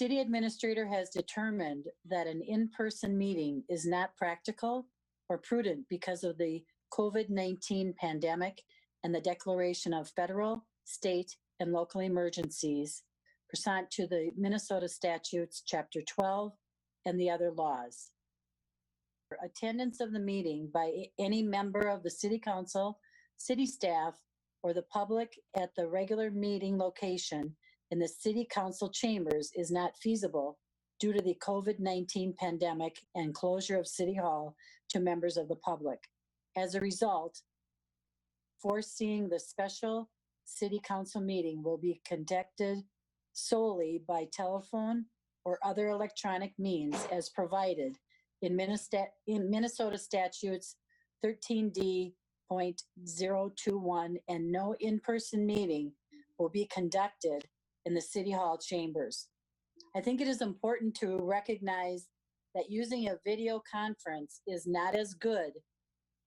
city administrator has determined that an in-person meeting is not practical or prudent because of the COVID-19 pandemic and the declaration of federal, state, and local emergencies pursuant to the Minnesota statutes, Chapter 12, and the other laws. Attendance of the meeting by any member of the city council, city staff, or the public at the regular meeting location in the city council chambers is not feasible due to the COVID-19 pandemic and closure of City Hall to members of the public. As a result, foreseeing the special city council meeting will be conducted solely by telephone or other electronic means as provided in Minnesota statutes 13D.021, and no in-person meeting will be conducted in the City Hall chambers. I think it is important to recognize that using a video conference is not as good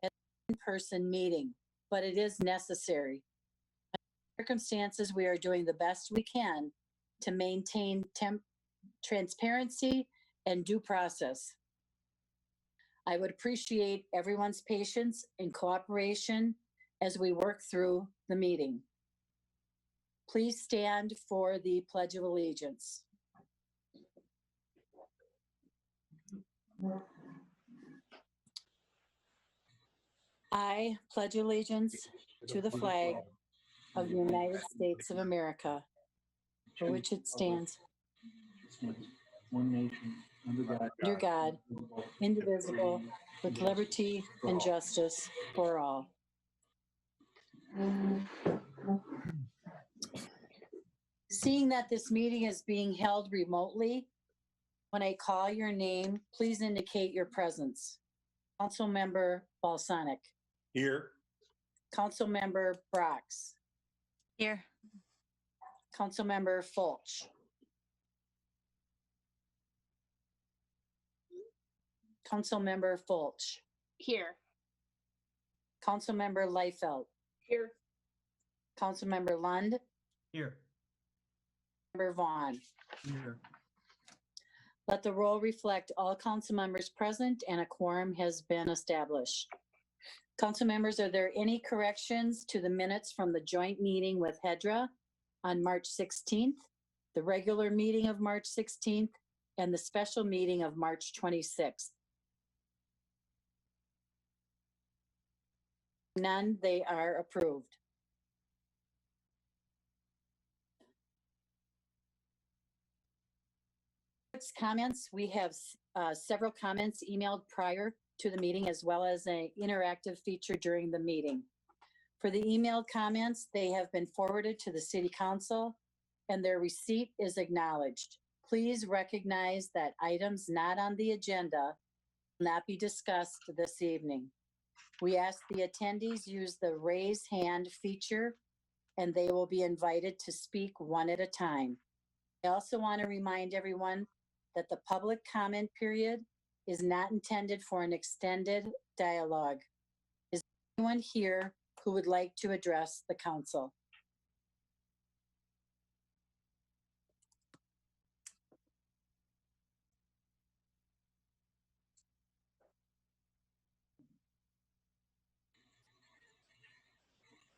as an in-person meeting, but it is necessary. In circumstances, we are doing the best we can to maintain transparency and due process. I would appreciate everyone's patience and cooperation as we work through the meeting. Please stand for the Pledge of Allegiance. I pledge allegiance to the flag of the United States of America, for which it stands, one nation, under God, indivisible, with liberty and justice for all. Seeing that this meeting is being held remotely, when I call your name, please indicate your presence. Councilmember Balsonic. Here. Councilmember Brox. Here. Councilmember Fulch. Councilmember Fulch. Here. Councilmember Leifeld. Here. Councilmember Lund. Here. Member Vaughn. Here. Let the roll reflect all council members present and a quorum has been established. Council members, are there any corrections to the minutes from the joint meeting with HEDRA on March 16th, the regular meeting of March 16th, and the special meeting of March 26th? None, they are approved. Comments, we have several comments emailed prior to the meeting, as well as an interactive feature during the meeting. For the emailed comments, they have been forwarded to the City Council and their receipt is acknowledged. Please recognize that items not on the agenda will not be discussed this evening. We ask the attendees use the raise hand feature and they will be invited to speak one at a time. I also want to remind everyone that the public comment period is not intended for an extended dialogue. Is there anyone here who would like to address the council?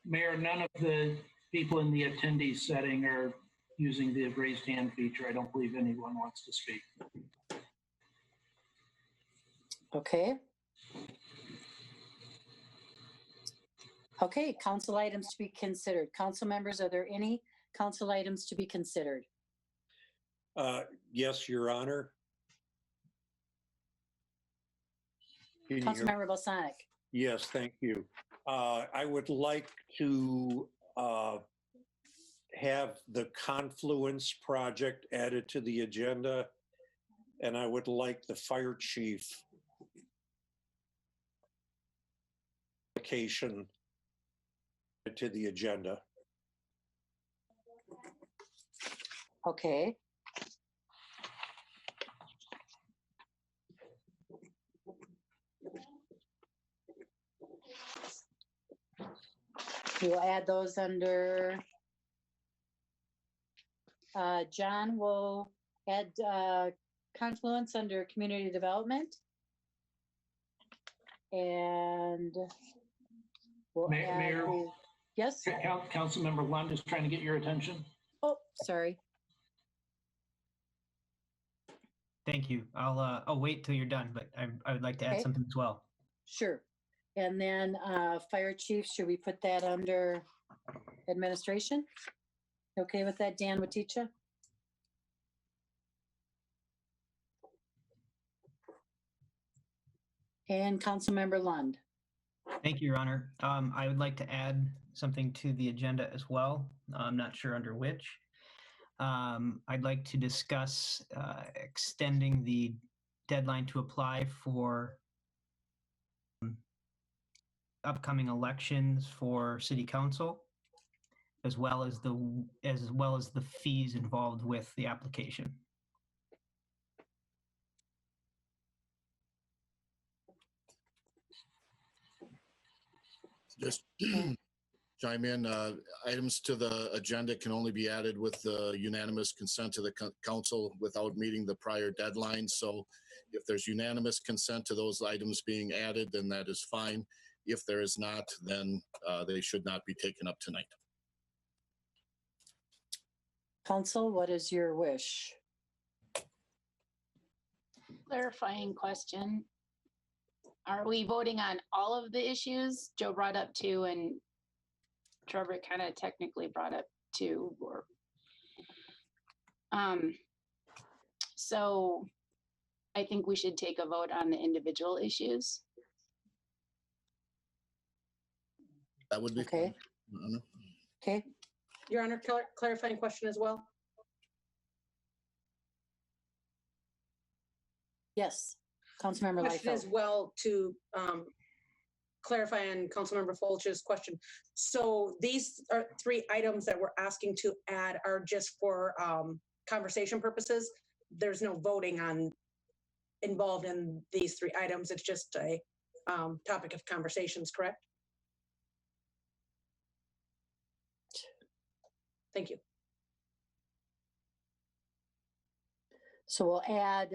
Mayor, none of the people in the attendees setting are using the raised hand feature. I don't believe anyone wants to speak. Okay. Okay, council items to be considered. Council members, are there any council items to be considered? Yes, Your Honor. Councilmember Balsonic. Yes, thank you. I would like to have the Confluence project added to the agenda, and I would like the fire chief application to the agenda. Okay. We'll add those under, John will Add Confluence under community development. And we'll add Mayor? yes. Councilmember Lund is trying to get your attention. Oh, sorry. Thank you. I'll wait till you're done, but I would like to add Okay. something as well. Sure. And then fire chief, should we put that under administration? Okay with that, Dan Waticha? And Councilmember Lund. Thank you, Your Honor. I would like to add something to the agenda as well. I'm not sure under which. I'd like to discuss extending the deadline to apply for upcoming elections for city council, as well as the fees involved with the application. Just chime in, items to the agenda can only be added with the unanimous consent of the council without meeting the prior deadline. So if there's unanimous consent to those items being added, then that is fine. If there is not, then they should not be taken up tonight. Council, what is your wish? Clarifying question. Are we voting on all of the issues Joe brought up too, and Trevor kind of technically brought up too? Or, so I think we should take a vote on the individual issues. That would be Okay. fine. Okay. Your Honor, clarifying question as well. Yes. Councilmember Question as Liefeld. well to clarify on Councilmember Fulch's question. So these are 3 items that we're asking to add are just for conversation purposes. There's no voting on involved in these 3 items. It's just a topic of conversations, correct? Thank you. So we'll add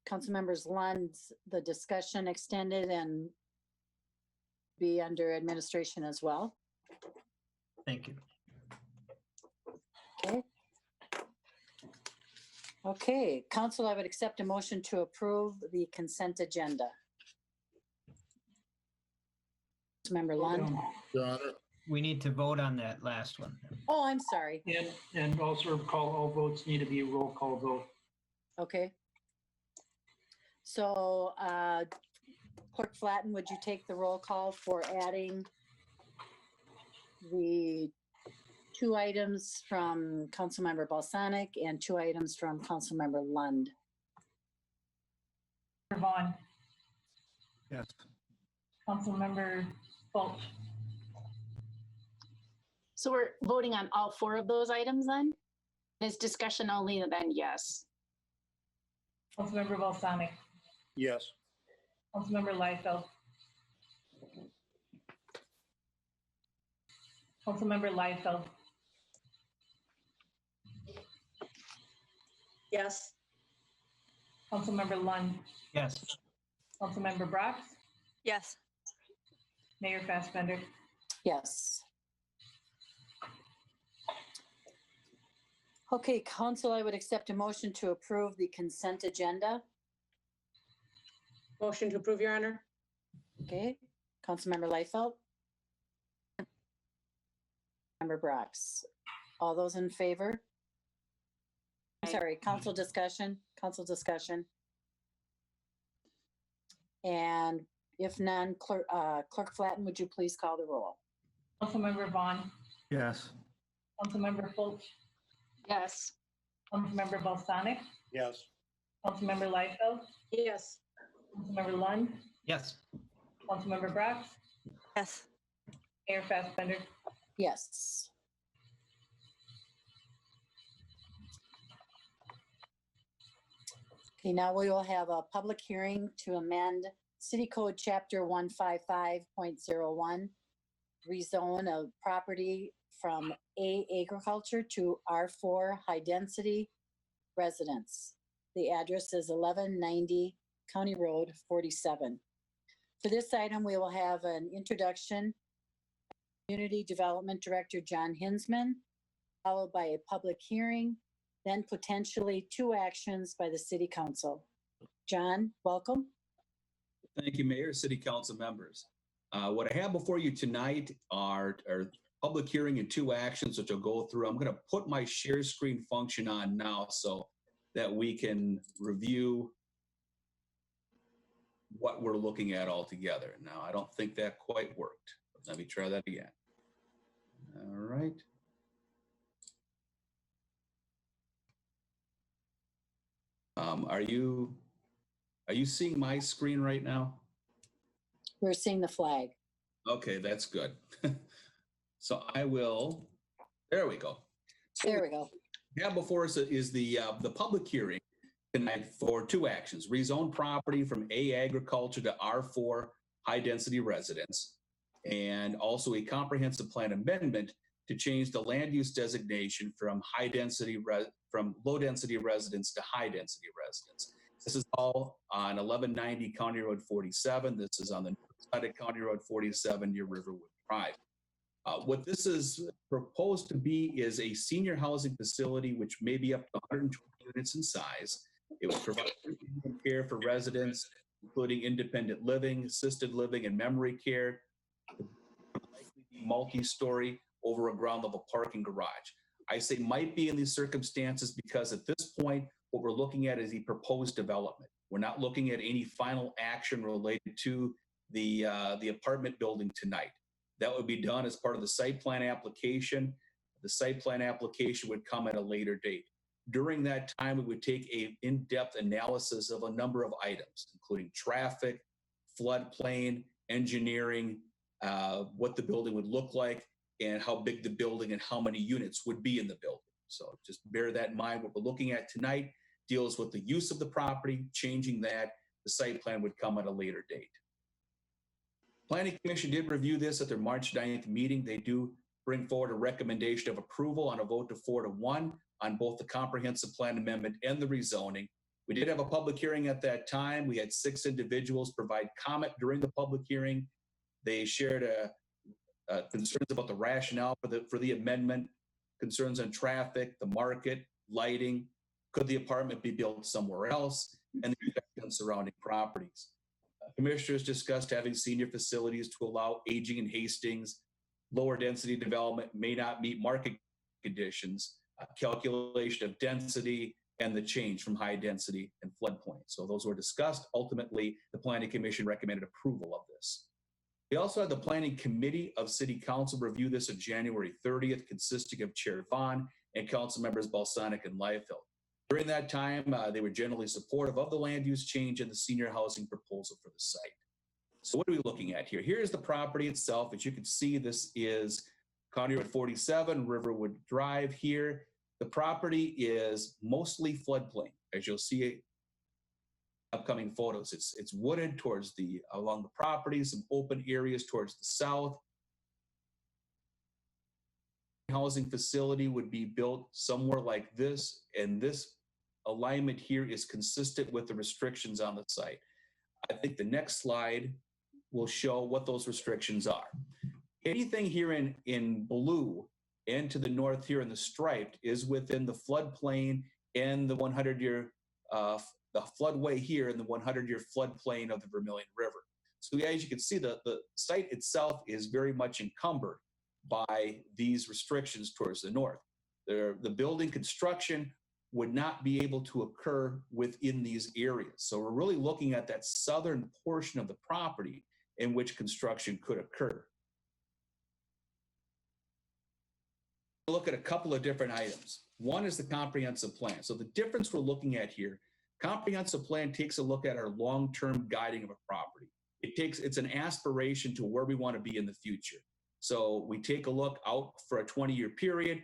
Councilmembers Lund's, the discussion extended and be under administration as well. Thank you. Okay. Okay, council, I would accept a motion to approve the consent agenda. Councilmember Lund. Your Honor, We need to vote on that last one. Oh, I'm sorry. And also recall all votes need to be a roll call vote. Okay. So Clerk Flatten, would you take the roll call for adding the 2 items from Councilmember Balsanic and 2 items from Councilmember Lund? Vaughn, Yes. Councilmember Fulch, So we're voting on all 4 of those items then? Is discussion only then? Yes. Councilmember Balsanic, Yes. Councilmember Liefeld, Councilmember Liefeld, Yes. Councilmember Lund, Yes. Councilmember Brox, Yes. Mayor Fassbender. Yes. Okay, council, I would accept a motion to approve the consent agenda. Motion to approve, Your Honor. Okay, Councilmember Liefeld. Member Brox. All those in favor? I'm sorry, council discussion. And if none, Clerk Flatten, would you please call the roll? Councilmember Vaughn, Yes. Councilmember Fulch, Yes. Councilmember Balsanic, Yes. Councilmember Liefeld, Yes. Councilmember Lund, Yes. Councilmember Brox, Yes. Mayor Fassbender. Yes. Okay, now we will have a public hearing to amend City Code Chapter 155.01, rezone of property from A agriculture to R4 high density residents. The address is 1190 County Road 47. For this item, we will have an introduction. Community Development Director John Hinsman, followed by a public hearing, then potentially 2 actions by the City Council. John, welcome. Thank you, Mayor, City Council members. What I have before you tonight are public hearing and 2 actions, which I'll go through. I'm going to put my share screen function on now so that we can review what we're looking at all together. Now, I don't think that quite worked. Let me try that again. All right. Are you seeing my screen right now? We're seeing the flag. Okay, that's good. So I will, there we go. There we go. Yeah, before us is the public hearing tonight for 2 actions: rezone property from A agriculture to R4 high density residence, and also a comprehensive plan amendment to change the land use designation from low density residence to high density residence. This is all on 1190 County Road 47. This is on the north side of County Road 47 near Riverwood Drive. What this is proposed to be is a senior housing facility, which may be up to 120 units in size. It will provide care for residents, including independent living, assisted living, and memory care. Likely be multi-story over a ground level parking garage. I say might be in these circumstances because at this point, what we're looking at is the proposed development. We're not looking at any final action related to the apartment building tonight. That would be done as part of the site plan application. The site plan application would come at a later date. During that time, we would take an in-depth analysis of a number of items, including traffic, floodplain, engineering, what the building would look like, and how big the building and how many units would be in the building. So just bear that in mind. What we're looking at tonight deals with the use of the property, changing that. The site plan would come at a later date. Planning Commission did review this at their March 9th meeting. They do bring forward a recommendation of approval on a vote to 4-1 on both the comprehensive plan amendment and the rezoning. We did have a public hearing at that time. We had 6 individuals provide comment during the public hearing. They shared concerns about the rationale for the amendment, concerns on traffic, the market, lighting, could the apartment be built somewhere else, and the effect on surrounding properties. Commissioners discussed having senior facilities to allow aging in Hastings. Lower density development may not meet market conditions, calculation of density, and the change from high density and floodplain. So those were discussed. Ultimately, the Planning Commission recommended approval of this. We also had the Planning Committee of City Council review this on January 30th, consisting of Chair Vaughn and Council members Balsonic and Liefeld. During that time, they were generally supportive of the land use change and the senior housing proposal for the site. So what are we looking at here? Here's the property itself. As you can see, this is County Road 47, Riverwood Drive here. The property is mostly floodplain, as you'll see upcoming photos. It's wooded along the property, some open areas towards the south. Housing facility would be built somewhere like this, and this alignment here is consistent with the restrictions on the site. I think the next slide will show what those restrictions are. Anything here in blue and to the north here in the striped is within the floodplain and the 100-year, the floodway here in the 100-year floodplain of the Vermilion River. So as you can see, the site itself is very much encumbered by these restrictions towards the north. The building construction would not be able to occur within these areas. So we're really looking at that southern portion of the property in which construction could occur. Look at a couple of different items. One is the comprehensive plan. So the difference we're looking at here, comprehensive plan takes a look at our long-term guiding of a property. It's an aspiration to where we want to be in the future. So we take a look out for a 20-year period,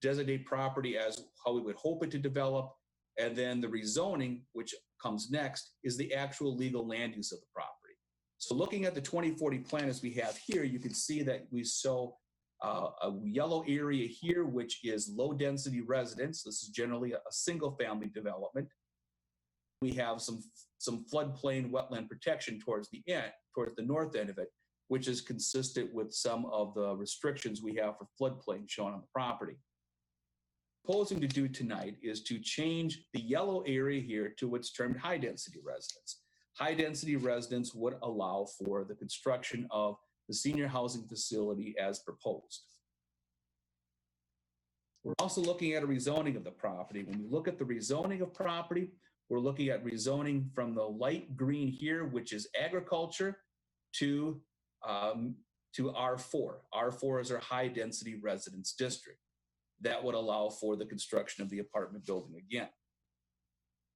designate property as how we would hope it to develop, and then the rezoning, which comes next, is the actual legal land use of the property. So looking at the 2040 plan as we have here, you can see that we show a yellow area here, which is low density residence. This is generally a single family development. We have some floodplain wetland protection towards the north end of it, which is consistent with some of the restrictions we have for floodplain shown on the property. Proposing to do tonight is to change the yellow area here to what's termed high density residence. High density residence would allow for the construction of the senior housing facility as proposed. We're also looking at a rezoning of the property. When we look at the rezoning of property, we're looking at rezoning from the light green here, which is agriculture, to R4. R4 is our high density residence district. That would allow for the construction of the apartment building again.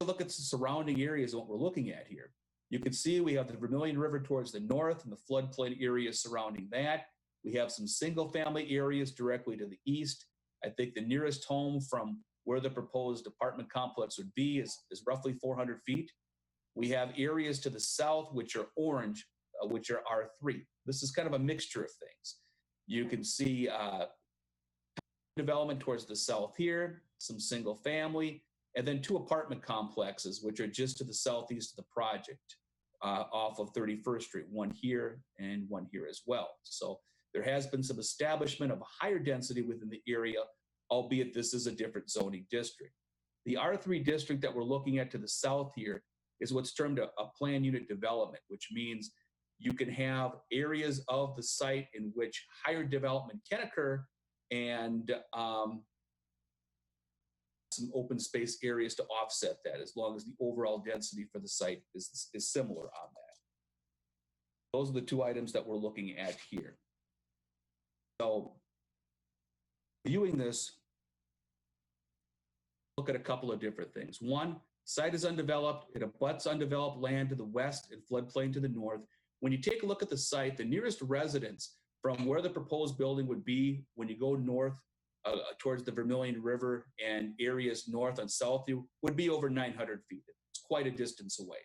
Look at the surrounding areas of what we're looking at here. You can see we have the Vermilion River towards the north and the floodplain areas surrounding that. We have some single family areas directly to the east. I think the nearest home from where the proposed apartment complex would be is roughly 400 feet. We have areas to the south, which are orange, which are R3. This is kind of a mixture of things. You can see development towards the south here, some single family, and then 2 apartment complexes, which are just to the southeast of the project off of 31st Street, one here and one here as well. So there has been some establishment of a higher density within the area, albeit this is a different zoning district. The R3 district that we're looking at to the south here is what's termed a planned unit development, which means you can have areas of the site in which higher development can occur and some open space areas to offset that, as long as the overall density for the site is similar on that. Those are the 2 items that we're looking at here. So viewing this, look at a couple of different things. One, site is undeveloped. It abuts undeveloped land to the west and floodplain to the north. When you take a look at the site, the nearest residence from where the proposed building would be when you go north towards the Vermilion River and areas north and south would be over 900 feet. It's quite a distance away.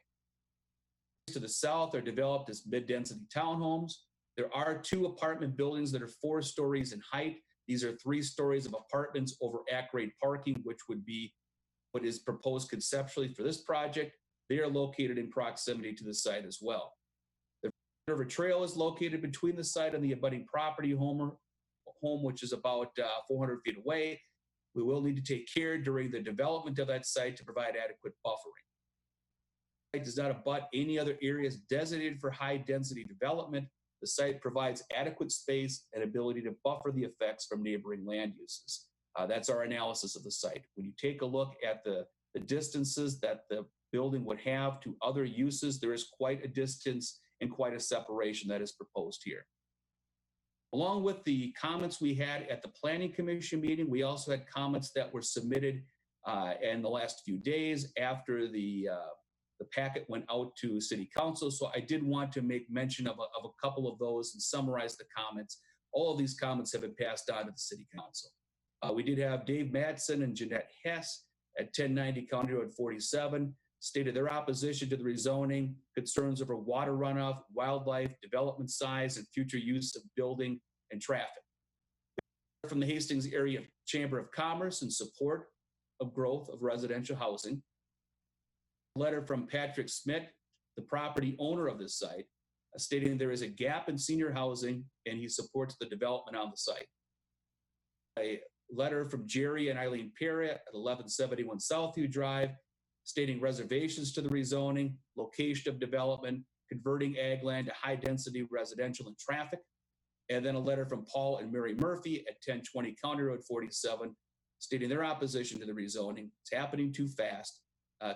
To the south are developed as mid-density townhomes. There are 2 apartment buildings that are 4 stories in height. These are 3 stories of apartments over at-grade parking, which would be what is proposed conceptually for this project. They are located in proximity to the site as well. The River Trail is located between the site and the abutting property home, which is about 400 feet away. We will need to take care during the development of that site to provide adequate buffering. The site does not abut any other areas designated for high density development. The site provides adequate space and ability to buffer the effects from neighboring land uses. That's our analysis of the site. When you take a look at the distances that the building would have to other uses, there is quite a distance and quite a separation that is proposed here. Along with the comments we had at the Planning Commission meeting, we also had comments that were submitted in the last few days after the packet went out to City Council. So I did want to make mention of a couple of those and summarize the comments. All of these comments have been passed on to the City Council. We did have Dave Madsen and Jeanette Hess at 1090 County Road 47 stated their opposition to the rezoning, concerns over water runoff, wildlife, development size, and future use of building and traffic. From the Hastings Area Chamber of Commerce in support of growth of residential housing. A letter from Patrick Smith, the property owner of this site, stating there is a gap in senior housing and he supports the development on the site. A letter from Jerry and Eileen Perry at 1171 Southview Drive, stating reservations to the rezoning, location of development, converting ag land to high density residential and traffic. And then a letter from Paul and Mary Murphy at 1020 County Road 47, stating their opposition to the rezoning. It's happening too fast.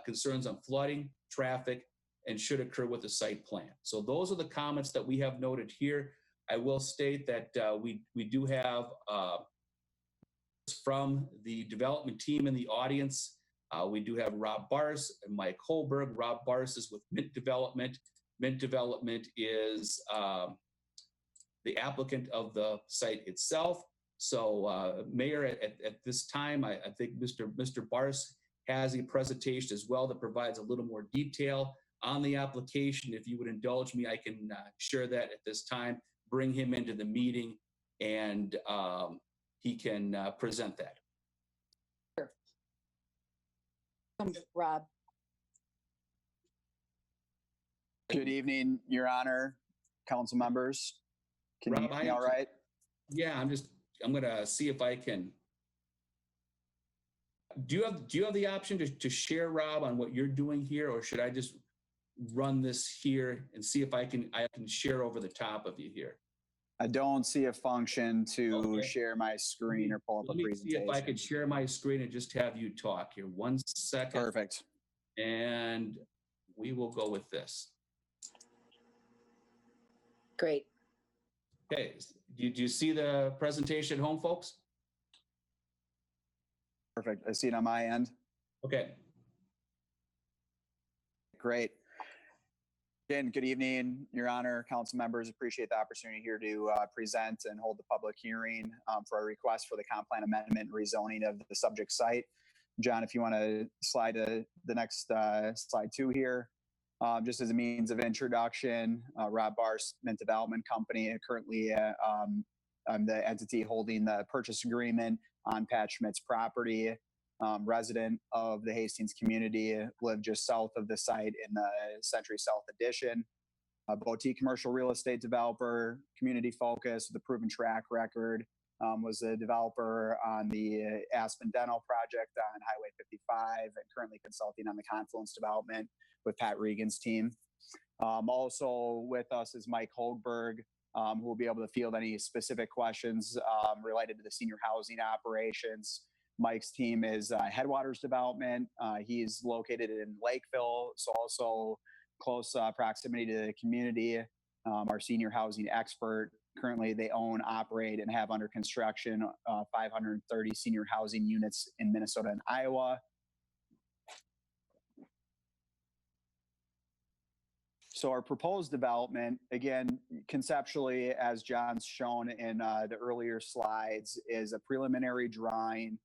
Concerns on flooding, traffic, and should occur with the site plan. So those are the comments that we have noted here. I will state that we do have from the development team in the audience. We do have Rob Bars and Mike Holberg. Rob Bars is with Mint Development. Mint Development is the applicant of the site itself. So Mayor, at this time, I think Mr. Bars has a presentation as well that provides a little more detail on the application. If you would indulge me, I can share that at this time, bring him into the meeting and he can present that. Rob. Good evening, Your Honor, council members. Can you Rob, hear me all right? Yeah, I'm gonna see if I can. Do you have the option to share, Rob, on what you're doing here, or should I just run this here and see if I can share over the top of you here? I don't see a function to Okay. share my screen or pull up a Let me see if I presentation. could share my screen and just have you talk here. 1 second. Perfect. And we will go with this. Great. Okay, do you see the presentation at home, folks? Perfect. I see it on my end. Okay. Great. Again, good evening, Your Honor, council members. Appreciate the opportunity here to present and hold the public hearing for a request for the comp plan amendment and rezoning of the subject site. John, if you want to slide to the next slide 2 here. Just as a means of introduction, Rob Barr, Mint Development Company, currently I'm the entity holding the purchase agreement on Pat Schmidt's property. Resident of the Hastings community, live just south of the site in the Century South Addition. A boutique commercial real estate developer, community focused with a proven track record. Was a developer on the Aspen Dental project on Highway 55 and currently consulting on the Confluence development with Pat Regan's team. Also with us is Mike Holberg, who will be able to field any specific questions related to the senior housing operations. Mike's team is Headwaters Development. He's located in Lakeville, so also close proximity to the community. Our senior housing expert. Currently, they own, operate, and have under construction 530 senior housing units in Minnesota and Iowa. So our proposed development, again, conceptually, as John's shown in the earlier slides, is a preliminary drawing.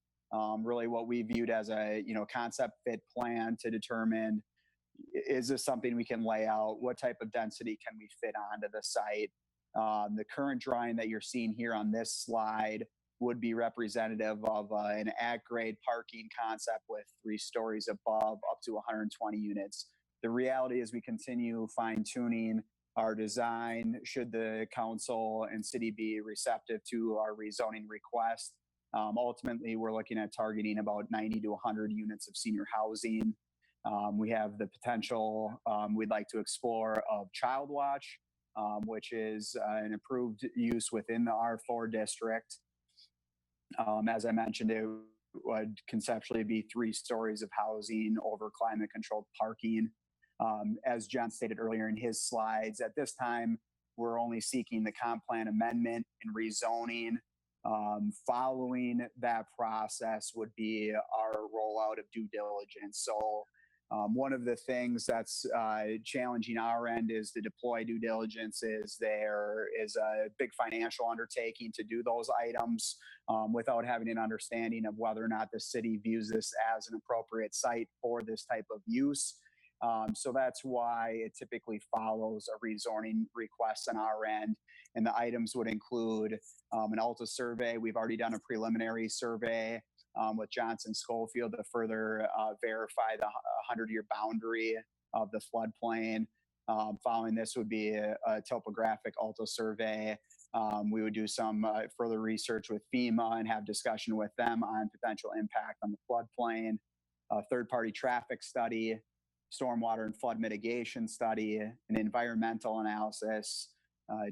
Really what we viewed as a concept fit plan to determine, is this something we can lay out? What type of density can we fit onto the site? The current drawing that you're seeing here on this slide would be representative of an at-grade parking concept with 3 stories above, up to 120 units. The reality is we continue fine-tuning our design should the council and city be receptive to our rezoning request. Ultimately, we're looking at targeting about 90 to 100 units of senior housing. We have the potential we'd like to explore of Child Watch, which is an approved use within the R4 district. As I mentioned, it would conceptually be 3 stories of housing over climate-controlled parking. As John stated earlier in his slides, at this time, we're only seeking the comp plan amendment and rezoning. Following that process would be our rollout of due diligence. So one of the things that's challenging our end is to deploy due diligence. There is a big financial undertaking to do those items without having an understanding of whether or not the city views this as an appropriate site for this type of use. So that's why it typically follows a rezoning request on our end. And the items would include an ALTA survey. We've already done a preliminary survey with Johnson Schofield to further verify the 100-year boundary of the floodplain. Following this would be a topographic ALTA survey. We would do some further research with FEMA and have discussion with them on potential impact on the floodplain. A third-party traffic study, stormwater and flood mitigation study, an environmental analysis,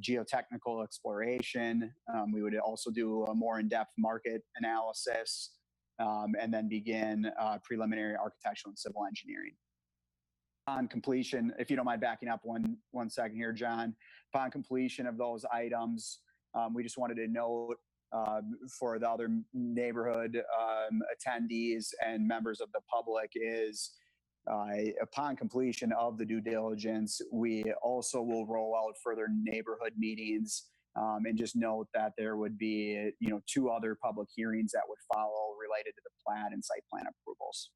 geotechnical exploration. We would also do a more in-depth market analysis, and then begin preliminary architectural and civil engineering. On completion, if you don't mind backing up one second here, John, upon completion of those items, we just wanted to note for the other neighborhood attendees and members of the public is upon completion of the due diligence, we also will roll out further neighborhood meetings and just note that there would be 2 other public hearings that would follow related to the plat and site plan approvals.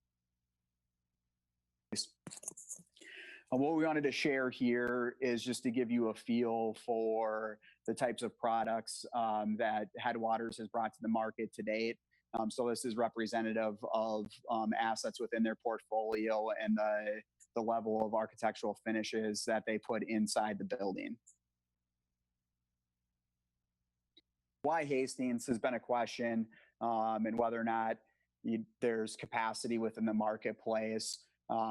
What we wanted to share here is just to give you a feel for the types of products that Headwaters has brought to the market to date. So this is representative of assets within their portfolio and the level of architectural finishes that they put inside the building. Why Hastings has been a question, and whether or not there's capacity within the marketplace.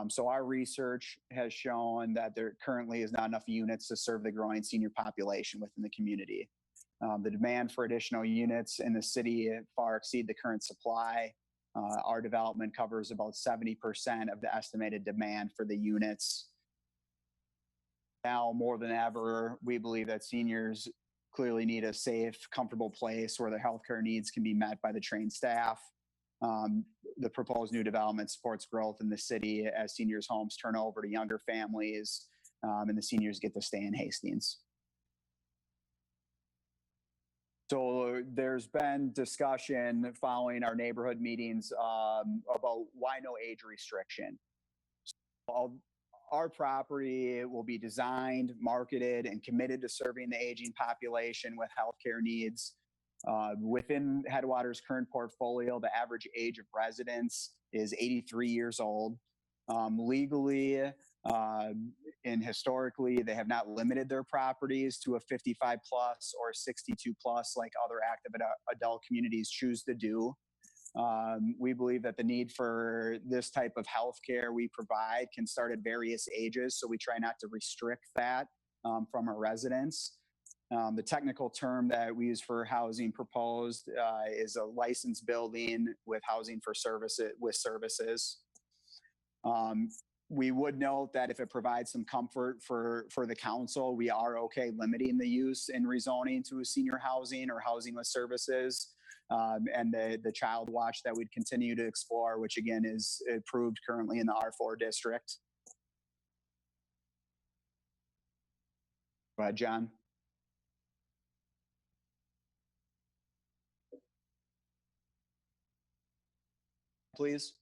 So our research has shown that there currently is not enough units to serve the growing senior population within the community. The demand for additional units in the city far exceed the current supply. Our development covers about 70% of the estimated demand for the units. Now more than ever, we believe that seniors clearly need a safe, comfortable place where their healthcare needs can be met by the trained staff. The proposed new development supports growth in the city as seniors' homes turn over to younger families, and the seniors get to stay in Hastings. So there's been discussion following our neighborhood meetings about why no age restriction. So our property will be designed, marketed, and committed to serving the aging population with healthcare needs. Within Headwaters' current portfolio, the average age of residents is 83 years old. Legally and historically, they have not limited their properties to a 55 plus or 62 plus like other active adult communities choose to do. We believe that the need for this type of healthcare we provide can start at various ages, so we try not to restrict that from our residents. The technical term that we use for housing proposed is a licensed building with housing for services. We would note that if it provides some comfort for the council, we are okay limiting the use in rezoning to a senior housing or housing with services. And the child watch that we'd continue to explore, which again is approved currently in the R4 district. Go ahead, John. Please.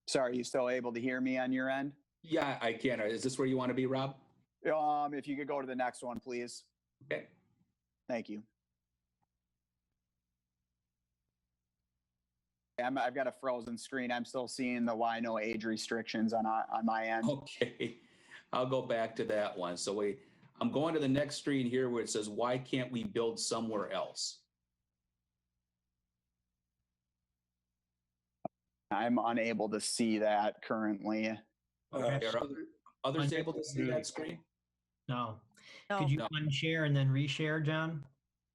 Sorry, you still able to hear me on your end? Yeah, I can. Is this where you want to be, Rob? If you could go to the next one, please. Okay. Thank you. I've got a frozen screen. I'm still seeing the why no age restrictions on my end. Okay, I'll go back to that one. So wait, I'm going to the next screen here where it says, why can't we build somewhere else? I'm unable to see that currently. Okay, are others able to see that screen? No. No. Could you No. unshare and then reshare, John?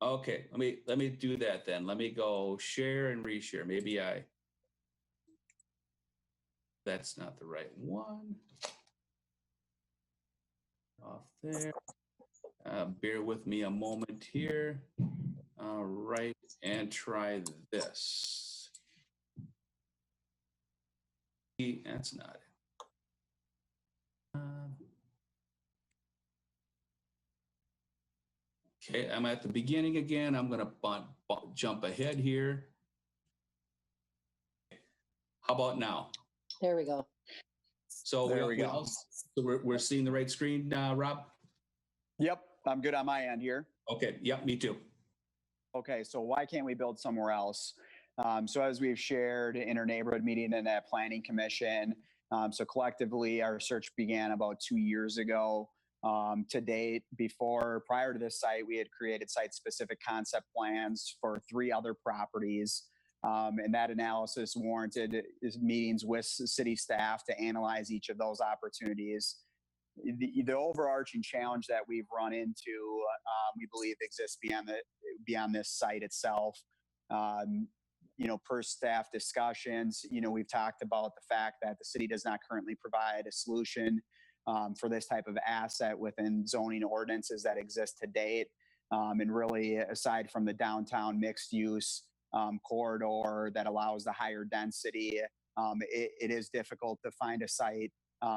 Okay, let me do that then. Let me go share and reshare. Maybe that's not the right one. Off there. Bear with me a moment here. All right, and try this. That's not it. Okay, I'm at the beginning again. I'm going to jump ahead here. How about now? There we go. So There we go. So we're seeing the right screen, Rob? Yep, I'm good on my end here. Okay, yep, me too. Okay, so why can't we build somewhere else? So as we've shared in our neighborhood meeting and at Planning Commission, so collectively our search began about 2 years ago. To date, prior to this site, we had created site-specific concept plans for 3 other properties. And that analysis warranted meetings with city staff to analyze each of those opportunities. The overarching challenge that we've run into, we believe exists beyond this site itself. Per staff discussions, we've talked about the fact that the city does not currently provide a solution for this type of asset within zoning ordinances that exist to date. And really, aside from the downtown mixed use corridor that allows the higher density, it is difficult to find a site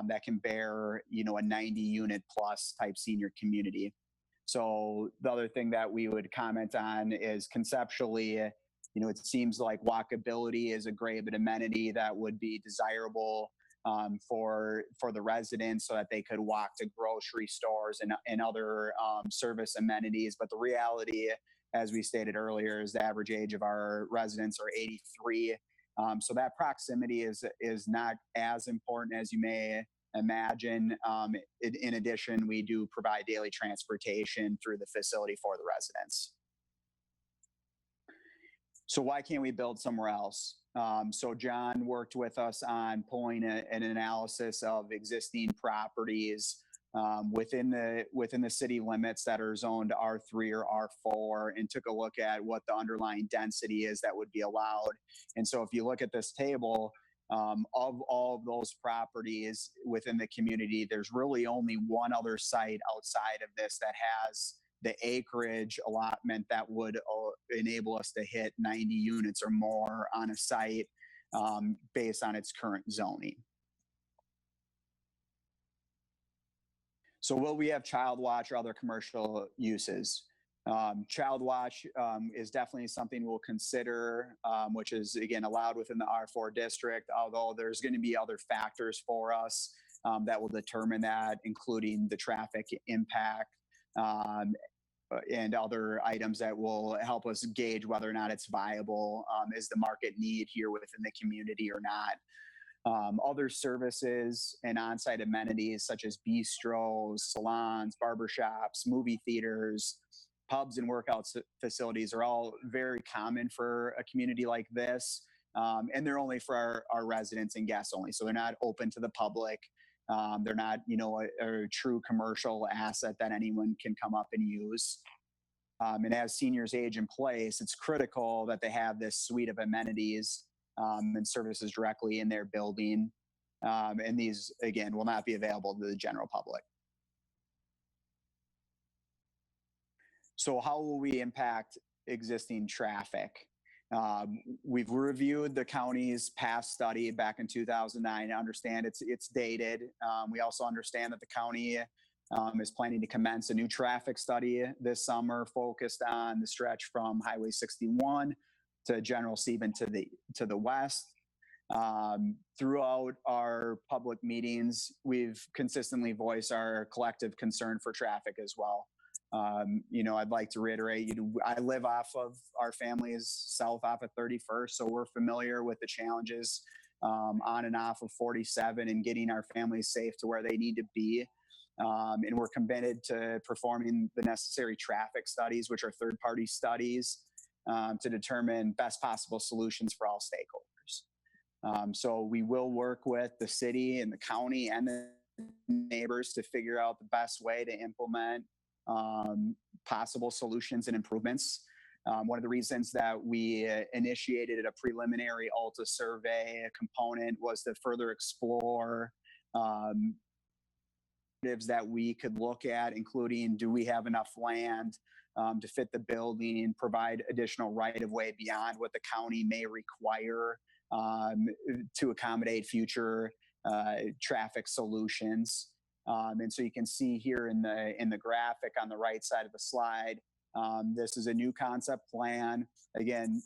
that can bear, a 90 unit plus type senior community. So the other thing that we would comment on is conceptually, It seems like walkability is a great amenity that would be desirable for the residents so that they could walk to grocery stores and other service amenities. But the reality, as we stated earlier, is the average age of our residents are 83. So that proximity is not as important as you may imagine. In addition, we do provide daily transportation through the facility for the residents. So why can't we build somewhere else? So John worked with us on pulling an analysis of existing properties within the city limits that are zoned R3 or R4, and took a look at what the underlying density is that would be allowed. And so if you look at this table, of all of those properties within the community, there's really only one other site outside of this that has the acreage allotment that would enable us to hit 90 units or more on a site based on its current zoning. So will we have child watch or other commercial uses? Child watch is definitely something we'll consider, which is, again, allowed within the R4 district, although there's going to be other factors for us that will determine that, including the traffic impact and other items that will help us gauge whether or not it's viable. Is the market need here within the community or not? Other services and on-site amenities such as bistros, salons, barbershops, movie theaters, pubs and workout facilities are all very common for a community like this. And they're only for our residents and guests only. So they're not open to the public. They're not, a true commercial asset that anyone can come up and use. And as seniors age in place, it's critical that they have this suite of amenities and services directly in their building. And these, again, will not be available to the general public. So how will we impact existing traffic? We've reviewed the county's past study back in 2009. I understand it's dated. We also understand that the county is planning to commence a new traffic study this summer focused on the stretch from Highway 61 to General Sieben to the west. Throughout our public meetings, we've consistently voiced our collective concern for traffic as well. I'd like to reiterate, I live off of our family's south off of 31st, so we're familiar with the challenges on and off of 47 and getting our families safe to where they need to be. And we're committed to performing the necessary traffic studies, which are third-party studies, to determine best possible solutions for all stakeholders. So we will work with the city and the county and the neighbors to figure out the best way to implement possible solutions and improvements. One of the reasons that we initiated a preliminary ALTA survey component was to further explore that we could look at, including, do we have enough land to fit the building, provide additional right-of-way beyond what the county may require to accommodate future traffic solutions. And so you can see here in the graphic on the right side of the slide, this is a new concept plan. Again,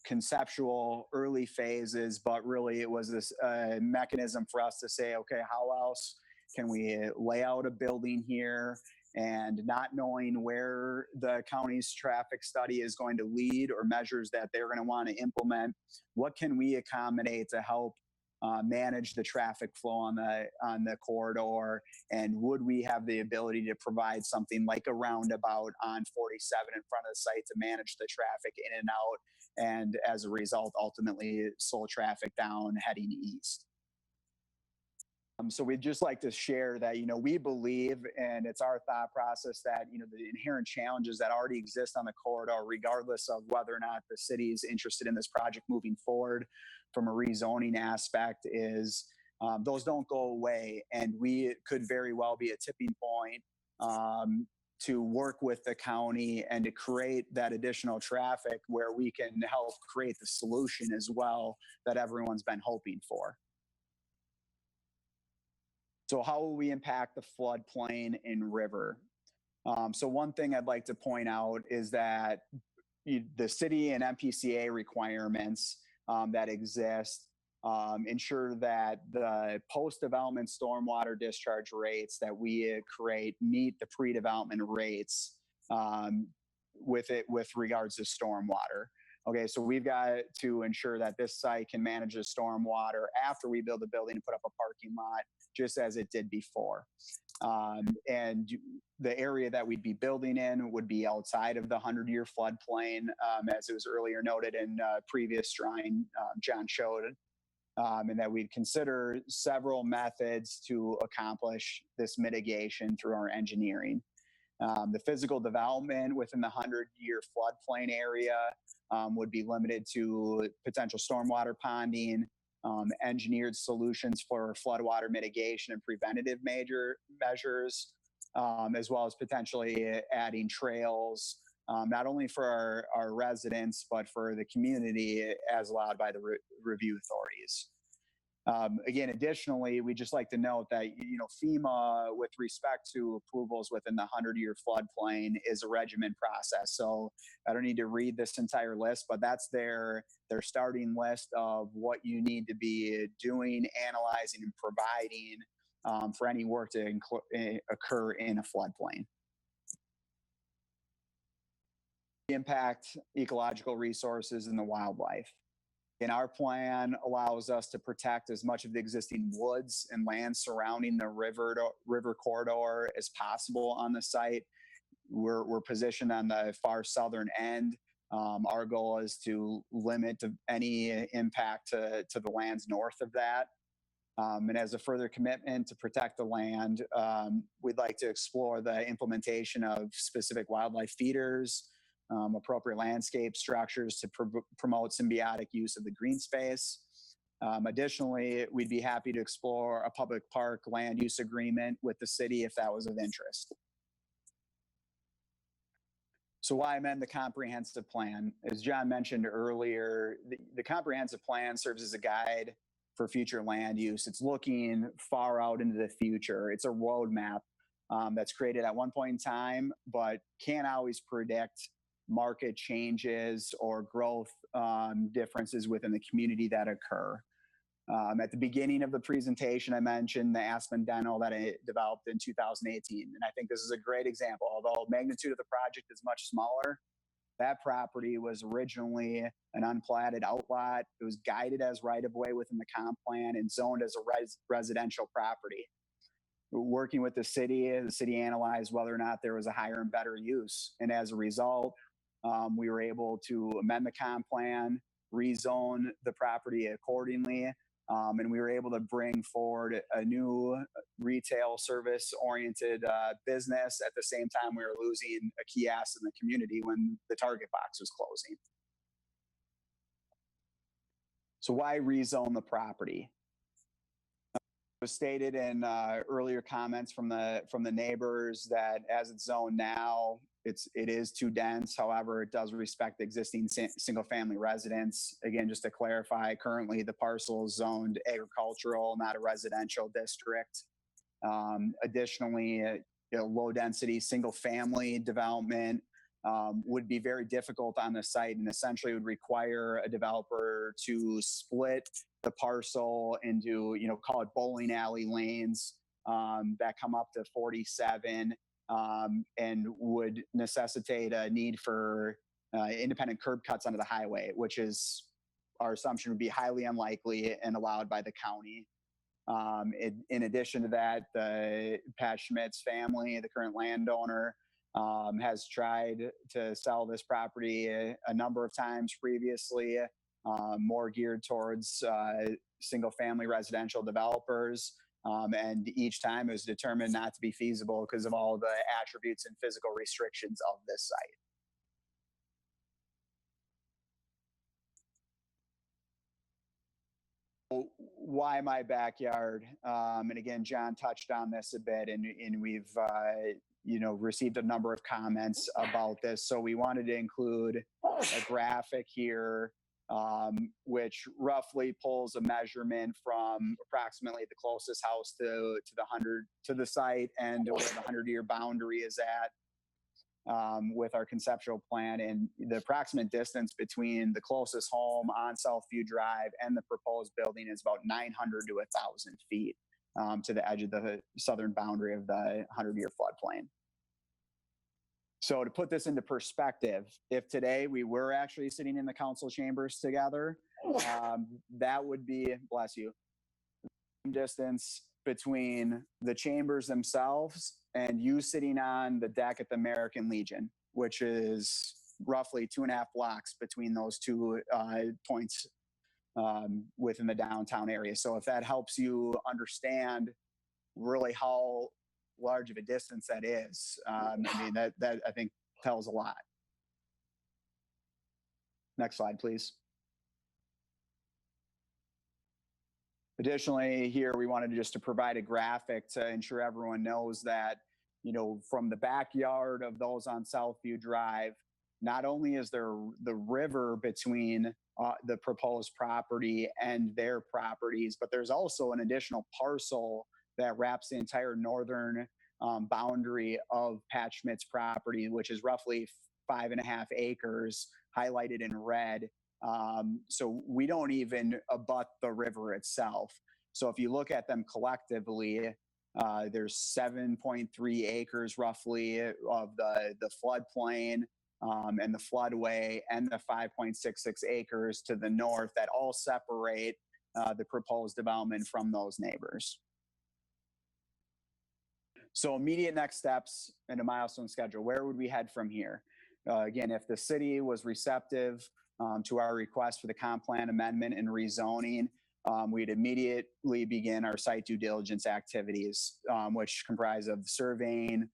conceptual early phases, but really it was this mechanism for us to say, okay, how else can we lay out a building here? And not knowing where the county's traffic study is going to lead or measures that they're going to want to implement, what can we accommodate to help manage the traffic flow on the corridor? And would we have the ability to provide something like a roundabout on 47 in front of the site to manage the traffic in and out, and as a result, ultimately slow traffic down heading east? So we'd just like to share that, we believe, and it's our thought process that, the inherent challenges that already exist on the corridor, regardless of whether or not the city is interested in this project moving forward from a rezoning aspect, is those don't go away. And we could very well be a tipping point to work with the county and to create that additional traffic where we can help create the solution as well that everyone's been hoping for. So how will we impact the floodplain and river? So one thing I'd like to point out is that the city and MPCA requirements that exist ensure that the post-development stormwater discharge rates that we create meet the pre-development rates with regards to stormwater. Okay, so we've got to ensure that this site can manage the stormwater after we build the building and put up a parking lot, just as it did before. And the area that we'd be building in would be outside of the 100-year floodplain, as it was earlier noted in previous drawing John showed, and that we'd consider several methods to accomplish this mitigation through our engineering. The physical development within the 100-year floodplain area would be limited to potential stormwater ponding, engineered solutions for floodwater mitigation and preventative measures, as well as potentially adding trails, not only for our residents, but for the community as allowed by the review authorities. Again, additionally, we just like to note that, FEMA, with respect to approvals within the 100-year floodplain, is a regimen process. So I don't need to read this entire list, but that's their starting list of what you need to be doing, analyzing, and providing for any work to occur in a floodplain. Impact ecological resources and the wildlife. And our plan allows us to protect as much of the existing woods and land surrounding the river corridor as possible on the site. We're positioned on the far southern end. Our goal is to limit any impact to the lands north of that. And as a further commitment to protect the land, we'd like to explore the implementation of specific wildlife feeders, appropriate landscape structures to promote symbiotic use of the green space. Additionally, we'd be happy to explore a public park land use agreement with the city if that was of interest. So why amend the comprehensive plan? As John mentioned earlier, the comprehensive plan serves as a guide for future land use. It's looking far out into the future. It's a roadmap that's created at one point in time, but can't always predict market changes or growth differences within the community that occur. At the beginning of the presentation, I mentioned the Aspen Dental that I developed in 2018. And I think this is a great example. Although magnitude of the project is much smaller, that property was originally an unplatted outlot. It was guided as right-of-way within the comp plan and zoned as a residential property. Working with the city analyzed whether or not there was a higher and better use. And as a result, we were able to amend the comp plan, rezone the property accordingly, and we were able to bring forward a new retail service-oriented business. At the same time, we were losing a key asset in the community when the Target box was closing. So why rezone the property? It was stated in earlier comments from the neighbors that as it's zoned now, it is too dense. However, it does respect the existing single-family residence. Again, just to clarify, currently the parcel is zoned agricultural, not a residential district. Additionally, low-density single-family development would be very difficult on the site and essentially would require a developer to split the parcel into, call it bowling alley lanes that come up to 47 and would necessitate a need for independent curb cuts onto the highway, which is our assumption would be highly unlikely and allowed by the county. In addition to that, the Pat Schmidt's family, the current landowner, has tried to sell this property a number of times previously, more geared towards single-family residential developers. And each time it was determined not to be feasible because of all the attributes and physical restrictions of this site. Why my backyard? And again, John touched on this a bit, and we've received a number of comments about this. So we wanted to include a graphic here, which roughly pulls a measurement from approximately the closest house to the site and where the 100-year boundary is at. with our conceptual plan, and the approximate distance between the closest home on Southview Drive and the proposed building is about 900 to 1,000 feet to the edge of the southern boundary of the 100-year floodplain. So to put this into perspective, if today we were actually sitting in the council chambers together, that would be, bless you, distance between the chambers themselves and you sitting on the deck at the American Legion, which is roughly 2.5 blocks between those two points within the downtown area. So if that helps you understand really how large of a distance that is, I mean, that I think tells a lot. Next slide, please. Additionally, here we wanted just to provide a graphic to ensure everyone knows that, you know, from the backyard of those on Southview Drive, not only is there the river between the proposed property and their properties, but there's also an additional parcel that wraps the entire northern boundary of Pat Schmidt's property, which is roughly 5.5 acres, highlighted in red. So we don't even abut the river itself. So if you look at them collectively, there's 7.3 acres roughly of the floodplain and the floodway, and the 5.66 acres to the north that all separate the proposed development from those neighbors. So immediate next steps and a milestone schedule. Where would we head from here? Again, if the city was receptive to our request for the comp plan amendment and rezoning, we'd immediately begin our site due diligence activities, which comprise of surveying,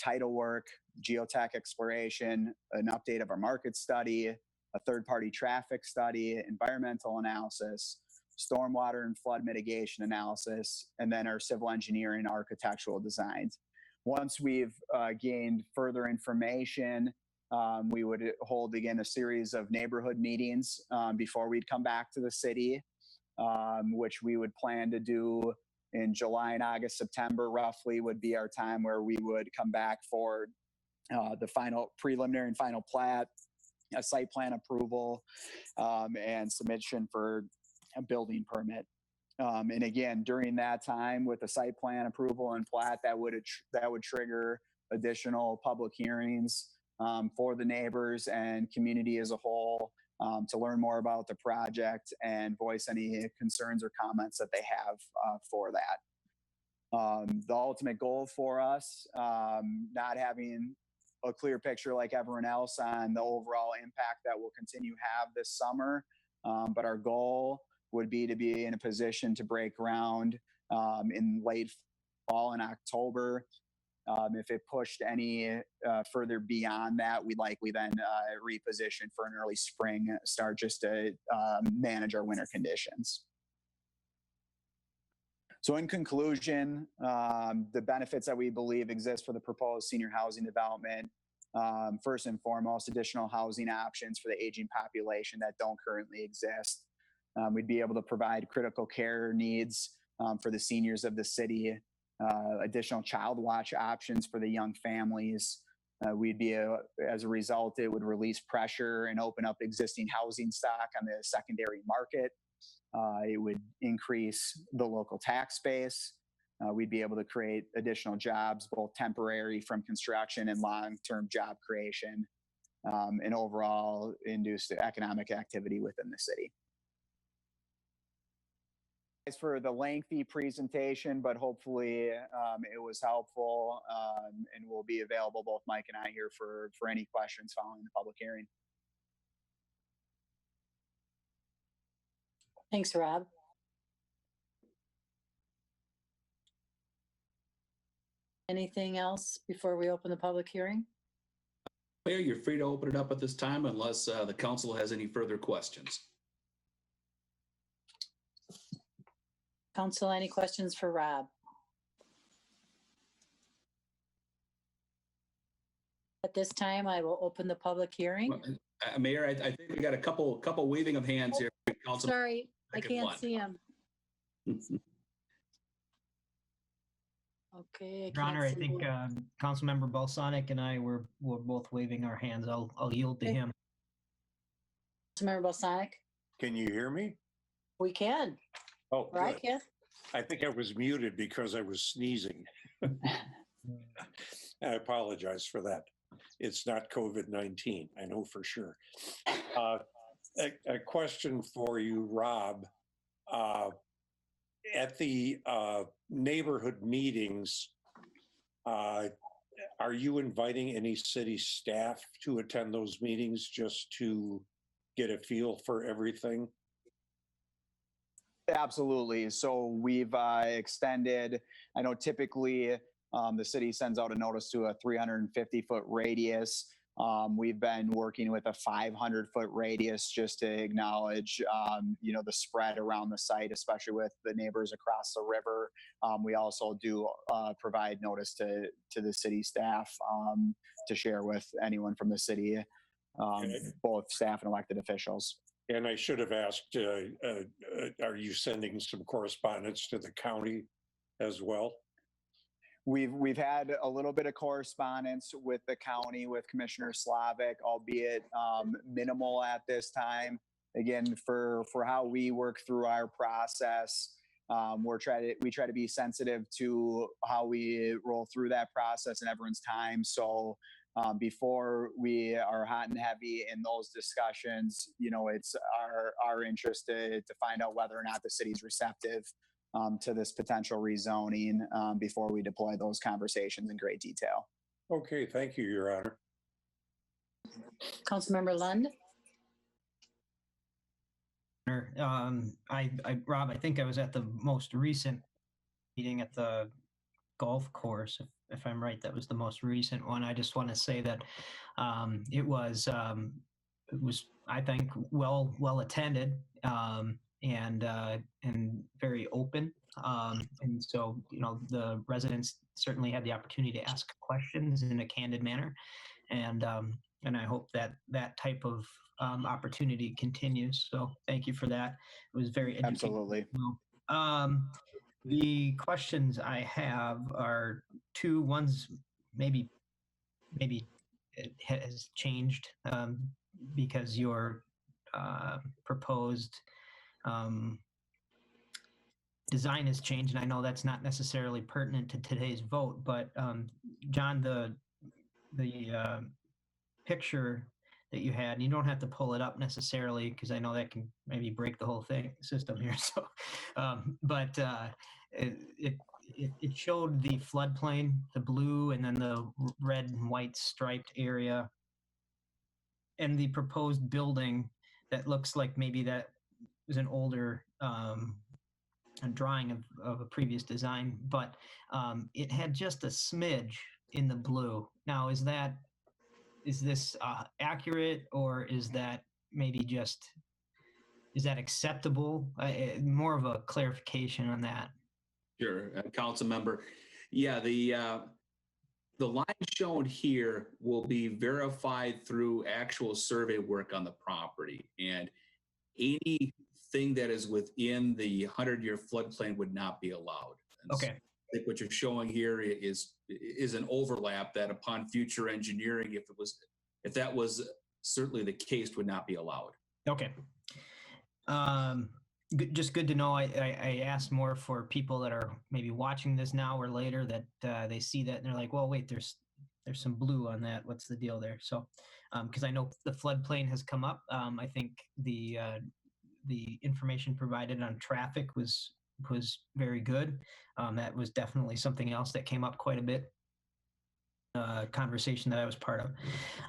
title work, geotech exploration, an update of our market study, a third-party traffic study, environmental analysis, stormwater and flood mitigation analysis, and then our civil engineering and architectural designs. Once we've gained further information, we would hold again a series of neighborhood meetings before we'd come back to the city, which we would plan to do in July and August. September roughly would be our time where we would come back for the final preliminary and final plat, a site plan approval, and submission for a building permit. And again, during that time with the site plan approval and plat, that would trigger additional public hearings for the neighbors and community as a whole to learn more about the project and voice any concerns or comments that they have for that. The ultimate goal for us, not having a clear picture like everyone else on the overall impact that we'll continue to have this summer, but our goal would be to be in a position to break ground in late fall and October. If it pushed any further beyond that, we'd likely then reposition for an early spring start just to manage our winter conditions. So in conclusion, the benefits that we believe exist for the proposed senior housing development, first and foremost, additional housing options for the aging population that don't currently exist. We'd be able to provide critical care needs for the seniors of the city, additional child watch options for the young families. As a result, it would release pressure and open up existing housing stock on the secondary market. It would increase the local tax base. We'd be able to create additional jobs, both temporary from construction and long-term job creation, and overall induce economic activity within the city. For the lengthy presentation, but hopefully it was helpful, and will be available, both Mike and I here for any questions following the public hearing. Thanks, Rob. Anything else before we open the public hearing? Mayor, you're free to open it up at this time unless the council has any further questions. Council, any questions for Rob? At this time, I will open the public hearing. Mayor, I think we got a couple waving of hands here. Council. Sorry, I can't see him. Okay. Your Honor, I think Councilmember Balsonic and I were both waving our hands. I'll yield to Okay. him. Councilmember Balsonic, Can you hear me? we can. Oh, Right, good. yeah. I think I was muted because I was sneezing. I apologize for that. It's not COVID-19, I know for sure. A question for you, Rob. At the neighborhood meetings, are you inviting any city staff to attend those meetings just to get a feel for everything? Absolutely. So we've extended, I know typically the city sends out a notice to a 350-foot radius. We've been working with a 500-foot radius just to acknowledge, the spread around the site, especially with the neighbors across the river. We also do provide notice to the city staff to share with anyone from the city, both staff and elected officials. And I should have asked, are you sending some correspondence to the county as well? We've had a little bit of correspondence with the county, with Commissioner Slavic, albeit minimal at this time. Again, for how we work through our process, we try to be sensitive to how we roll through that process and everyone's time. So before we are hot and heavy in those discussions, it's our interest to find out whether or not the city's receptive to this potential rezoning before we deploy those conversations in great detail. Okay, thank you, Your Honor. Councilmember Lund. Rob, I think I was at the most recent meeting at the golf course. If I'm right, that was the most recent one. I just want to say that it was, I think, well attended and very open. And so, the residents certainly had the opportunity to ask questions in a candid manner. And I hope that type of opportunity continues. So thank you for that. It was very educational. Absolutely. The questions I have are two. One's maybe it has changed because your proposed design has changed, and I know that's not necessarily pertinent to today's vote. But John, the picture that you had, and you don't have to pull it up necessarily because I know that can maybe break the whole system here. So, but it showed the floodplain, the blue, and then the red and white striped area, and the proposed building that looks like maybe that was an older drawing of a previous design, but it had just a smidge in the blue. Now, is this accurate, or is that maybe is that acceptable? More of a clarification on that. Sure, council member. Yeah, the line shown here will be verified through actual survey work on the property, and anything that is within the 100-year floodplain would not be allowed. And Okay. So I think what you're showing here is an overlap that, upon future engineering, if that was certainly the case, would not be allowed. Okay. Just good to know. I asked more for people that are maybe watching this now or later that they see that and they're like, well, wait, there's some blue on that. What's the deal there? So, because I know the floodplain has come up. I think the information provided on traffic was very good. That was definitely something else that came up quite a bit. Conversation that I was part of.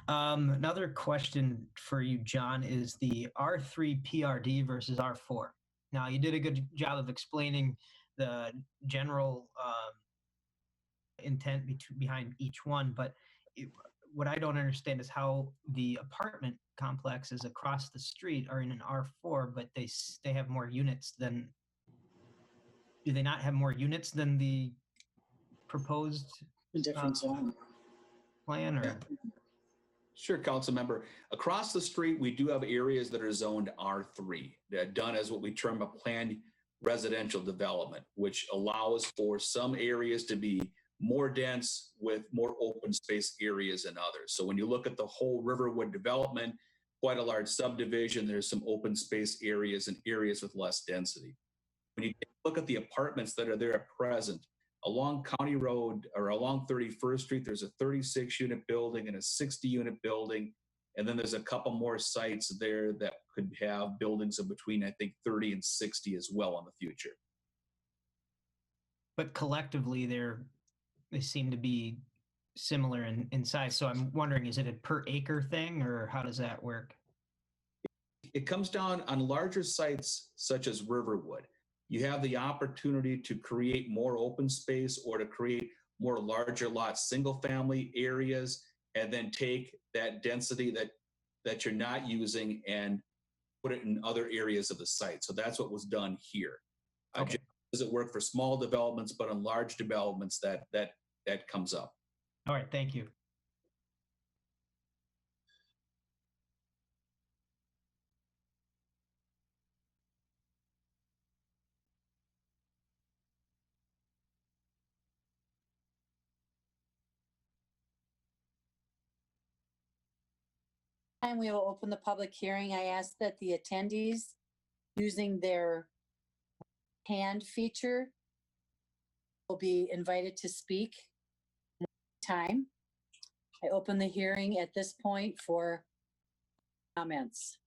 Another question for you, John, is the R3 PRD versus R4. Now, you did a good job of explaining the general intent behind each one, but what I don't understand is how the apartment complexes across the street are in an R4, but they have more units than. Do they not have more units than the proposed Different zone. plan? Or Sure, council member. Across the street, we do have areas that are zoned R3. They're done as what we term a planned residential development, which allows for some areas to be more dense with more open space areas than others. So when you look at the whole Riverwood development, quite a large subdivision, there's some open space areas and areas with less density. When you look at the apartments that are there at present, along County Road or along 31st Street, there's a 36 unit building and a 60 unit building. And then there's a couple more sites there that could have buildings of between, I think, 30 and 60 as well in the future. But collectively, they seem to be similar in size. So I'm wondering, is it a per acre thing, or how does that work? It comes down on larger sites such as Riverwood. You have the opportunity to create more open space or to create more larger lot single family areas, and then take that density that you're not using and put it in other areas of the site. So that's what was done here. Okay. Does it work for small developments, but on large developments that comes up. All right, thank you. Time we will open the public hearing. I ask that the attendees using their hand feature will be invited to speak. Time. I open the hearing at this point for comments.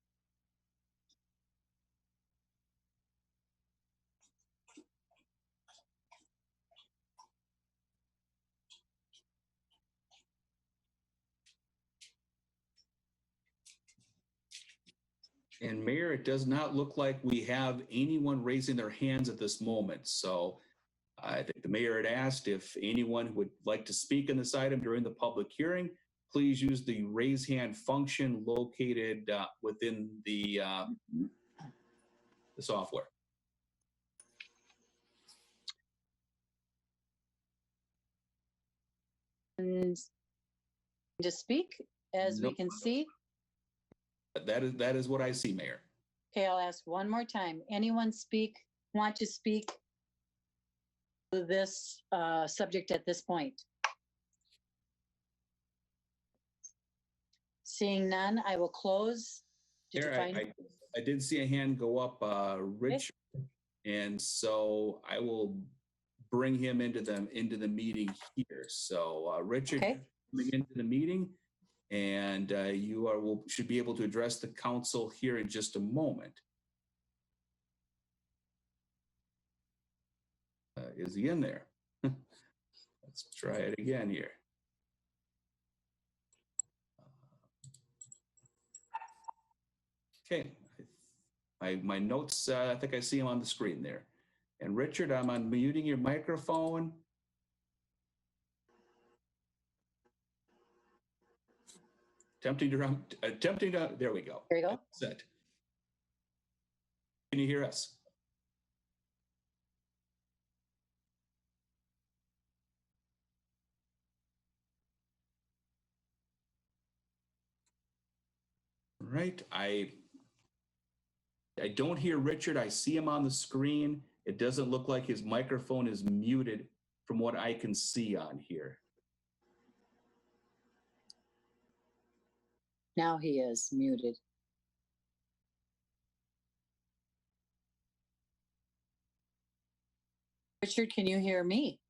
And Mayor, it does not look like we have anyone raising their hands at this moment. So I think the mayor had asked if anyone would like to speak on this item during the public hearing. Please use the raise hand function located within the software. And to speak, as we can see. That is what I see, Mayor. Okay, I'll ask one more time. Anyone want to speak to this subject at this point? Seeing none, I will close. I did see a hand go up, Richard, and so I will bring him into the meeting here. So Richard, coming into the meeting. And you should be able to address the council here in just a moment. Is he in there? Let's try it again here. Okay, my notes, I think I see him on the screen there. And Richard, I'm unmuting your microphone. Attempting to, there we go. There you go. Set. Can you hear us? All right, I don't hear Richard. I see him on the screen. It doesn't look like his microphone is muted from what I can see on here. Now he is muted. Richard, can you hear me?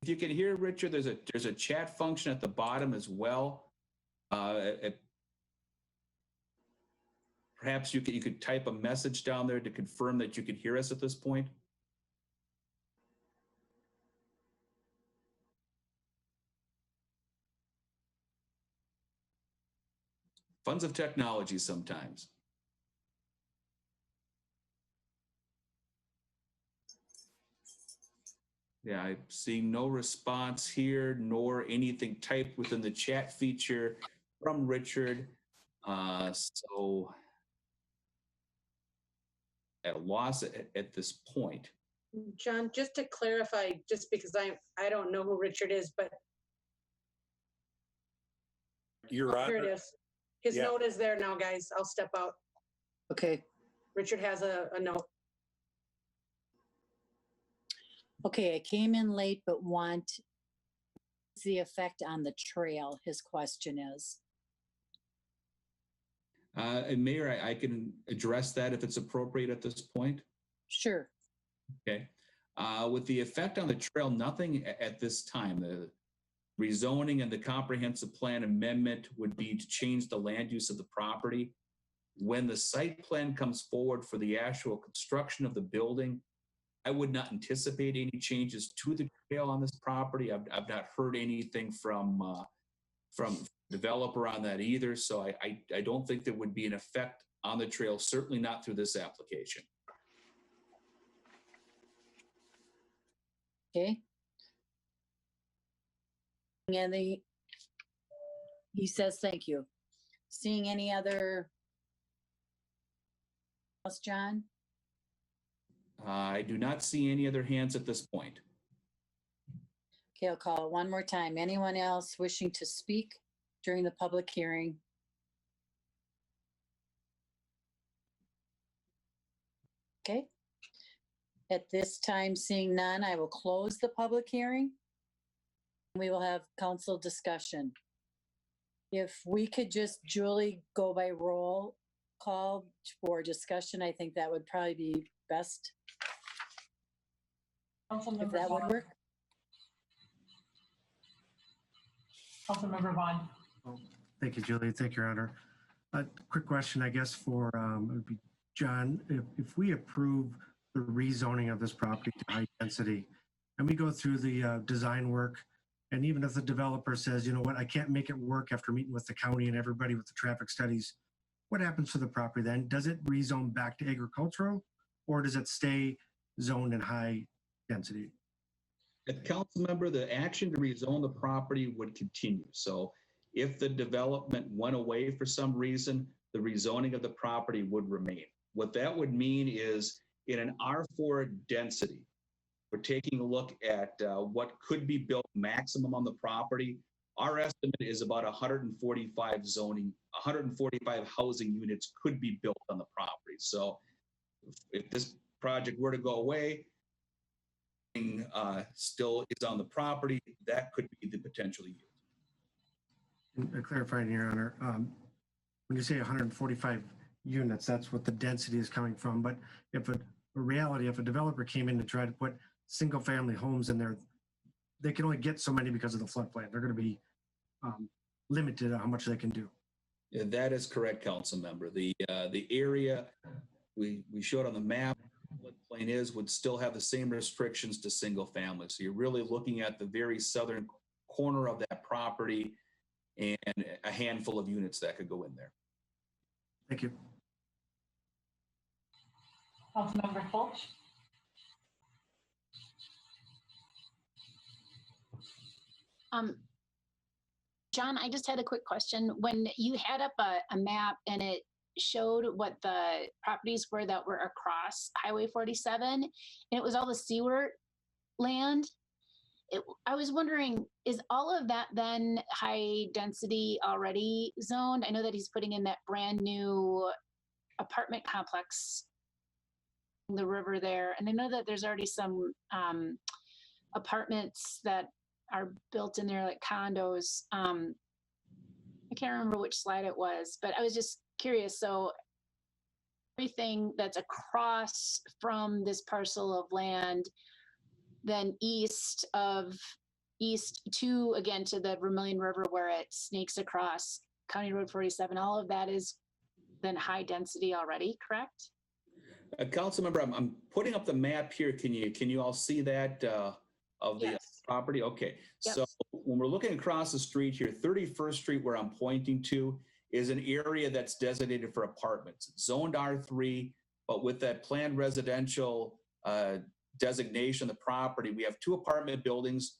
If you can hear Richard, there's a chat function at the bottom as well. Perhaps you could type a message down there to confirm that you could hear us at this point. Funds of technology sometimes. Yeah, I'm seeing no response here, nor anything typed within the chat feature from Richard. So at a loss at this point. John, just to clarify, just because I don't know who Richard is, but Your here it Honor, is. His Yeah. note is there now, guys. I'll step out. Okay. Richard has a note. Okay, I came in late, but want the effect on the trail, his question is. And Mayor, I can address that if it's appropriate at this point. Sure. Okay. With the effect on the trail, nothing at this time. The rezoning and the comprehensive plan amendment would be to change the land use of the property. When the site plan comes forward for the actual construction of the building, I would not anticipate any changes to the trail on this property. I've not heard anything from developer on that either. So I don't think there would be an effect on the trail, certainly not through this application. Okay. He says, thank you. Seeing any other else, John? I do not see any other hands at this point. Okay, I'll call it one more time. Anyone else wishing to speak during the public hearing? Okay. At this time, seeing none, I will close the public hearing. We will have council discussion. If we could just, Julie, go by roll call for discussion, I think that would probably be best. If that would work. Councilmember Vaughn. Oh, thank you, Julie. Thank you, Your Honor. A quick question, I guess, for it would be John. If we approve the rezoning of this property to high density, and we go through the design work, and even if the developer says, you know what, I can't make it work after meeting with the county and everybody with the traffic studies, what happens to the property then? Does it rezone back to agricultural, or does it stay zoned in high density? Council member, the action to rezone the property would continue. So if the development went away for some reason, the rezoning of the property would remain. What that would mean is in an R4 density, we're taking a look at what could be built maximum on the property. Our estimate is about 145 housing units could be built on the property. So if this project were to go away, still is on the property, that could be the potential use. Clarifying, Your Honor, when you say 145 units, that's what the density is coming from. But if a reality, if a developer came in to try to put single family homes in there, they can only get so many because of the floodplain. They're going to be limited on how much they can do. Yeah, that is correct, council member. The area we showed on the map, floodplain would still have the same restrictions to single family. So you're really looking at the very southern corner of that property and a handful of units that could go in there. Thank you. Councilmember Fulch. John, I just had a quick question. When you had up a map and it showed what the properties were that were across Highway 47, and it was all the seaward land, I was wondering, is all of that then high density already zoned? I know that he's putting in that brand new apartment complex in the river there. And I know that there's already some apartments that are built in there, like condos. I can't remember which slide it was, but I was just curious. So everything that's across from this parcel of land, then east to, again, to the Vermilion River where it snakes across County Road 47, all of that is then high density already, correct? Council member, I'm putting up the map here. Can you all see that of the Yes. property? Okay. Yep. So when we're looking across the street here, 31st Street, where I'm pointing to, is an area that's designated for apartments. It's zoned R3, but with that planned residential designation of the property, we have 2 apartment buildings,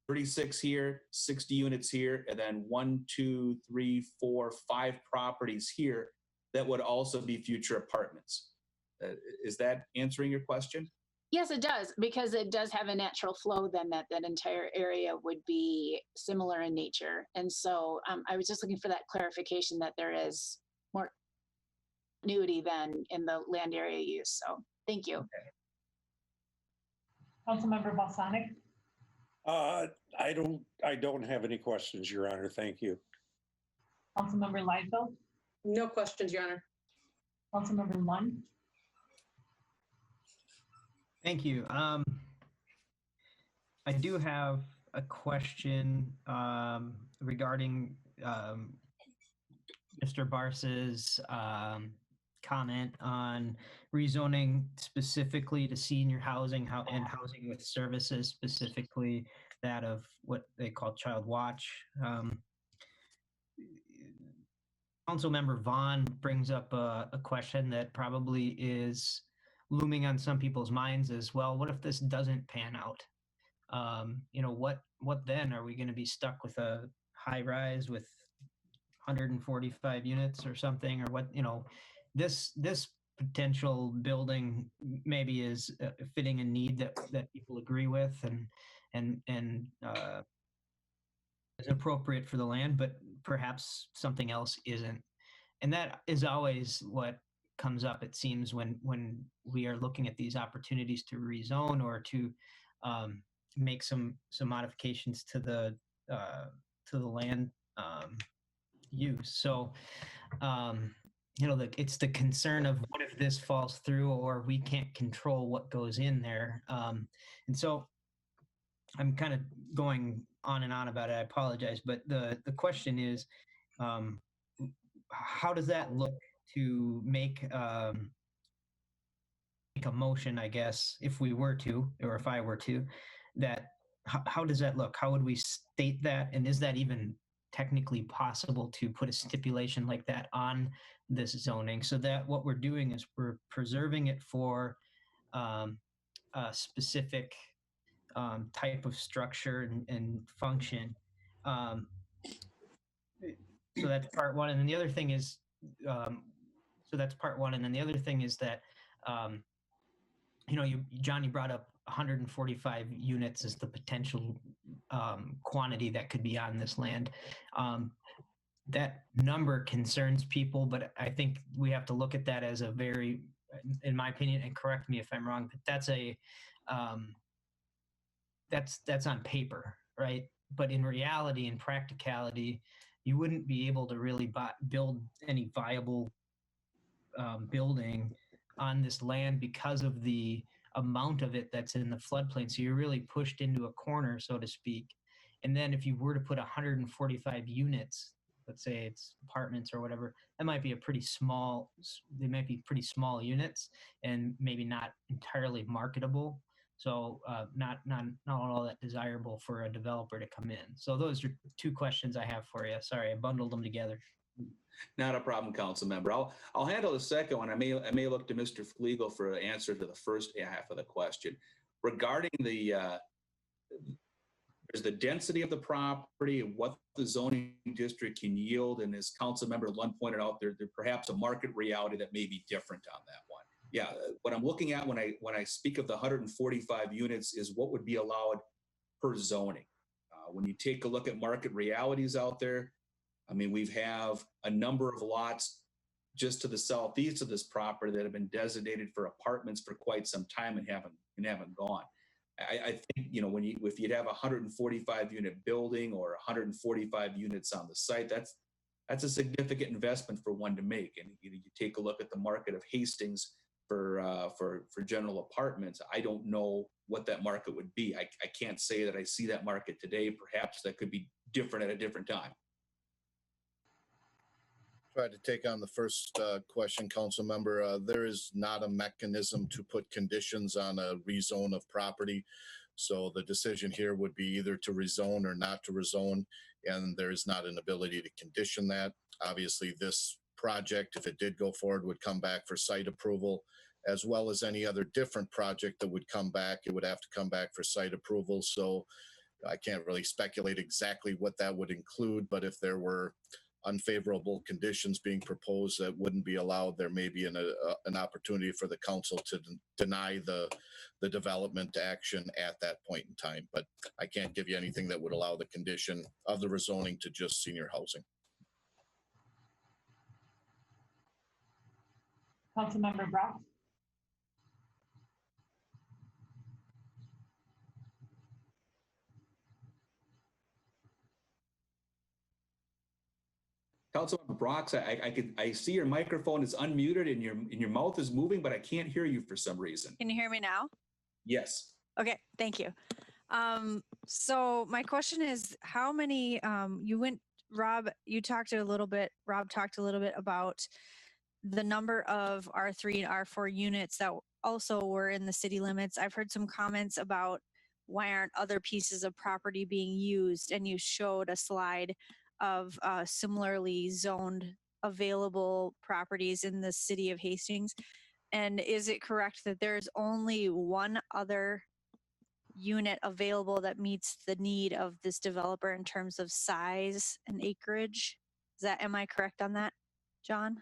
36 here, 60 units here, and then 1, 2, 3, 4, 5 properties here that would also be future apartments. Is that answering your question? Yes, it does, because it does have a natural flow then that entire area would be similar in nature. And so I was just looking for that clarification that there is more continuity than in the land area use. So thank you. Okay. Councilmember Balsanic, I don't have any questions, Your Honor. Thank you. Councilmember Liefeld, No questions, Your Honor. Councilmember Lund, Thank you. I do have a question regarding Mr. Bars's comment on rezoning specifically to senior housing and housing with services, specifically that of what they call child watch. Councilmember Vaughn brings up a question that probably is looming on some people's minds as well. What if this doesn't pan out? What then? Are we going to be stuck with a high rise with 145 units or something, or what? This potential building maybe is fitting a need that people agree with and is appropriate for the land, but perhaps something else isn't. And that is always what comes up, it seems, when we are looking at these opportunities to rezone or to make some modifications to the land use. So, it's the concern of what if this falls through or we can't control what goes in there. And so I'm kind of going on and on about it. I apologize, but the question is, how does that look to make a motion, I guess, if we were to, or if I were to, that how does that look? How would we state that? And is that even technically possible to put a stipulation like that on this zoning, so that what we're doing is we're preserving it for a specific type of structure and function. So that's part one. And then the other thing is, so that's part one. And then the other thing is that, John, you brought up 145 units as the potential quantity that could be on this land. That number concerns people, but I think we have to look at that as a very, in my opinion, and correct me if I'm wrong, but that's that's on paper, right? But in reality, in practicality, you wouldn't be able to really build any viable building on this land because of the amount of it that's in the floodplain. So you're really pushed into a corner, so to speak. And then if you were to put 145 units, let's say it's apartments or whatever, that might be they might be pretty small units and maybe not entirely marketable. So not all that desirable for a developer to come in. So those are two questions I have for you. Sorry, I bundled them together. Not a problem, council member. I'll handle the second one. I may look to Mr. Flegel for an answer to the first half of the question. Regarding there's the density of the property and what the zoning district can yield, and as council member Lund pointed out, there perhaps a market reality that may be different on that one. Yeah, what I'm looking at when I speak of the 145 units is what would be allowed per zoning. When you take a look at market realities out there, I mean, we have a number of lots just to the southeast of this property that have been designated for apartments for quite some time and haven't gone. I think, if you'd have a 145 unit building or 145 units on the site, that's a significant investment for one to make. And you take a look at the market of Hastings for general apartments. I don't know what that market would be. I can't say that I see that market today. Perhaps that could be different at a different time. Try to take on the first question, council member. There is not a mechanism to put conditions on a rezone of property. So the decision here would be either to rezone or not to rezone, and there is not an ability to condition that. Obviously, this project, if it did go forward, would come back for site approval, as well as any other different project that would come back. It would have to come back for site approval. So I can't really speculate exactly what that would include, but if there were unfavorable conditions being proposed that wouldn't be allowed, there may be an opportunity for the council to deny the development action at that point in time. But I can't give you anything that would allow the condition of the rezoning to just senior housing. Councilmember Brock, Councilmember Brox, I see your microphone is unmuted and your mouth is moving, but I can't hear you for some reason. Can you hear me now? Yes. Okay, thank you. So my question is, how many, Rob talked a little bit about the number of R3 and R4 units that also were in the city limits. I've heard some comments about why aren't other pieces of property being used, and you showed a slide of similarly zoned available properties in the city of Hastings. And is it correct that there's only one other unit available that meets the need of this developer in terms of size and acreage? Am I correct on that, John?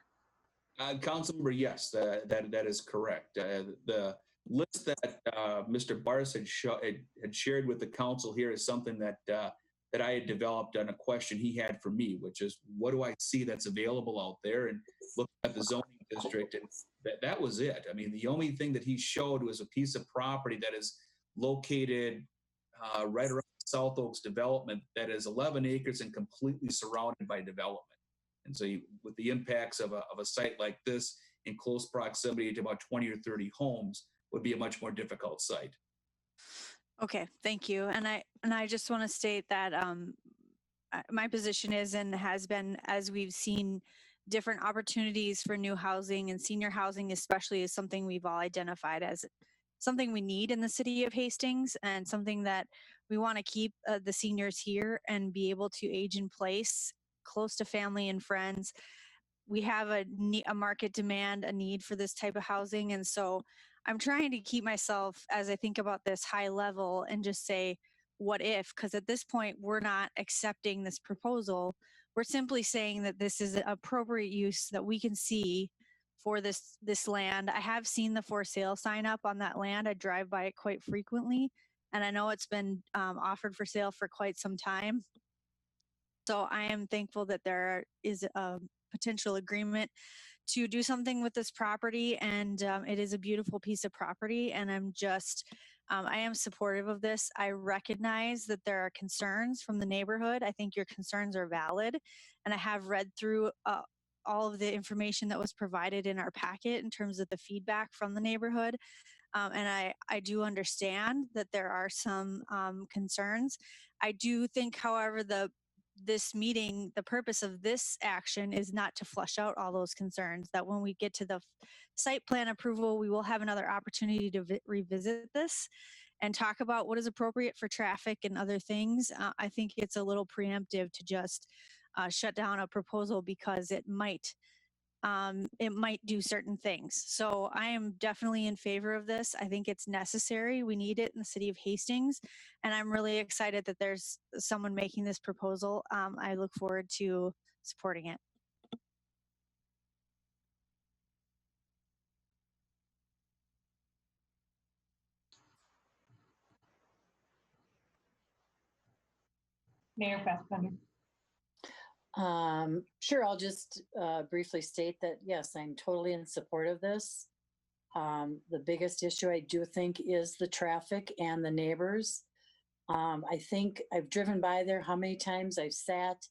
Councilmember, yes, that is correct. The list that Mr. Bars had shared with the council here is something that I had developed on a question he had for me, which is, what do I see that's available out there? And look at the zoning district, and that was it. I mean, the only thing that he showed was a piece of property that is located right around South Oaks development that is 11 acres and completely surrounded by development. And so with the impacts of a site like this in close proximity to about 20 or 30 homes would be a much more difficult site. Okay, thank you. And I just want to state that my position is and has been, as we've seen different opportunities for new housing, and senior housing especially is something we've all identified as something we need in the city of Hastings, and something that we want to keep the seniors here and be able to age in place close to family and friends. We have a market demand, a need for this type of housing. And so I'm trying to keep myself, as I think about this, high level and just say, what if? Because at this point, we're not accepting this proposal. We're simply saying that this is an appropriate use that we can see for this land. I have seen the for sale sign up on that land. I drive by it quite frequently, and I know it's been offered for sale for quite some time. So I am thankful that there is a potential agreement to do something with this property, and it is a beautiful piece of property, and I am supportive of this. I recognize that there are concerns from the neighborhood. I think your concerns are valid, and I have read through all of the information that was provided in our packet in terms of the feedback from the neighborhood. And I do understand that there are some concerns. I do think, however, this meeting, the purpose of this action is not to flush out all those concerns, that when we get to the site plan approval, we will have another opportunity to revisit this and talk about what is appropriate for traffic and other things. I think it's a little preemptive to just shut down a proposal because it might do certain things. So I am definitely in favor of this. I think it's necessary. We need it in the city of Hastings. And I'm really excited that there's someone making this proposal. I look forward to supporting it. Mayor Fassbender. Sure, I'll just briefly state that, yes, I'm totally in support of this. The biggest issue I do think is the traffic and the neighbors. I think I've driven by there how many times I've sat,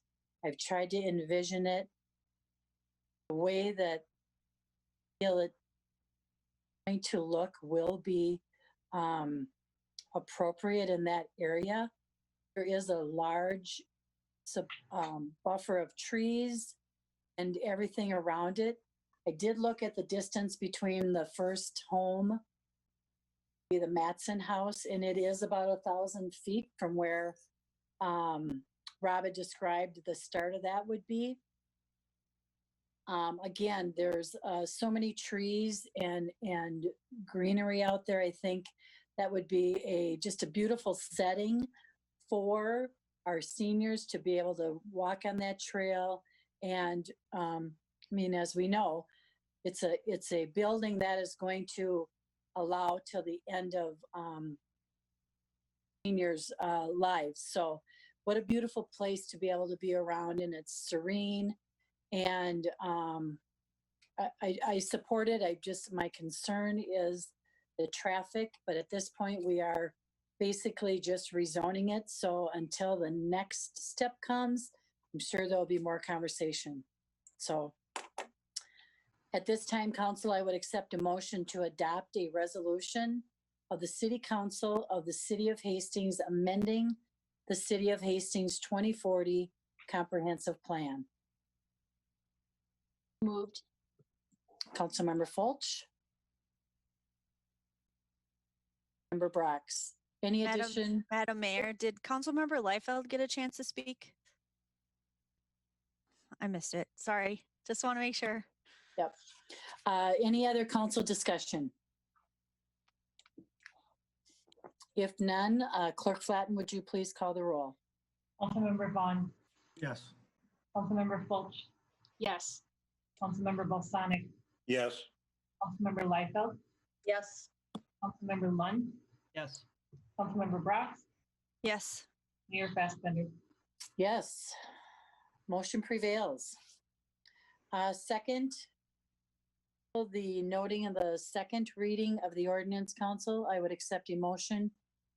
I've tried to envision it, the way that I feel it going to look will be appropriate in that area. There is a large buffer of trees and everything around it. I did look at the distance between the first home, the Matson house, and it is about 1,000 feet from where Rob had described the start of that would be. Again, there's so many trees and greenery out there. I think that would be just a beautiful setting for our seniors to be able to walk on that trail. And I mean, as we know, it's a building that is going to allow till the end of seniors' lives. So what a beautiful place to be able to be around, and it's serene. And I support it. My concern is the traffic, but at this point we are basically just rezoning it. So until the next step comes, I'm sure there'll be more conversation. So at this time, council, I would accept a motion to adopt a resolution of the City Council of the City of Hastings amending the City of Hastings 2040 Comprehensive Plan. Moved. Councilmember Fulch. Member Brox. Any addition? Madam Mayor, did Councilmember Liefeld get a chance to speak? I missed it. Sorry. Just want to make sure. Yep. Any other council discussion? If none, Clerk Flatten, would you please call the roll? Councilmember Vaughn, Yes. Councilmember Fulch, Yes. Councilmember Balsonic, Yes. Councilmember Liefeld, Yes. Councilmember Lund, Yes. Councilmember Brox, Yes. Mayor Fassbender. Yes. Motion prevails. Second, the noting of the second reading of the ordinance, council, I would accept a motion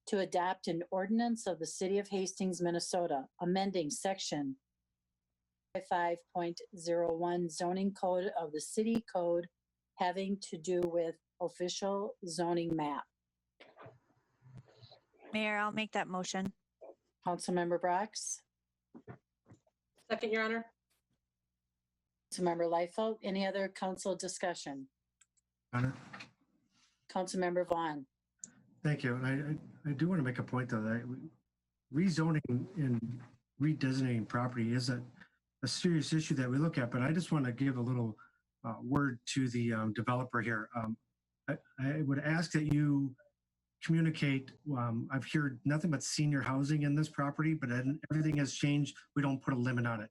to adopt an ordinance of the City of Hastings, Minnesota, amending section 5.01 zoning code of the city code having to do with official zoning map. Mayor, I'll make that motion. Councilmember Brox, Second, Your Honor. Councilmember Liefeld, any other council discussion? Honor. Councilmember Vaughn. Thank you. And I do want to make a point though that rezoning and redesignating property is a serious issue that we look at, but I just want to give a little word to the developer here. I would ask that you communicate. I've heard nothing but senior housing in this property, but everything has changed. We don't put a limit on it.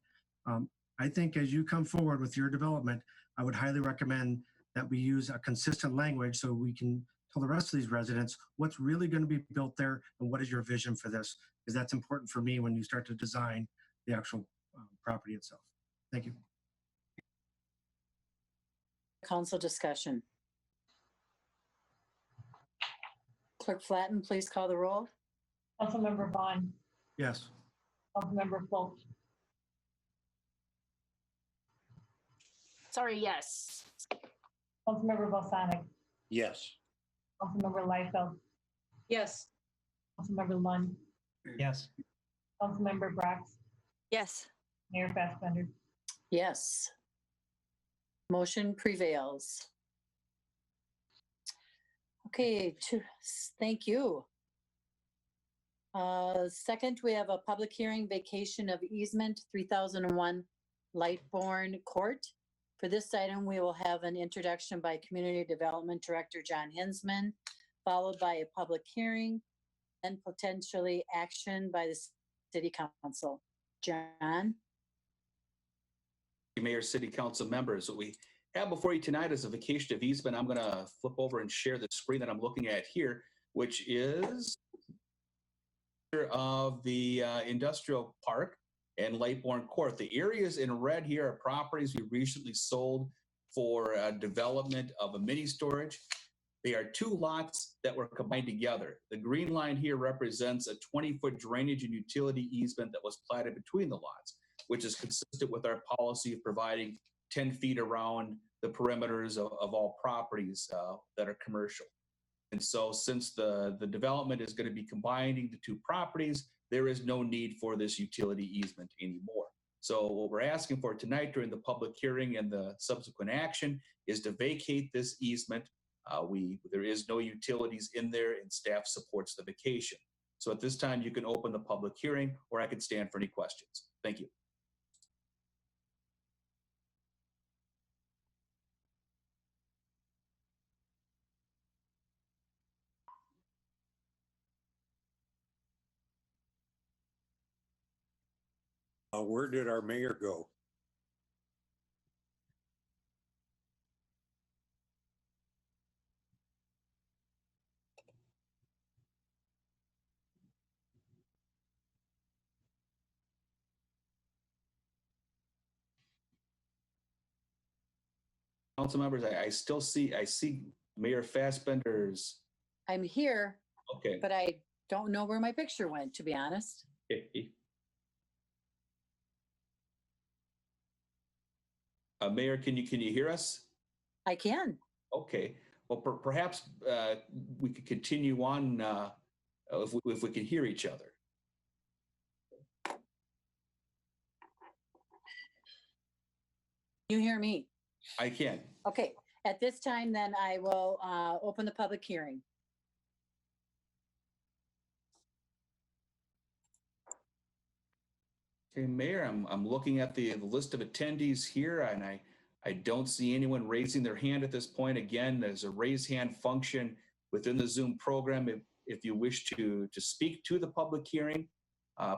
I think as you come forward with your development, I would highly recommend that we use a consistent language so we can tell the rest of these residents what's really going to be built there and what is your vision for this, because that's important for me when you start to design the actual property itself. Thank you. Council discussion. Clerk Flatten, please call the roll. Councilmember Vaughn, Yes. Councilmember Fulch, Sorry, yes. Councilmember Balsonic, Yes. Councilmember Liefeld, Yes. Councilmember Lund, Yes. Councilmember Brox, Yes. Mayor Fassbender. Yes. Motion prevails. Okay, thank you. Second, we have a public hearing vacation of easement 3001 Lightborn Court. For this item, we will have an introduction by Community Development Director John Hinsman, followed by a public hearing and potentially action by the City Council. John? Mayor, City Council members, what we have before you tonight is a vacation of easement. I'm going to flip over and share the screen that I'm looking at here, which is of the industrial park and Lightborn Court. The areas in red here are properties we recently sold for development of a mini storage. They are two lots that were combined together. The green line here represents a 20-foot drainage and utility easement that was platted between the lots, which is consistent with our policy of providing 10 feet around the perimeters of all properties that are commercial. And so since the development is going to be combining the two properties, there is no need for this utility easement anymore. So what we're asking for tonight during the public hearing and the subsequent action is to vacate this easement. There is no utilities in there and staff supports the vacation. So at this time, you can open the public hearing or I can stand for any questions. Thank you. Where did our mayor go? Council members, I see Mayor Fassbender's. I'm here, Okay. but I don't know where my picture went, to be honest. Mayor, can you hear us? I can. Okay. Well, perhaps we could continue on if we can hear each other. You hear me? I can. Okay. At this time, then I will open the public hearing. Okay, Mayor, I'm looking at the list of attendees here, and I don't see anyone raising their hand at this point. Again, there's a raise hand function within the Zoom program. If you wish to speak to the public hearing,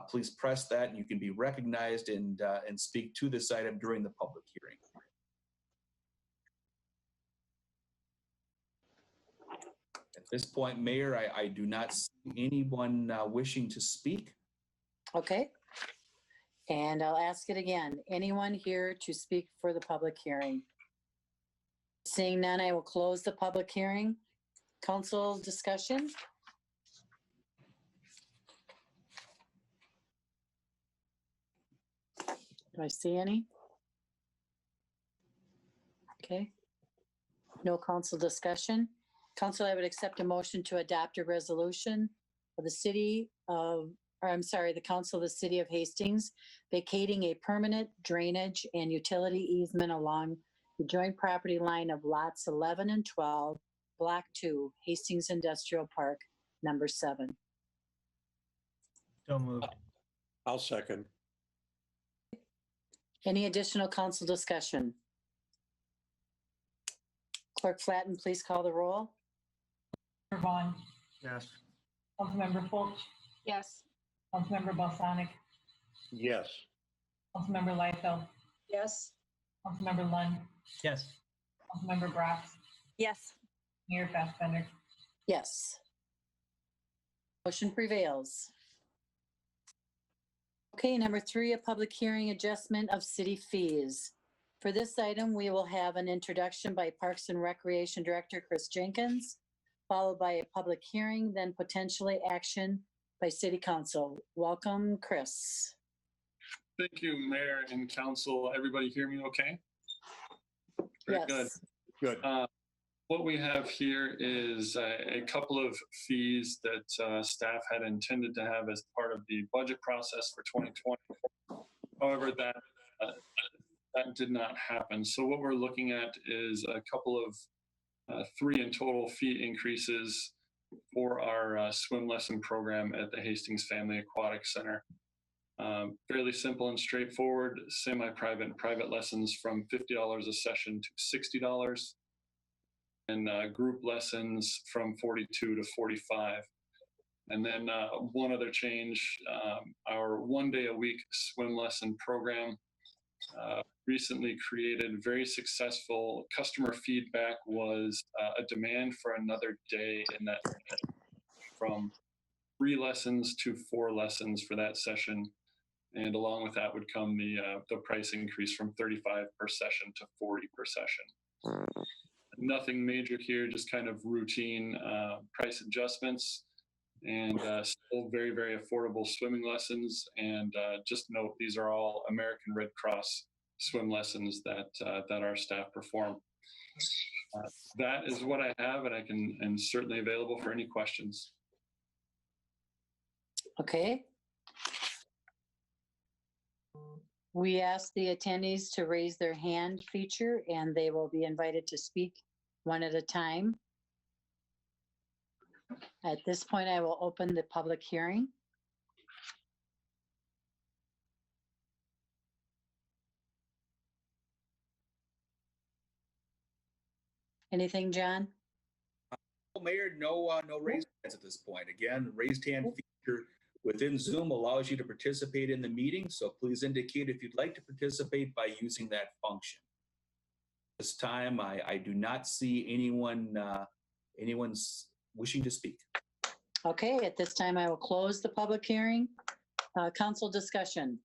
please press that, and you can be recognized and speak to this item during the public hearing. At this point, Mayor, I do not see anyone wishing to speak. Okay. And I'll ask it again. Anyone here to speak for the public hearing? Seeing none, I will close the public hearing. Council discussion? Do I see any? Okay. No council discussion. Council, I would accept a motion to adopt a resolution of the city of, or I'm sorry, the council of the city of Hastings vacating a permanent drainage and utility easement along the joint property line of lots 11 and 12, block 2, Hastings Industrial Park, number 7. So moved. I'll second. Any additional council discussion? Clerk Flatten, please call the roll. Member Vaughn, Yes. Councilmember Fulch, Yes. Councilmember Balsanic, Yes. Councilmember Liefeld, Yes. Councilmember Lund, Yes. Councilmember Brox, Yes. Mayor Fassbender. Yes. Motion prevails. Okay, number 3, a public hearing adjustment of city fees. For this item, we will have an introduction by Parks and Recreation Director Chris Jenkins, followed by a public hearing, then potentially action by City Council. Welcome, Chris. Thank you, Mayor and Council. Everybody hear me okay? Very Yes. Good. What we have here is a couple of fees that staff had intended to have as part of the budget process for 2020. However, that did not happen. So what we're looking at is a couple of 3 in total fee increases for our swim lesson program at the Hastings Family Aquatic Center. Fairly simple and straightforward, semi-private and private lessons from $50 a session to $60, and group lessons from $42 to $45. And then one other change, our 1 day a week swim lesson program recently created very successful. Customer feedback was a demand for another day in that, from 3 lessons to 4 lessons for that session. And along with that would come the price increase from 35 per session to 40 per session. Nothing major here, just kind of routine price adjustments, and still very, very affordable swimming lessons. And just note, these are all American Red Cross swim lessons that our staff perform. That is what I have, and I am certainly available for any questions. Okay. We ask the attendees to raise their hand feature, and they will be invited to speak one at a time. At this point, I will open the public hearing. Anything, John? Mayor, no raised hands at this point. Again, raised hand feature within Zoom allows you to participate in the meeting, so please indicate if you'd like to participate by using that function. This time, I do not see anyone's wishing to speak. Okay, at this time, I will close the public hearing. Council discussion.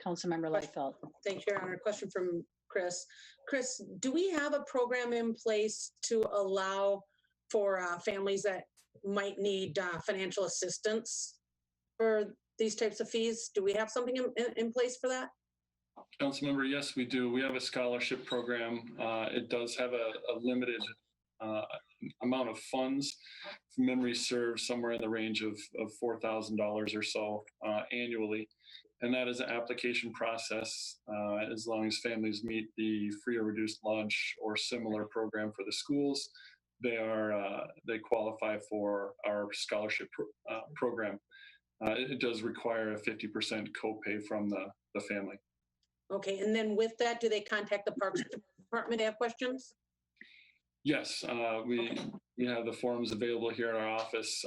Councilmember Liefeld. Thank you, Your Honor. Question from Chris. Chris, do we have a program in place to allow for families that might need financial assistance for these types of fees? Do we have something in place for that? Councilmember, yes, we do. We have a scholarship program. It does have a limited amount of funds. If memory serves, somewhere in the range of $4,000 or so annually. And that is an application process. As long as families meet the free or reduced lunch or similar program for the schools, they qualify for our scholarship program. It does require a 50% copay from the family. Okay, and then with that, do they contact the Parks Department to have questions? Yes, we have the forms available here in our office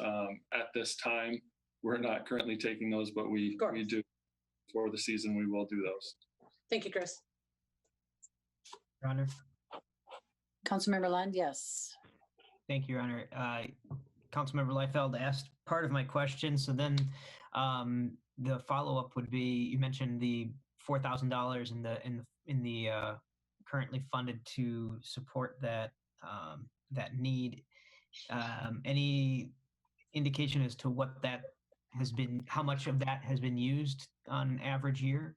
at this time. We're not currently taking those, but we do. For the season, we will do those. Thank you, Chris. Your Honor. Councilmember Lund, yes. Thank you, Your Honor. Councilmember Liefeld asked part of my question, so then the follow-up would be: you mentioned the $4,000 in the currently funded to support that need. Any indication as to what that has been? How much of that has been used on an average year?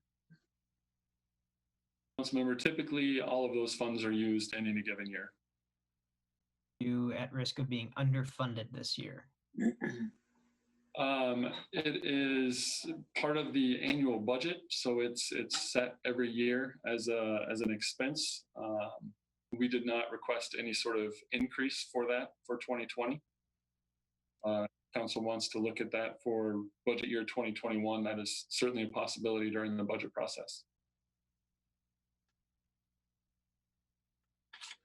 Councilmember, typically all of those funds are used in any given year. You at risk of being underfunded this year? It is part of the annual budget, so it's set every year as an expense. We did not request any sort of increase for that for 2020. Council wants to look at that for budget year 2021. That is certainly a possibility during the budget process.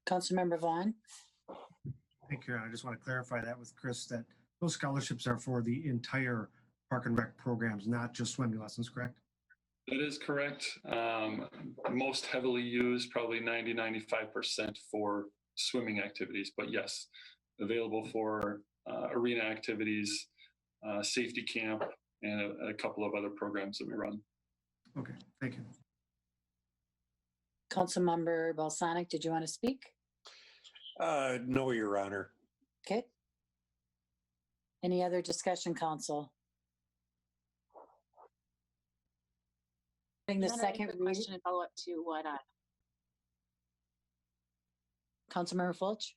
Councilmember Vaughn. Thank you. I just want to clarify that with Chris, that those scholarships are for the entire Park and Rec programs, not just swimming lessons, correct? That is correct. Most heavily used, probably 90-95% for swimming activities, but yes, available for arena activities, safety camp, and a couple of other programs that we run. Okay, thank you. Councilmember Balsanic, did you want to speak? No, Your Honor. Okay. Any other discussion, council? The second question and follow up to what Councilmember Fulch.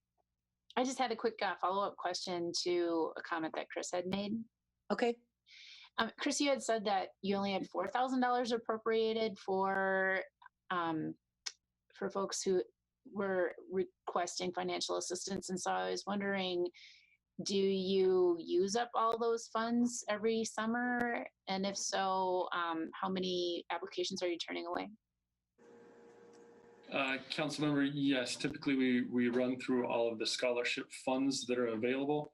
I just had a quick follow-up question to a comment that Chris had made. Okay. Chris, you had said that you only had $4,000 appropriated for folks who were requesting financial assistance. And so I was wondering, do you use up all those funds every summer? And if so, how many applications are you turning away? Councilmember, yes, typically we run through all of the scholarship funds that are available.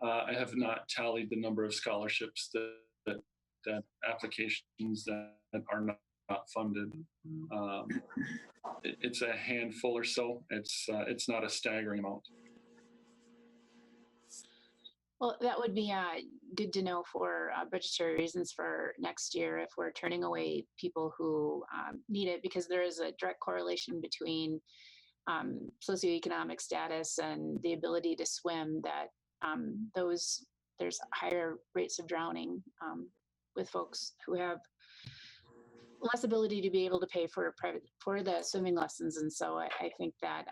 I have not tallied the number of scholarships that applications that are not funded. It's a handful or so. It's not a staggering amount. Well, that would be good to know for budgetary reasons for next year if we're turning away people who need it, because there is a direct correlation between socioeconomic status and the ability to swim, that there's higher rates of drowning with folks who have less ability to be able to pay for the swimming lessons. And so I think that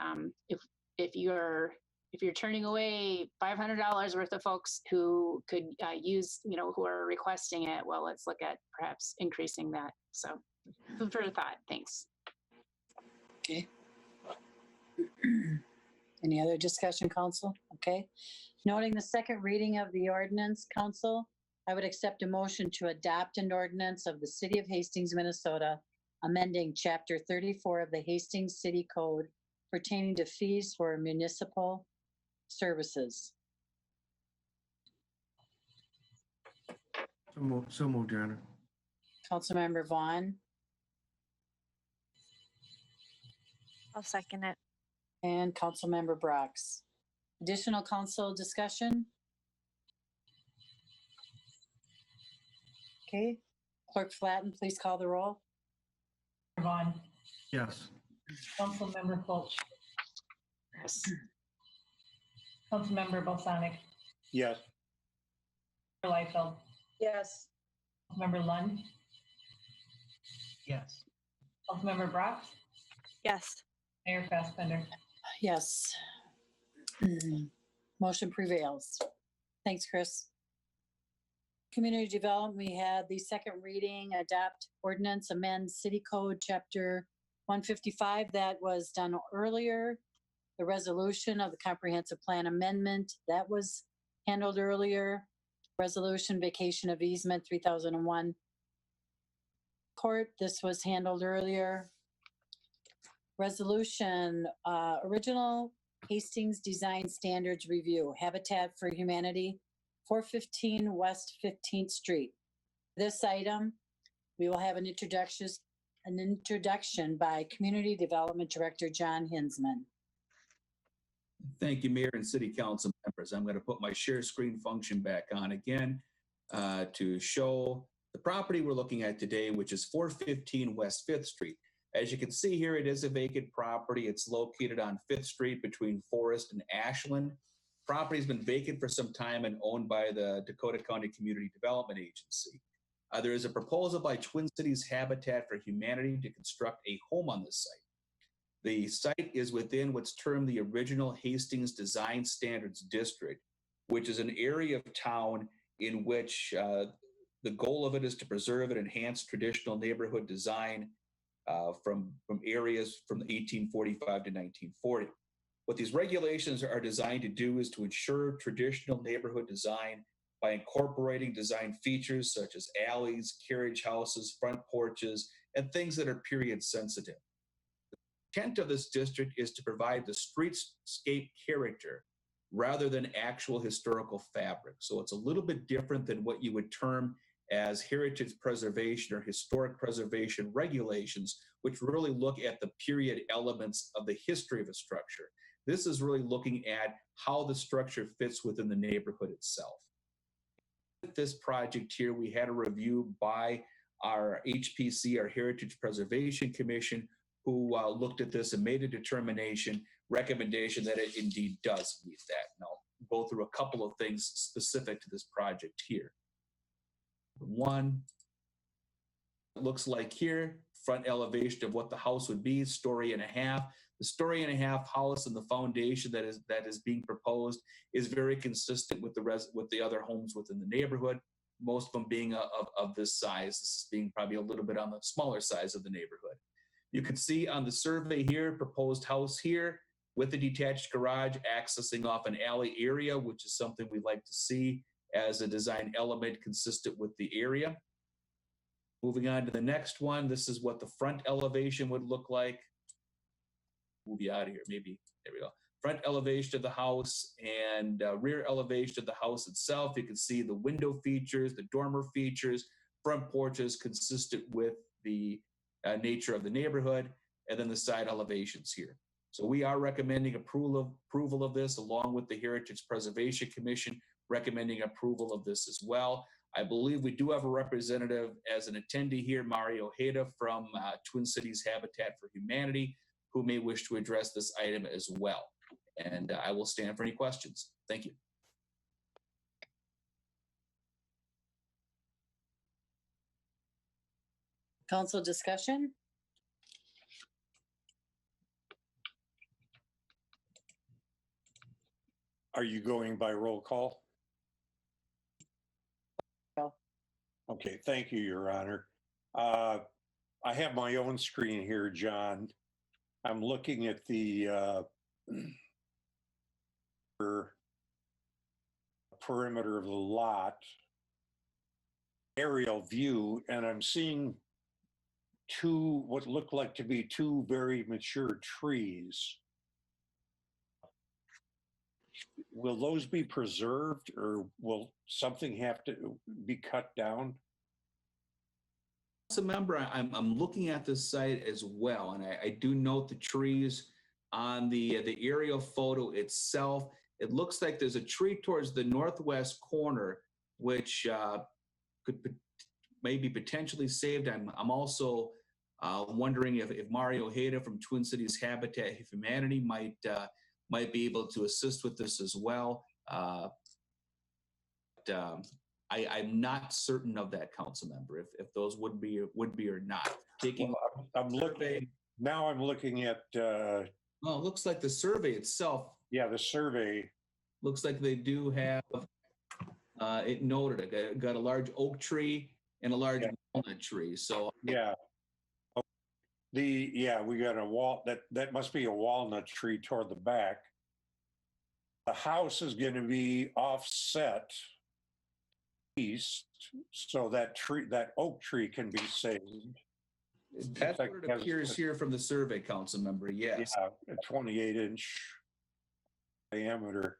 if you're turning away $500 worth of folks who could use, who are requesting it, well, let's look at perhaps increasing that. So food for thought. Thanks. Okay. Any other discussion, council? Okay. Noting the second reading of the ordinance, council, I would accept a motion to adopt an ordinance of the City of Hastings, Minnesota, amending Chapter 34 of the Hastings City Code pertaining to fees for municipal services. So moved, Your Honor. Councilmember Vaughn. I'll second it. And Councilmember Brox. Additional council discussion? Okay. Clerk Flatten, please call the roll. Vaughn, Yes. Councilmember Fulch, Yes. Councilmember Balsanic, Yes. Liefeld, Yes. Councilmember Lund, Yes. Councilmember Brock, Yes. Mayor Fassbender. Yes. Motion prevails. Thanks, Chris. Community development, we had the second reading, adopt ordinance, amend city code chapter 155. That was done earlier. The resolution of the comprehensive plan amendment, that was handled earlier. Resolution vacation of easement 3001 court, this was handled earlier. Resolution, original Hastings Design Standards Review, Habitat for Humanity, 415 West 15th Street. This item, we will have an introduction by Community Development Director John Hinsman. Thank you, Mayor and City Council members. I'm going to put my share screen function back on again to show the property we're looking at today, which is 415 West 5th Street. As you can see here, it is a vacant property. It's located on 5th Street between Forest and Ashland. Property's been vacant for some time and owned by the Dakota County Community Development Agency. There is a proposal by Twin Cities Habitat for Humanity to construct a home on this site. The site is within what's termed the original Hastings Design Standards District, which is an area of town in which the goal of it is to preserve and enhance traditional neighborhood design from areas from 1845 to 1940. What these regulations are designed to do is to ensure traditional neighborhood design by incorporating design features such as alleys, carriage houses, front porches, and things that are period sensitive. The intent of this district is to provide the streetscape character rather than actual historical fabric. So it's a little bit different than what you would term as heritage preservation or historic preservation regulations, which really look at the period elements of the history of a structure. This is really looking at how the structure fits within the neighborhood itself. With this project here, we had a review by our HPC, our Heritage Preservation Commission, who looked at this and made a recommendation that it indeed does meet that. And I'll go through a couple of things specific to this project here. One, it looks like here, front elevation of what the house would be, 1.5 stories. The 1.5 story house and the foundation that is being proposed is very consistent with the other homes within the neighborhood. Most of them being of this size. This is being probably a little bit on the smaller size of the neighborhood. You can see on the survey here, proposed house here with the detached garage accessing off an alley area, which is something we like to see as a design element consistent with the area. Moving on to the next one, this is what the front elevation would look like. Move you out of here, maybe. There we go. Front elevation of the house and rear elevation of the house itself. You can see the window features, the dormer features, front porches consistent with the nature of the neighborhood, and then the side elevations here. So we are recommending approval of this, along with the Heritage Preservation Commission recommending approval of this as well. I believe we do have a representative as an attendee here, Mario Ojeda from Twin Cities Habitat for Humanity, who may wish to address this item as well. And I will stand for any questions. Thank you. Council discussion? Are you going by roll call? No. Okay, thank you, Your Honor. I have my own screen here, John. I'm looking at the perimeter of the lot aerial view, and I'm seeing what look like to be two very mature trees. Will those be preserved, or will something have to be cut down? As a member, I'm looking at this site as well, and I do note the trees on the aerial photo itself. It looks like there's a tree towards the northwest corner, which could maybe potentially saved. I'm also wondering if Mario Ojeda from Twin Cities Habitat for Humanity might be able to assist with this as well. I'm not certain of that, council member, if those would be or not. Taking Well, I'm looking, now I'm looking at, well, it looks like the survey itself yeah, the survey. looks like they do have it noted. It got a large oak tree and a large walnut tree. So Yeah. We got a that must be a walnut tree toward the back. The house is going to be offset east, so that oak tree can be saved. that's what it appears here from the survey, council member. Yes. Yeah, a 28-inch diameter.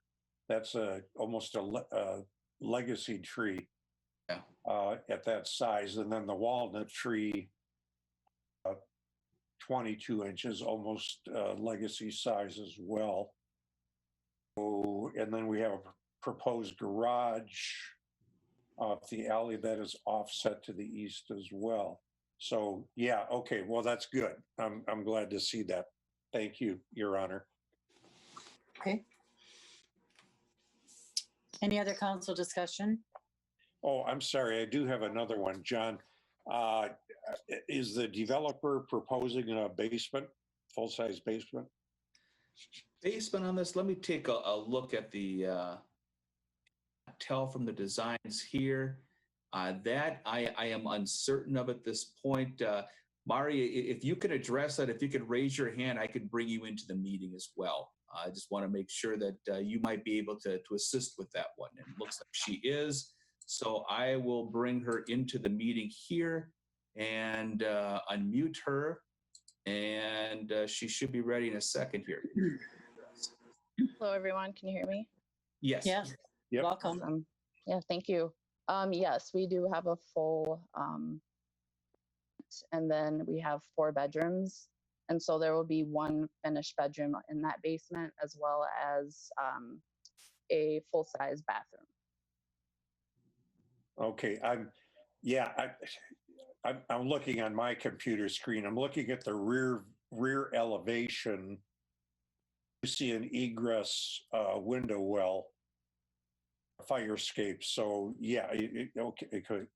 That's almost a legacy tree. Yeah. At that size, and then the walnut tree, 22 inches, almost legacy size as well. Oh, and then we have a proposed garage off the alley that is offset to the east as well. So yeah, okay, well, that's good. I'm glad to see that. Thank you, Your Honor. Okay. Any other council discussion? Oh, I'm sorry, I do have another one, John. Is the developer proposing a basement, full-size basement? Basement on this, let me take a look at the tell from the designs here. That I am uncertain of at this point. Mari, if you can address that, if you could raise your hand, I could bring you into the meeting as well. I just want to make sure that you might be able to assist with that one. And it looks like she is. So I will bring her into the meeting here and unmute her. And she should be ready in a second here. Hello, everyone. Can you hear me? Yes. Yes. Yep. Welcome. Awesome. Yeah, thank you. Yes, we do have a full, and then we have 4 bedrooms. And so there will be 1 finished bedroom in that basement, as well as a full-size bathroom. Okay, I'm looking on my computer screen. I'm looking at the rear elevation. You see an egress window well, fire escape. So yeah, okay,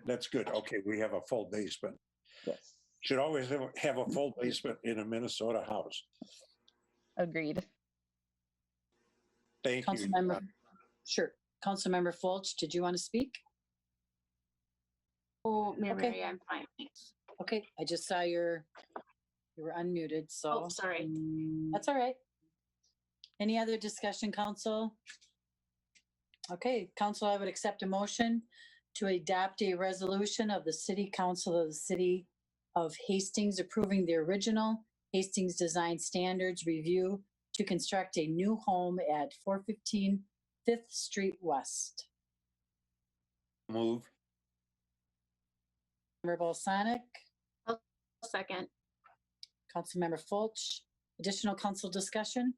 that's good. Okay, we have a full basement. Yes. Should always have a full basement in a Minnesota house. Agreed. Thank you. Councilmember, sure. Councilmember Fulch, did you want to speak? Oh, Mayor Okay. Mary, I'm fine, thanks. Okay, I just saw you were unmuted, so. Oh, sorry. That's all right. Any other discussion, council? Okay, council, I would accept a motion to adopt a resolution of the City Council of the City of Hastings approving the original Hastings Design Standards Review to construct a new home at 415 5th Street West. Move. Member Balsonic, Second. Councilmember Fulch. Additional council discussion?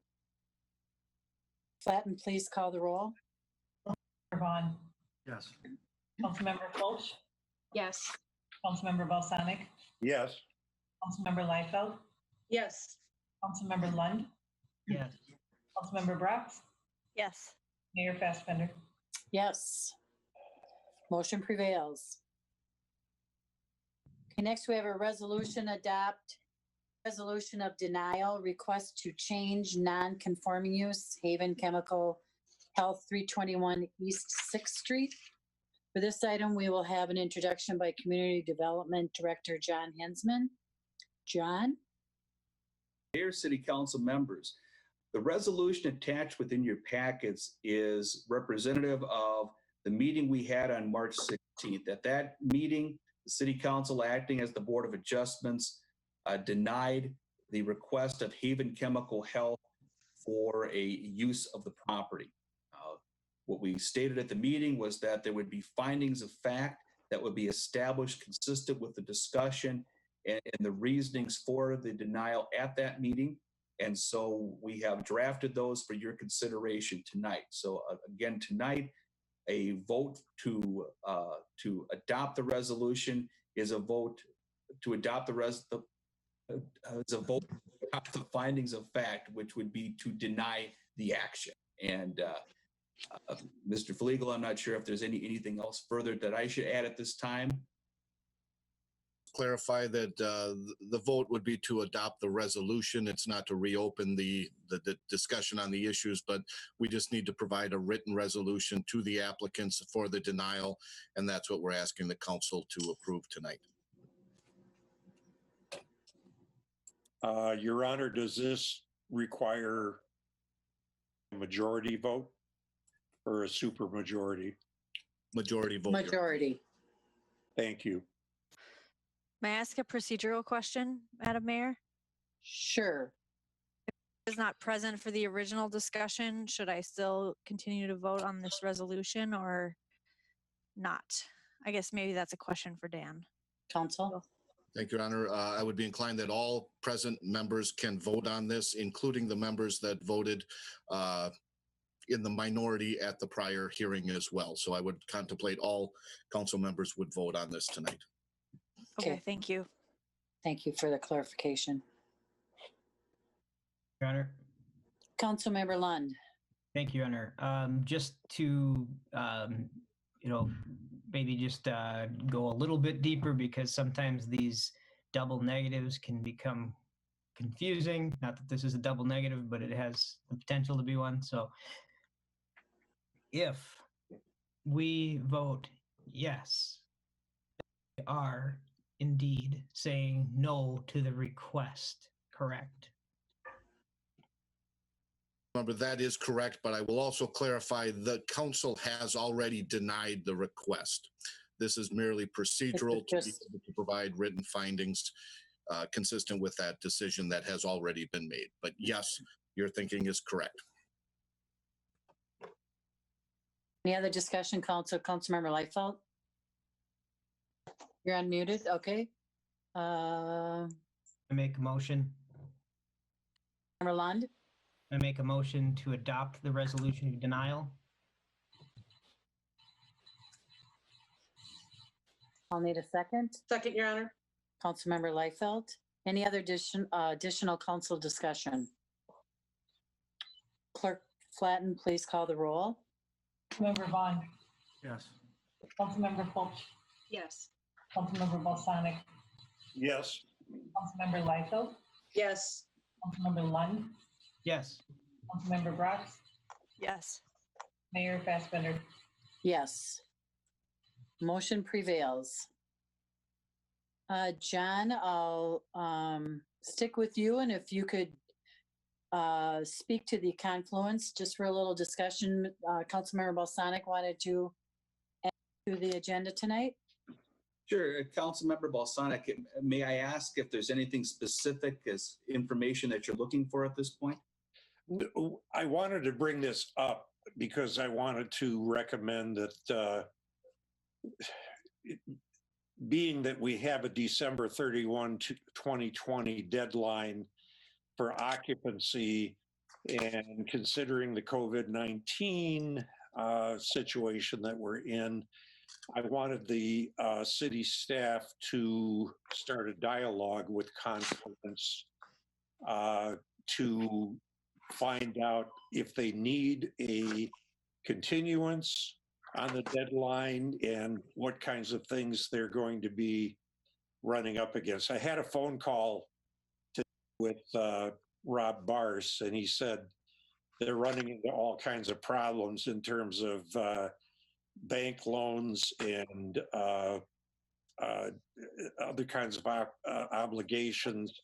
Flatten, please call the roll. Vaughn, Yes. Councilmember Fulch, Yes. Councilmember Balsonic, Yes. Councilmember Liefeld, Yes. Councilmember Lund, Yes. Councilmember Brox, Yes. Mayor Fastbender. Yes. Motion prevails. Okay, next we have a resolution resolution of denial, request to change non-conforming use, Haven Chemical Health 321 East 6th Street. For this item, we will have an introduction by Community Development Director John Hensman. John? Mayor, City Council members, the resolution attached within your packets is representative of the meeting we had on March 16th. At that meeting, the City Council, acting as the Board of Adjustments, denied the request of Haven Chemical Health for a use of the property. What we stated at the meeting was that there would be findings of fact that would be established consistent with the discussion and the reasonings for the denial at that meeting. And so we have drafted those for your consideration tonight. So again, tonight, a vote to adopt the resolution is a vote to adopt the findings of fact, which would be to deny the action. And Mr. Flegel, I'm not sure if there's anything else further that I should add at this time. Clarify that the vote would be to adopt the resolution. It's not to reopen the discussion on the issues, but we just need to provide a written resolution to the applicants for the denial, and that's what we're asking the council to approve tonight. Your Honor, does this require a majority vote or a supermajority? Majority vote. Majority. Thank you. May I ask a procedural question, Madam Mayor? Sure. Is not present for the original discussion. Should I still continue to vote on this resolution or not? I guess maybe that's a question for Dan. Council? Thank you, Your Honor. I would be inclined that all present members can vote on this, including the members that voted in the minority at the prior hearing as well. So I would contemplate all council members would vote on this tonight. Okay, thank you. Thank you for the clarification. Your Honor. Councilmember Lund. Thank you, Your Honor. Just to, maybe just go a little bit deeper, because sometimes these double negatives can become confusing. Not that this is a double negative, but it has the potential to be one. So if we vote yes, we are indeed saying no to the request, correct? Remember, that is correct, but I will also clarify the council has already denied the request. This is merely procedural to be able to provide written findings consistent with that decision that has already been made. But yes, your thinking is correct. Any other discussion, Councilmember Lightfoot? You're unmuted. Okay. I make a motion. Member Lund? I make a motion to adopt the resolution of denial. I'll need a second. Second, Your Honor. Councilmember Lightfoot. Any other additional council discussion? Clerk Flatten, please call the roll. Member Vaughn. Yes. Councilmember Fulch. Yes. Councilmember Balsonic. Yes. Councilmember Liefeld. Yes. Councilmember Lund. Yes. Councilmember Brox. Yes. Mayor Fassbender. Yes. Motion prevails. John, I'll stick with you, and if you could speak to the Confluence just for a little discussion. Councilmember Balsonic wanted to add to the agenda tonight. Sure, Councilmember Balsonic, may I ask if there's anything specific as information that you're looking for at this point? I wanted to bring this up because I wanted to recommend that being that we have a December 31, 2020 deadline for occupancy, and considering the COVID-19 situation that we're in, I wanted the city staff to start a dialogue with Confluence to find out if they need a continuance on the deadline and what kinds of things they're going to be running up against. I had a phone call with Rob Bars, and he said they're running into all kinds of problems in terms of bank loans and other kinds of obligations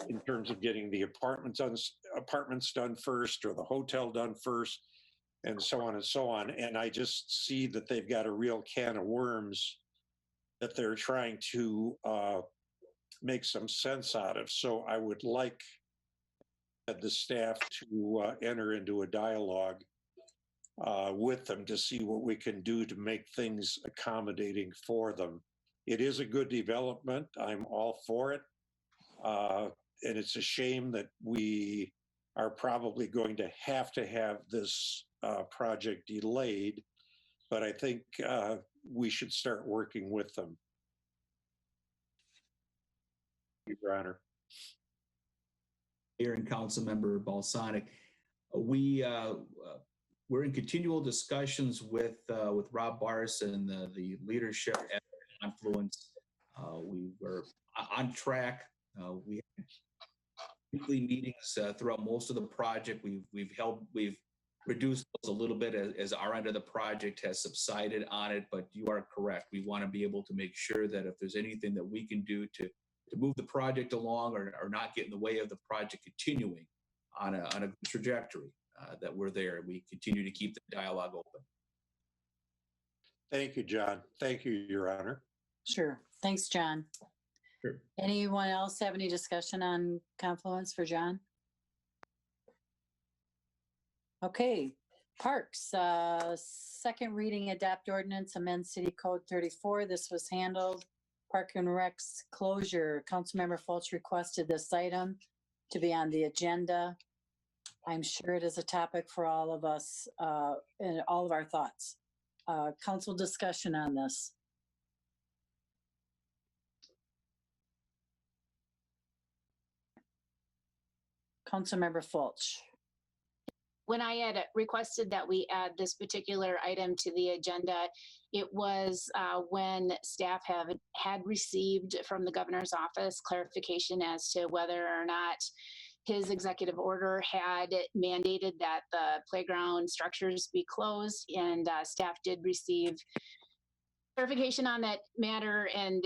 in terms of getting the apartments done first, or the hotel done first, and so on and so on. And I just see that they've got a real can of worms that they're trying to make some sense out of. So I would like the staff to enter into a dialogue with them to see what we can do to make things accommodating for them. It is a good development. I'm all for it. And it's a shame that we are probably going to have this project delayed, but I think we should start working with them. Your Honor. Mayor and Councilmember Balsonic, we we're in continual discussions with Rob Bars and the leadership at Confluence. We were on track. We had weekly meetings throughout most of the project. We've reduced those a little bit as our end of the project has subsided on it, but you are correct. We want to be able to make sure that if there's anything that we can do to move the project along or not get in the way of the project continuing on a good trajectory, that we're there. We continue to keep the dialogue open. Thank you, John. Thank you, Your Honor. Sure. Thanks, John. Sure. Anyone else have any discussion on Confluence for John? Okay, Parks, second reading, adopt ordinance, amend City Code 34. This was handled. Park and Rec's closure. Councilmember Fulch requested this item to be on the agenda. I'm sure it is a topic for all of us and all of our thoughts. Council discussion on this. Councilmember Fulch. When I had requested that we add this particular item to the agenda, it was when staff had received from the governor's office clarification as to whether or not his executive order had mandated that the playground structures be closed, and staff did receive clarification on that matter. And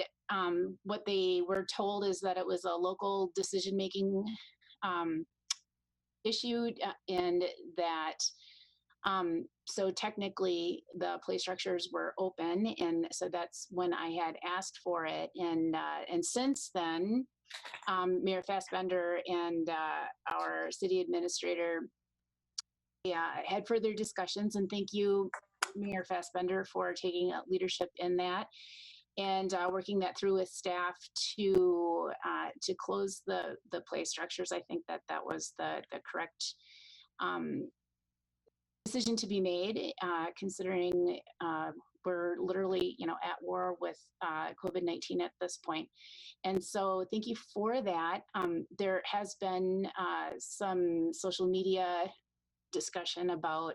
what they were told is that it was a local decision-making issue, and that so technically the play structures were open, and so that's when I had asked for it. And since then, Mayor Fassbender and our city administrator had further discussions, and thank you, Mayor Fassbender, for taking leadership in that and working that through with staff to close the play structures. I think that was the correct decision to be made, considering we're literally, at war with COVID-19 at this point. And so thank you for that. There has been some social media discussion about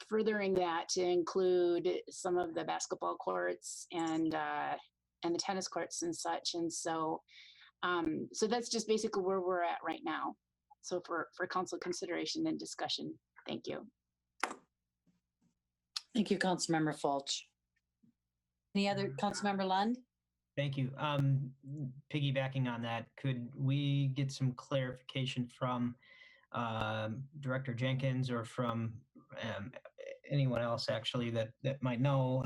furthering that to include some of the basketball courts and the tennis courts and such. And so so that's just basically where we're at right now. So for council consideration and discussion. Thank you. Thank you, Councilmember Fulch. Any other, Councilmember Lund? Thank you. Piggybacking on that, could we get some clarification from Director Jenkins or from anyone else actually that might know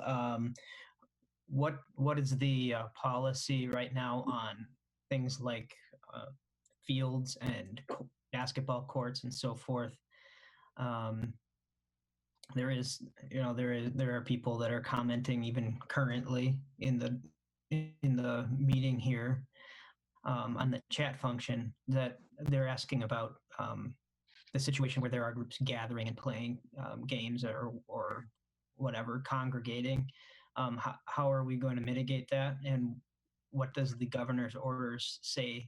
what is the policy right now on things like fields and basketball courts and so forth? There are people that are commenting even currently in the meeting here on the chat function that they're asking about the situation where there are groups gathering and playing games or whatever, congregating. How are we going to mitigate that, and what does the governor's orders say?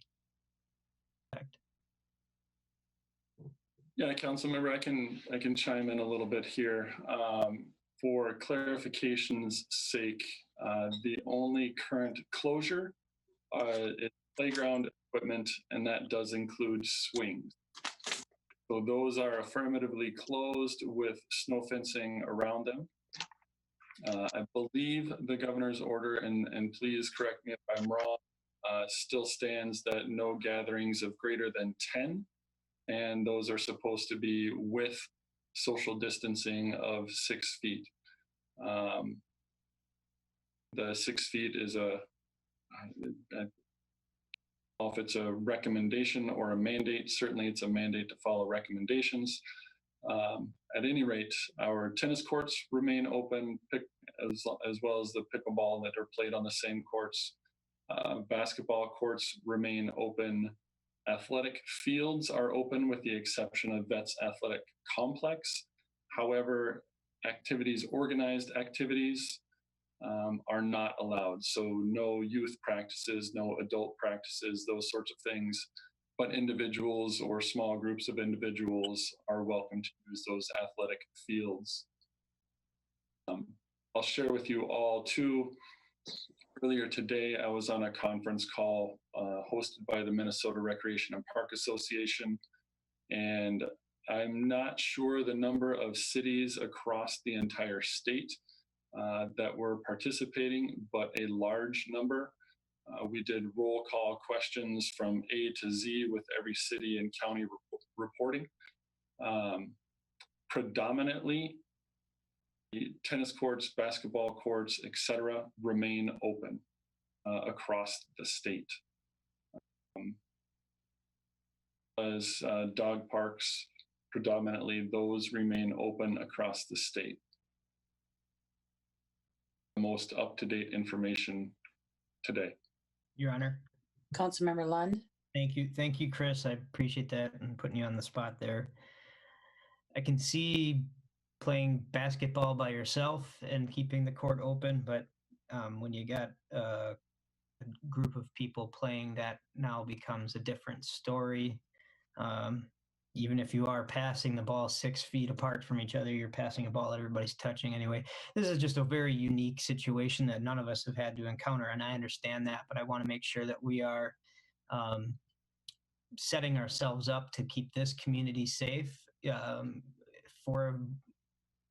Yeah, Councilmember, I can chime in a little bit here. For clarification's sake, the only current closure is playground equipment, and that does include swings. So those are affirmatively closed with snow fencing around them. I believe the governor's order, and please correct me if I'm wrong, still stands that no gatherings of greater than 10. And those are supposed to be with social distancing of 6 feet. The 6 feet is I don't know if it's a recommendation or a mandate. Certainly it's a mandate to follow recommendations. At any rate, our tennis courts remain open, as well as the pickleball that are played on the same courts. Basketball courts remain open. Athletic fields are open with the exception of Vets Athletic Complex. However, organized activities are not allowed. So no youth practices, no adult practices, those sorts of things but individuals or small groups of individuals are welcome to use those athletic fields. I'll share with you all too. Earlier today, I was on a conference call hosted by the Minnesota Recreation and Park Association, and I'm not sure the number of cities across the entire state that were participating, but a large number. We did roll call questions from A to Z with every city and county reporting. Predominantly, tennis courts, basketball courts, etc., remain open across the state. As dog parks, predominantly, those remain open across the state. Most up-to-date information today. Your Honor. Councilmember Lund. Thank you, Chris. I appreciate that and putting you on the spot there. I can see playing basketball by yourself and keeping the court open, but when you got a group of people playing, that now becomes a different story. Even if you are passing the ball 6 feet apart from each other, you're passing a ball that everybody's touching anyway. This is just a very unique situation that none of us have had to encounter, and I understand that, but I want to make sure that we are setting ourselves up to keep this community safe for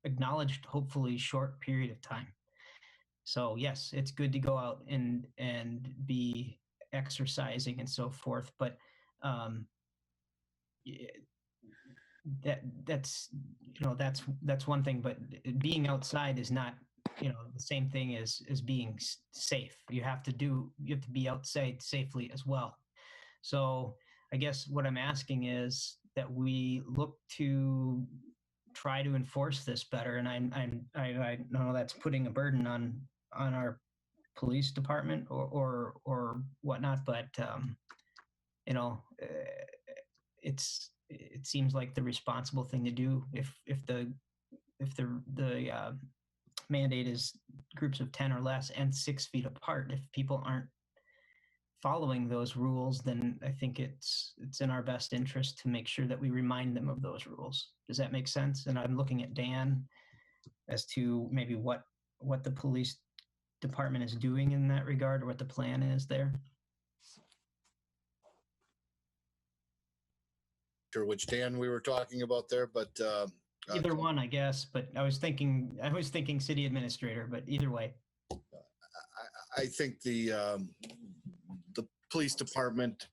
acknowledged, hopefully, short period of time. So yes, it's good to go out and be exercising and so forth, but that's one thing. But being outside is not the same thing as being safe. You have to be outside safely as well. So I guess what I'm asking is that we look to try to enforce this better. And I know that's putting a burden on our police department or whatnot, but it seems like the responsible thing to do if the mandate is groups of 10 or less and 6 feet apart. If people aren't following those rules, then I think it's in our best interest to make sure that we remind them of those rules. Does that make sense? And I'm looking at Dan as to maybe what the police department is doing in that regard, or what the plan is there. Sure which Dan we were talking about there, but either one, I guess. But I was thinking city administrator, but either way. I think the police department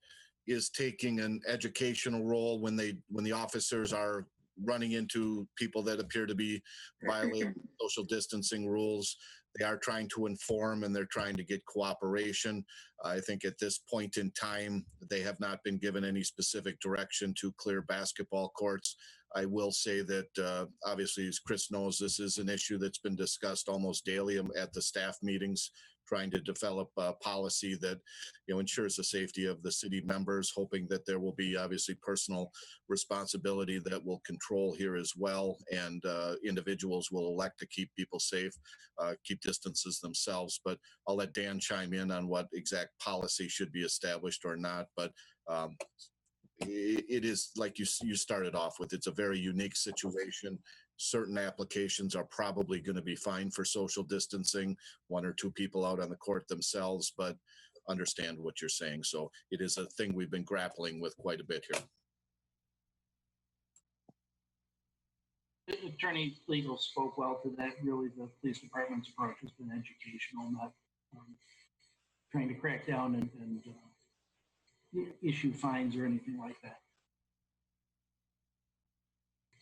is taking an educational role when the officers are running into people that appear to be violating social distancing rules. They are trying to inform and they're trying to get cooperation. I think at this point in time, they have not been given any specific direction to clear basketball courts. I will say that obviously, as Chris knows, this is an issue that's been discussed almost daily at the staff meetings, trying to develop a policy that ensures the safety of the city members, hoping that there will be obviously personal responsibility that will control here as well, and individuals will elect to keep people safe, keep distances themselves. But I'll let Dan chime in on what exact policy should be established or not. But it is like you started off with. It's a very unique situation. Certain applications are probably going to be fine for social distancing, 1 or 2 people out on the court themselves, but understand what you're saying. So it is a thing we've been grappling with quite a bit here. Attorney Legal spoke well to that. Really, the police department's approach has been educational, not trying to crack down and issue fines or anything like that.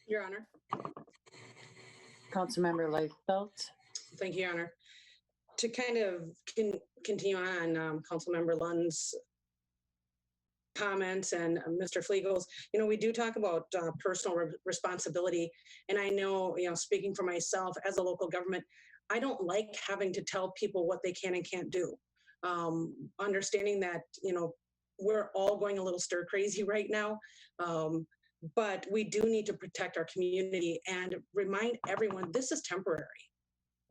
Your Honor. Councilmember Lightfelt. Thank you, Your Honor. To kind of continue on Councilmember Lund's comments and Mr. Flegel's, we do talk about personal responsibility. And I know, speaking for myself as a local government, I don't like having to tell people what they can and can't do. Understanding that, we're all going a little stir crazy right now. But we do need to protect our community and remind everyone this is temporary.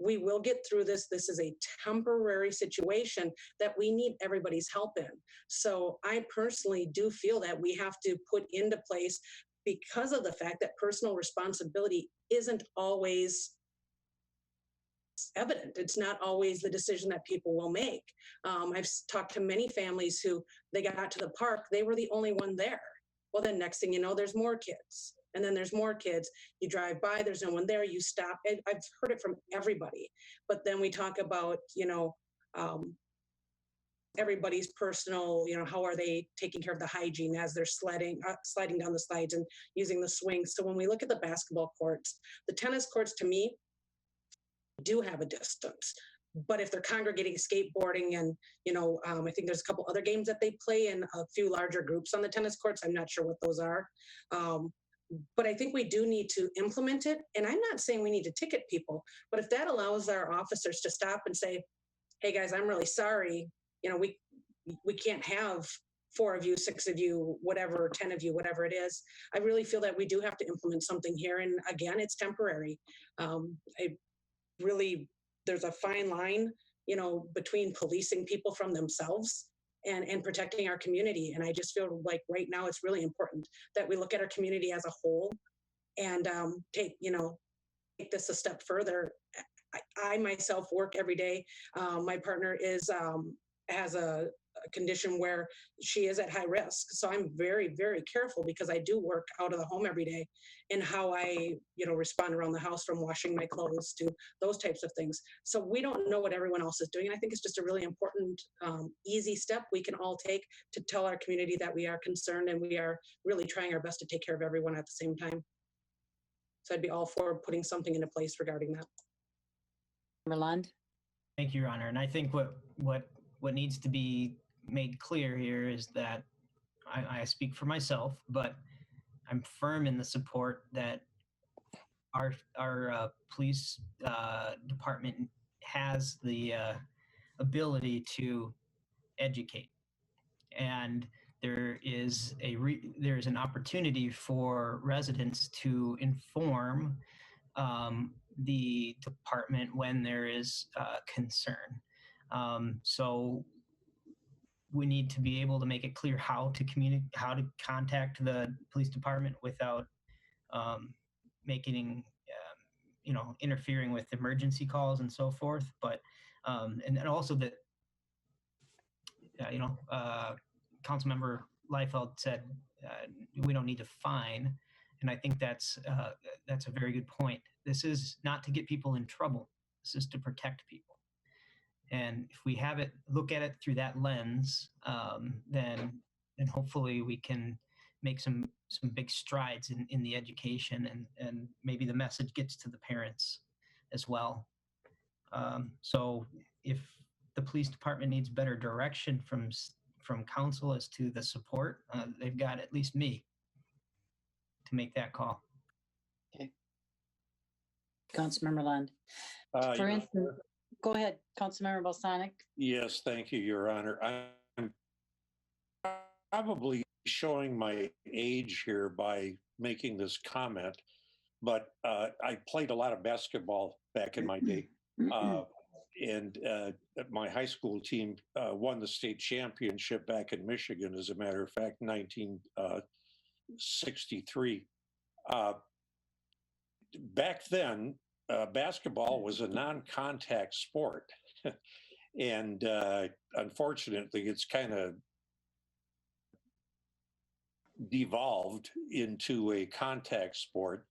we will get through this. This is a temporary situation that we need everybody's help in. So I personally do feel that we have to put into place, because of the fact that personal responsibility isn't always evident. It's not always the decision that people will make. I've talked to many families who they got out to the park, they were the only one there. Well, then next thing you know, there's more kids. And then there's more kids. You drive by, there's no one there, you stop. I've heard it from everybody. But then we talk about, everybody's personal, how are they taking care of the hygiene as they're sliding down the slides and using the swings. So when we look at the basketball courts, the tennis courts, to me, do have a distance. But if they're congregating skateboarding and, I think there's a couple other games that they play in a few larger groups on the tennis courts. I'm not sure what those are. But I think we do need to implement it. And I'm not saying we need to ticket people, but if that allows our officers to stop and say, hey guys, I'm really sorry. We can't have 4 of you, 6 of you, whatever, 10 of you, whatever it is. I really feel that we do have to implement something here. And again, it's temporary. There's a fine line, between policing people from themselves and protecting our community. And I just feel like right now it's really important that we look at our community as a whole and take this a step further. I myself work every day. My partner has a condition where she is at high risk. So I'm very, very careful because I do work out of the home every day and how I, respond around the house, from washing my clothes to those types of things. So we don't know what everyone else is doing. And I think it's just a really important, easy step we can all take to tell our community that we are concerned and we are really trying our best to take care of everyone at the same time. So I'd be all for putting something into place regarding that. Merland? Thank you, Your Honor. And I think what needs to be made clear here is that I speak for myself, but I'm firm in the support that our police department has the ability to educate, and there is an opportunity for residents to inform the department when there is concern. So we need to be able to make it clear how to contact the police department without interfering with emergency calls and so forth. But and also that Councilmember Liefeld said we don't need to fine, and I think that's a very good point. This is not to get people in trouble. This is to protect people. And if we look at it through that lens, then hopefully we can make some big strides in the education, and maybe the message gets to the parents as well. So if the police department needs better direction from council as to the support, they've got at least me to make that call. Okay. Councilmember Lund. For instance, go ahead, Councilmember Balsonic. Yes, thank you, Your Honor. I'm probably showing my age here by making this comment, but I played a lot of basketball back in my day. And my high school team won the state championship back in Michigan, as a matter of fact, 1963. Back then, basketball was a non-contact sport. And unfortunately, it's kind of devolved into a contact sport.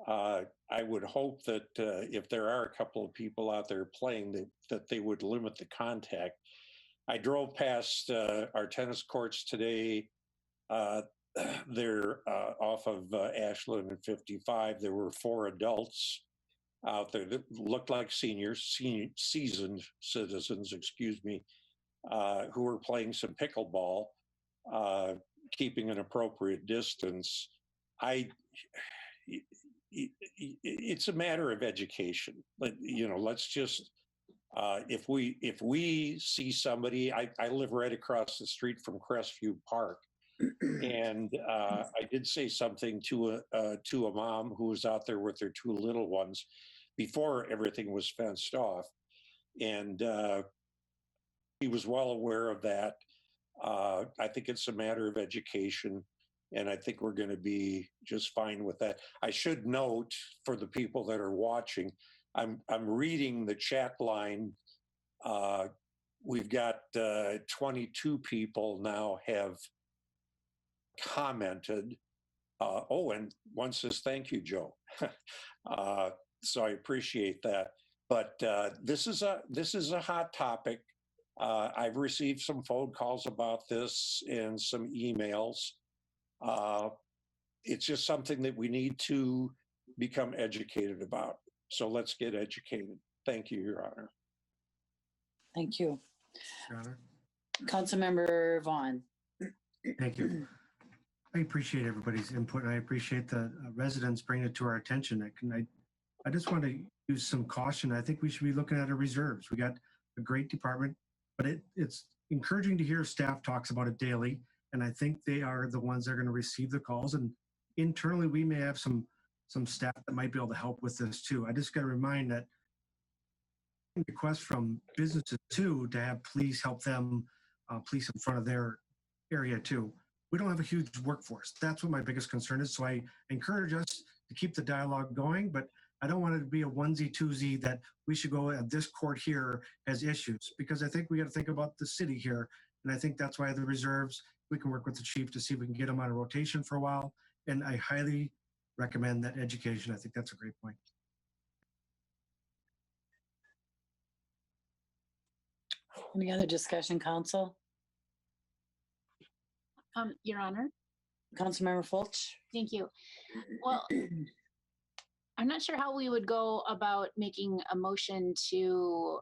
I would hope that if there are a couple of people out there playing, that they would limit the contact. I drove past our tennis courts today. They're off of Ashland and 55. There were 4 adults out there that looked like seniors, seasoned citizens, who were playing some pickleball, keeping an appropriate distance. It's a matter of education. Let's just, if we see somebody, I live right across the street from Crestview Park, and I did say something to a mom who was out there with their 2 little ones. before everything was fenced off. And he was well aware of that. I think it's a matter of education, and I think we're going to be just fine with that. I should note for the people that are watching, I'm reading the chat line. We've got 22 people now have commented. And one says, thank you, Joe. So I appreciate that. But this is a hot topic. I've received some phone calls about this and some emails. It's just something that we need to become educated about. So let's get educated. Thank you, Your Honor. Thank you. Your Honor. Councilmember Vaughn. Thank you. I appreciate everybody's input, and I appreciate the residents bringing it to our attention. I just want to use some caution. I think we should be looking at our reserves. We got a great department, but it's encouraging to hear staff talks about it daily, and I think they are the ones that are going to receive the calls. And internally, we may have some staff that might be able to help with this too. I just got to remind that requests from businesses too to have police help them police in front of their area too. We don't have a huge workforce. That's what my biggest concern is. So I encourage us to keep the dialogue going, but I don't want it to be a onesie twosie that we should go at this court here as issues, because I think we got to think about the city here. And I think that's why the reserves, we can work with the chief to see if we can get them on a rotation for a while. And I highly recommend that education. I think that's a great point. Any other discussion, council? Your Honor. Councilmember Fulch. Thank you. Well, I'm not sure how we would go about making a motion to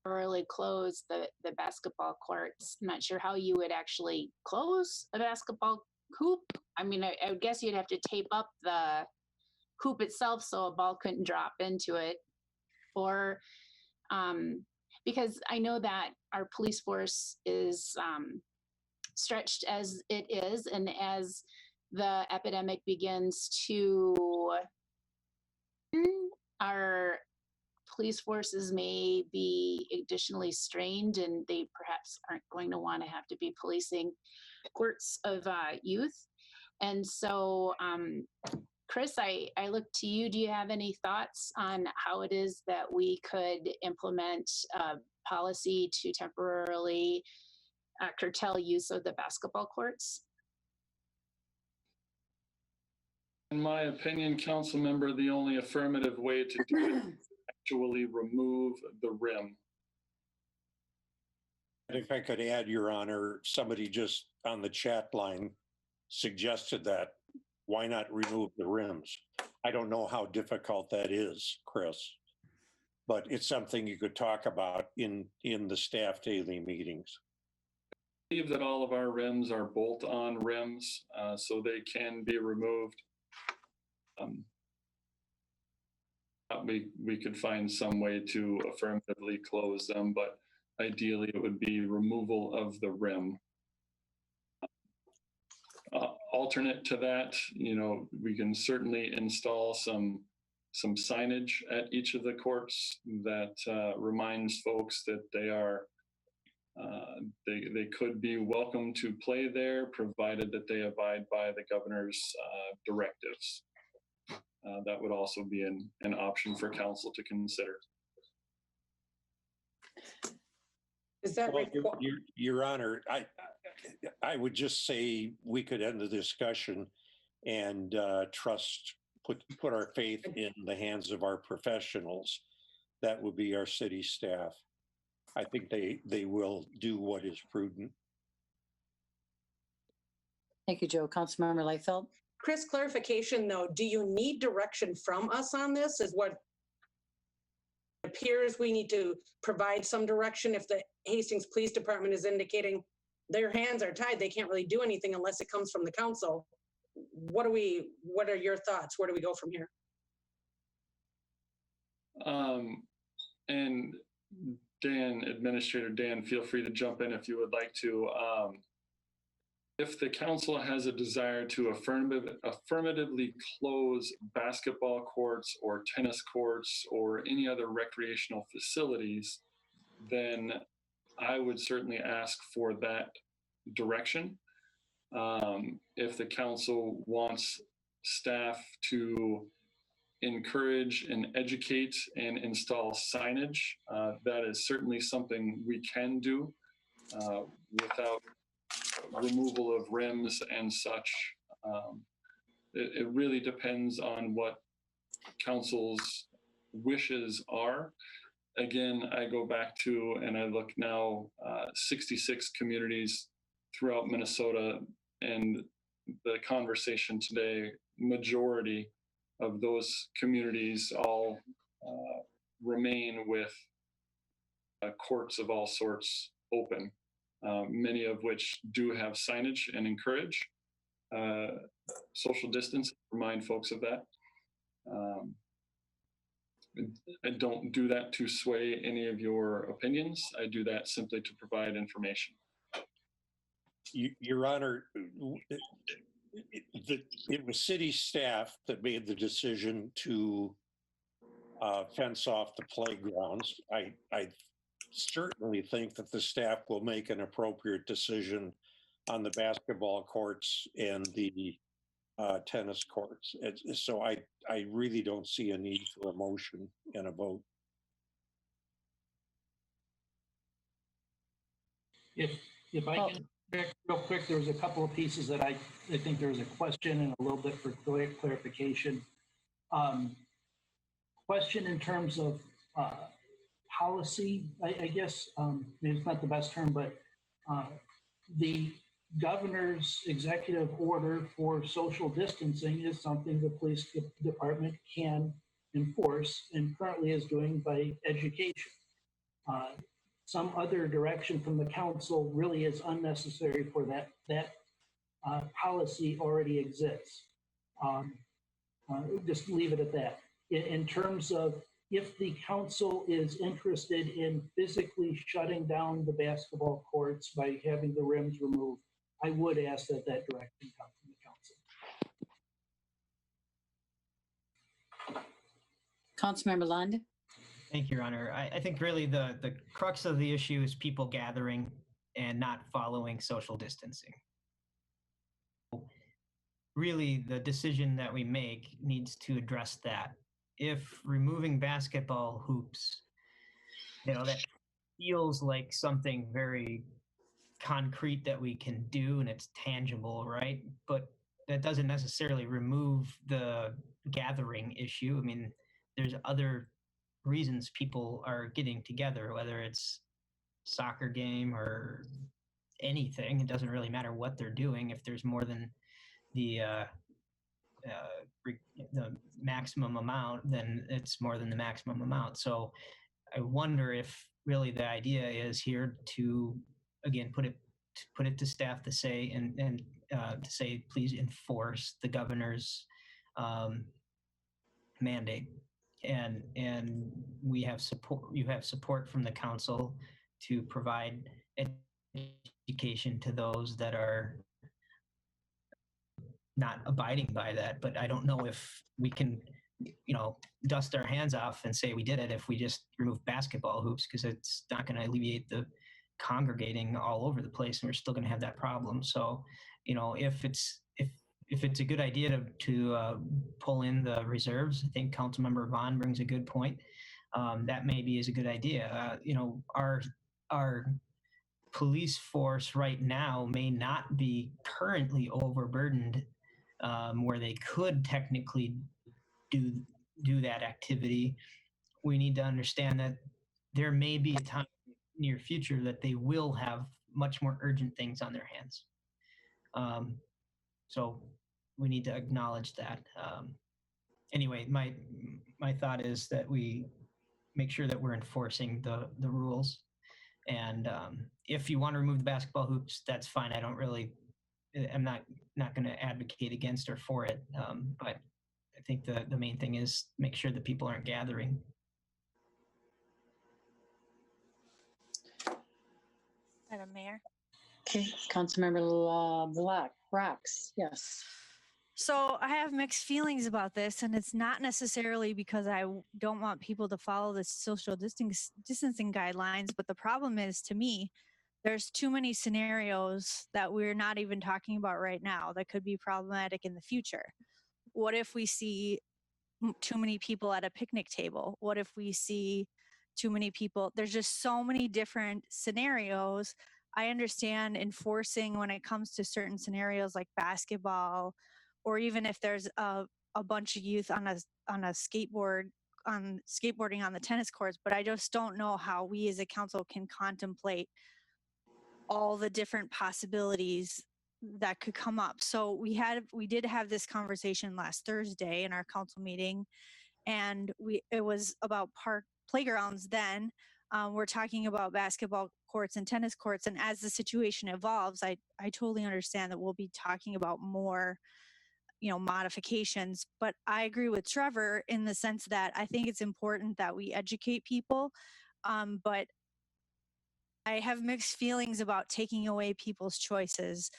temporarily close the basketball courts. I'm not sure how you would actually close a basketball hoop. I mean, I would guess you'd have to tape up the hoop itself so a ball couldn't drop into it, or because I know that our police force is stretched as it is, and as the epidemic begins to, our police forces may be additionally strained, and they perhaps aren't going to want to have to be policing courts of youth. And so, Chris, I look to you. Do you have any thoughts on how it is that we could implement a policy to temporarily curtail use of the basketball courts? In my opinion, council member, the only affirmative way to do it is actually remove the rim. And if I could add, Your Honor, somebody just on the chat line suggested that. Why not remove the rims? I don't know how difficult that is, Chris, but it's something you could talk about in the staff daily meetings. I believe that all of our rims are bolt-on rims, so they can be removed. We could find some way to affirmatively close them, but ideally it would be removal of the rim. Alternate to that, we can certainly install some signage at each of the courts that reminds folks that they are they could be welcome to play there, provided that they abide by the governor's directives. That would also be an option for council to consider. Is that well, Your Honor, I would just say we could end the discussion and put our faith in the hands of our professionals. That would be our city staff. I think they will do what is prudent. Thank you, Joe. Councilmember Liefeld. Chris, clarification though, do you need direction from us on this? Is what appears we need to provide some direction if the Hastings Police Department is indicating their hands are tied, they can't really do anything unless it comes from the council. What are your thoughts? Where do we go from here? And Dan, Administrator Dan, feel free to jump in if you would like to. if the council has a desire to affirmatively close basketball courts or tennis courts or any other recreational facilities, then I would certainly ask for that direction. If the council wants staff to encourage and educate and install signage, that is certainly something we can do without removal of rims and such. It really depends on what council's wishes are. Again, I go back to, and I look now, 66 communities throughout Minnesota, and the conversation today, majority of those communities all remain with courts of all sorts open, many of which do have signage and encourage social distance, remind folks of that. I don't do that to sway any of your opinions. I do that simply to provide information. Your Honor, it was city staff that made the decision to fence off the playgrounds. I certainly think that the staff will make an appropriate decision on the basketball courts and the tennis courts. So I really don't see a need for a motion and a vote. If I can correct real quick, there was a couple of pieces that I think there was a question and a little bit for clarification. Question in terms of policy, I guess, maybe it's not the best term, but the governor's executive order for social distancing is something the police department can enforce and currently is doing by education. Some other direction from the council really is unnecessary for that policy already exists. Just leave it at that. In terms of if the council is interested in physically shutting down the basketball courts by having the rims removed, I would ask that that direction come from the council. Councilmember Lund. Thank you, Your Honor. I think really the crux of the issue is people gathering and not following social distancing. Really, the decision that we make needs to address that. If removing basketball hoops, that feels like something very concrete that we can do and it's tangible, right? But that doesn't necessarily remove the gathering issue. I mean, there's other reasons people are getting together, whether it's soccer game or anything. It doesn't really matter what they're doing. If there's more than the maximum amount, then it's more than the maximum amount. So I wonder if really the idea is here to, again, put it to staff to say and to say, please enforce the governor's mandate. And we have support. You have support from the council to provide education to those that are not abiding by that. But I don't know if we can, dust our hands off and say we did it if we just remove basketball hoops, because it's not going to alleviate the congregating all over the place, and we're still going to have that problem. So, if it's a good idea to pull in the reserves, I think Councilmember Vaughn brings a good point. That maybe is a good idea. Our police force right now may not be currently overburdened, where they could technically do that activity. We need to understand that there may be a time in the near future that they will have much more urgent things on their hands. So we need to acknowledge that. Anyway, my thought is that we make sure that we're enforcing the rules. And if you want to remove the basketball hoops, that's fine. I'm not going to advocate against or for it. But I think the main thing is make sure that people aren't gathering. Madam Mayor. Okay, Councilmember Rocks, yes. So I have mixed feelings about this, and it's not necessarily because I don't want people to follow the social distancing guidelines, but the problem is, to me, there's too many scenarios that we're not even talking about right now that could be problematic in the future. What if we see too many people at a picnic table? What if we see too many people? There's just so many different scenarios. I understand enforcing when it comes to certain scenarios like basketball, or even if there's a bunch of youth on a skateboarding on the tennis courts, but I just don't know how we as a council can contemplate all the different possibilities that could come up. So we did have this conversation last Thursday in our council meeting, and it was about park playgrounds then. We're talking about basketball courts and tennis courts, and as the situation evolves, I totally understand that we'll be talking about more modifications. But I agree with Trevor in the sense that I think it's important that we educate people, but I have mixed feelings about taking away people's choices,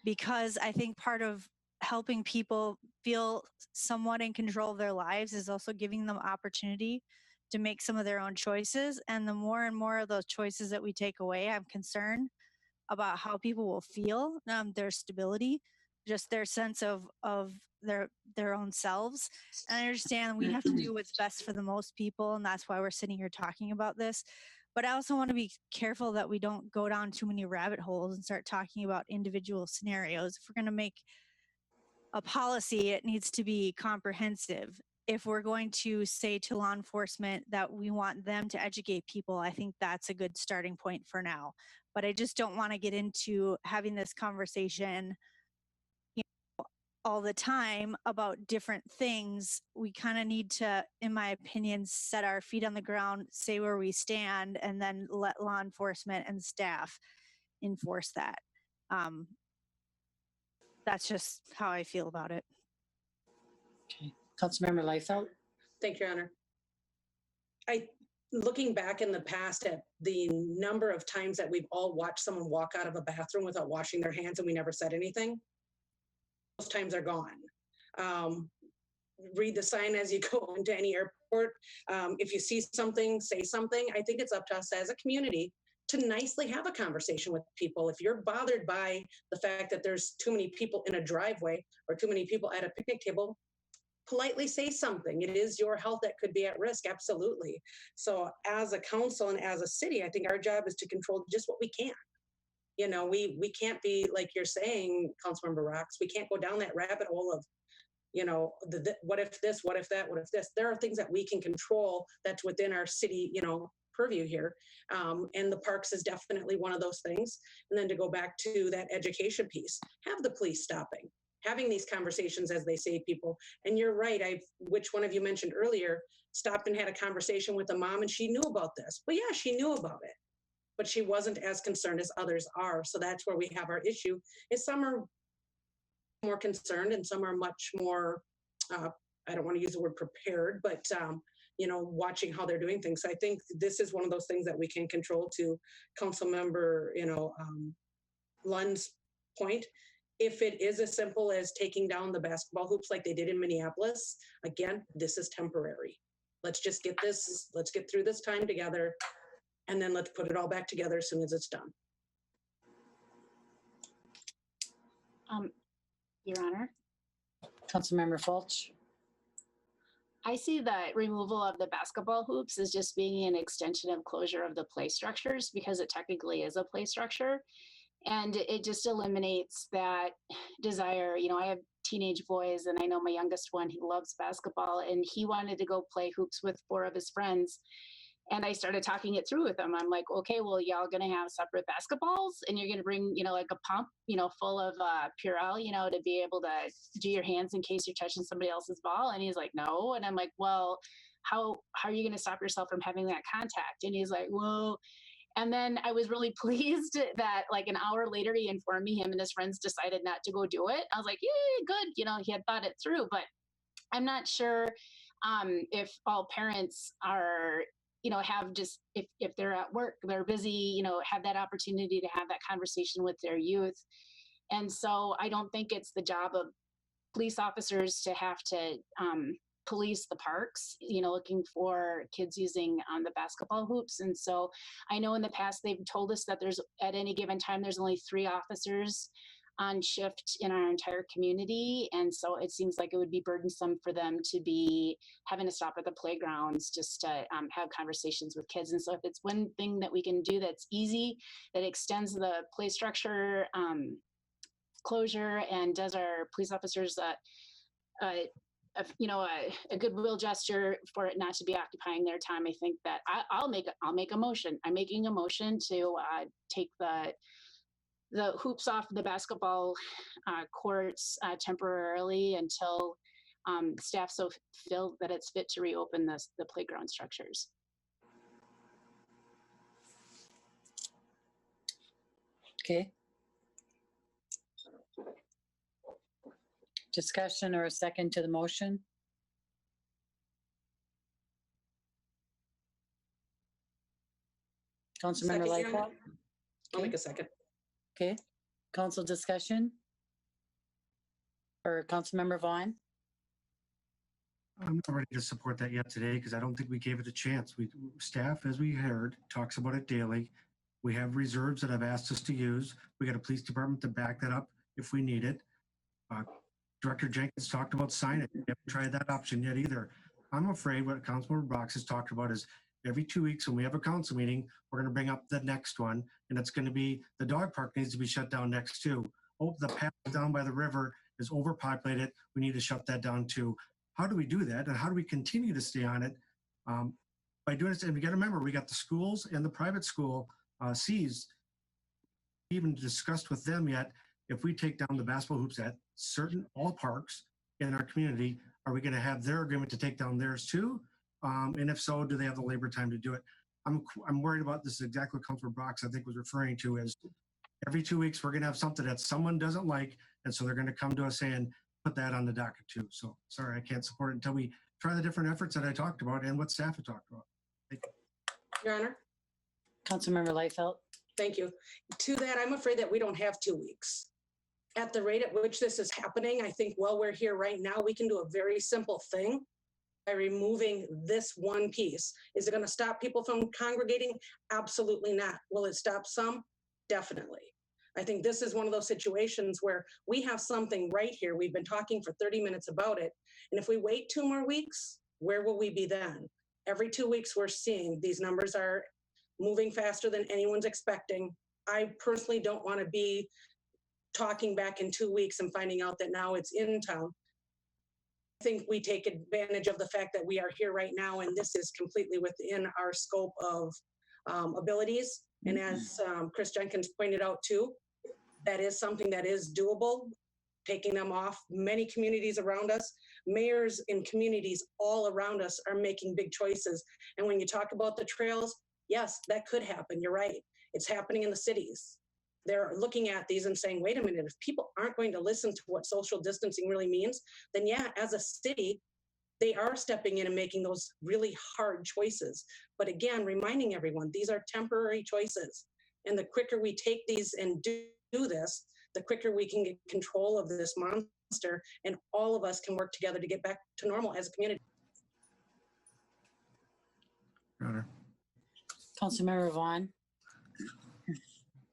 because I think part of helping people feel somewhat in control of their lives is also giving them opportunity to make some of their own choices. And the more and more of those choices that we take away, I'm concerned about how people will feel, their stability, just their sense of their own selves. And I understand we have to do what's best for the most people, and that's why we're sitting here talking about this. But I also want to be careful that we don't go down too many rabbit holes and start talking about individual scenarios. If we're going to make a policy, it needs to be comprehensive. If we're going to say to law enforcement that we want them to educate people, I think that's a good starting point for now. But I just don't want to get into having this conversation all the time about different things. We kind of need to, in my opinion, set our feet on the ground, say where we stand, and then let law enforcement and staff enforce that. That's just how I feel about it. Okay, Councilmember Liefeld. Thank you, Your Honor. Looking back in the past at the number of times that we've all watched someone walk out of a bathroom without washing their hands and we never said anything, those times are gone. Read the sign as you go into any airport. If you see something, say something. I think it's up to us as a community to nicely have a conversation with people. If you're bothered by the fact that there's too many people in a driveway or too many people at a picnic table, politely say something. It is your health that could be at risk, absolutely. So as a council and as a city, I think our job is to control just what we can. We can't be, like you're saying, Councilmember Rocks, we can't go down that rabbit hole of, what if this, what if that, what if this. There are things that we can control that's within our city, purview here. And the parks is definitely one of those things. And then to go back to that education piece, have the police stopping, having these conversations as they save people. And you're right, which one of you mentioned earlier, stopped and had a conversation with a mom and she knew about this. Well, yeah, she knew about it, but she wasn't as concerned as others are. So that's where we have our issue, is some are more concerned and some are much more, I don't want to use the word prepared, but watching how they're doing things. So I think this is one of those things that we can control. To council member, Lund's point. If it is as simple as taking down the basketball hoops like they did in Minneapolis, again, this is temporary. Let's just let's get through this time together, and then let's put it all back together as soon as it's done. Your Honor. Councilmember Fulch. I see the removal of the basketball hoops as just being an extension of closure of the play structures, because it technically is a play structure. And it just eliminates that desire. I have teenage boys, and I know my youngest one, he loves basketball, and he wanted to go play hoops with 4 of his friends. And I started talking it through with him. I'm like, okay, well, y'all gonna have separate basketballs, and you're gonna bring, like a pump, full of Purell, to be able to do your hands in case you're touching somebody else's ball. And he's like, no. And I'm like, well, how are you gonna stop yourself from having that contact? And he's like, well. And then I was really pleased that like an hour later, he informed me him and his friends decided not to go do it. I was like, yeah, good. He had thought it through, but I'm not sure if all parents are, have just, if they're at work, they're busy, have that opportunity to have that conversation with their youth. And so I don't think it's the job of police officers to have to police the parks, looking for kids using the basketball hoops. And so I know in the past they've told us that there's, at any given time, there's only 3 officers on shift in our entire community. And so it seems like it would be burdensome for them to be having to stop at the playgrounds just to have conversations with kids. And so if it's one thing that we can do that's easy, that extends the play structure closure and does our police officers a goodwill gesture for it not to be occupying their time, I think that I'll make a motion. I'm making a motion to take the hoops off the basketball courts temporarily until staff so feel that it's fit to reopen the playground structures. Okay. Discussion or a second to the motion? Councilmember Second, Lightborn? I'll make a second. Okay. Council discussion? Or Councilmember Vaughn? I'm not ready to support that yet today because I don't think we gave it a chance. Staff, as we heard, talks about it daily. We have reserves that I've asked us to use. We got a police department to back that up if we need it. Director Jenkins talked about signage. We haven't tried that option yet either. I'm afraid what Councilmember Brox has talked about is every 2 weeks when we have a council meeting, we're going to bring up the next one, and it's going to be the dog park needs to be shut down next too. Oh, the path down by the river is overpopulated. We need to shut that down too. How do we do that, and how do we continue to stay on it by doing this? And we got to remember, we got the schools and the private school seized. We even discussed with them yet, if we take down the basketball hoops at all parks in our community, are we going to have their agreement to take down theirs too? And if so, do they have the labor time to do it? I'm worried about this. Exactly what Councilor Brox, I think, was referring to is every 2 weeks, we're going to have something that someone doesn't like. And so they're going to come to us saying, put that on the docket too. So sorry, I can't support it until we try the different efforts that I talked about and what staff have talked about. Thank you. Your Honor. Councilmember Lightfeld. Thank you. To that, I'm afraid that we don't have 2 weeks. At the rate at which this is happening, I think while we're here right now, we can do a very simple thing by removing this one piece. Is it going to stop people from congregating? Absolutely not. Will it stop some? Definitely. I think this is one of those situations where we have something right here. We've been talking for 30 minutes about it. And if we wait 2 more weeks, where will we be then? Every 2 weeks, we're seeing these numbers are moving faster than anyone's expecting. I personally don't want to be talking back in 2 weeks and finding out that now it's in town. I think we take advantage of the fact that we are here right now, and this is completely within our scope of abilities. And as Chris Jenkins pointed out too, that is something that is doable, taking them off. Many communities around us, mayors in communities all around us are making big choices. And when you talk about the trails, yes, that could happen. You're right. It's happening in the cities. They're looking at these and saying, wait a minute, if people aren't going to listen to what social distancing really means, then yeah, as a city, they are stepping in and making those really hard choices. But again, reminding everyone, these are temporary choices. And the quicker we take these and do this, the quicker we can get control of this monster, and all of us can work together to get back to normal as a community. Councilmember Vaughn.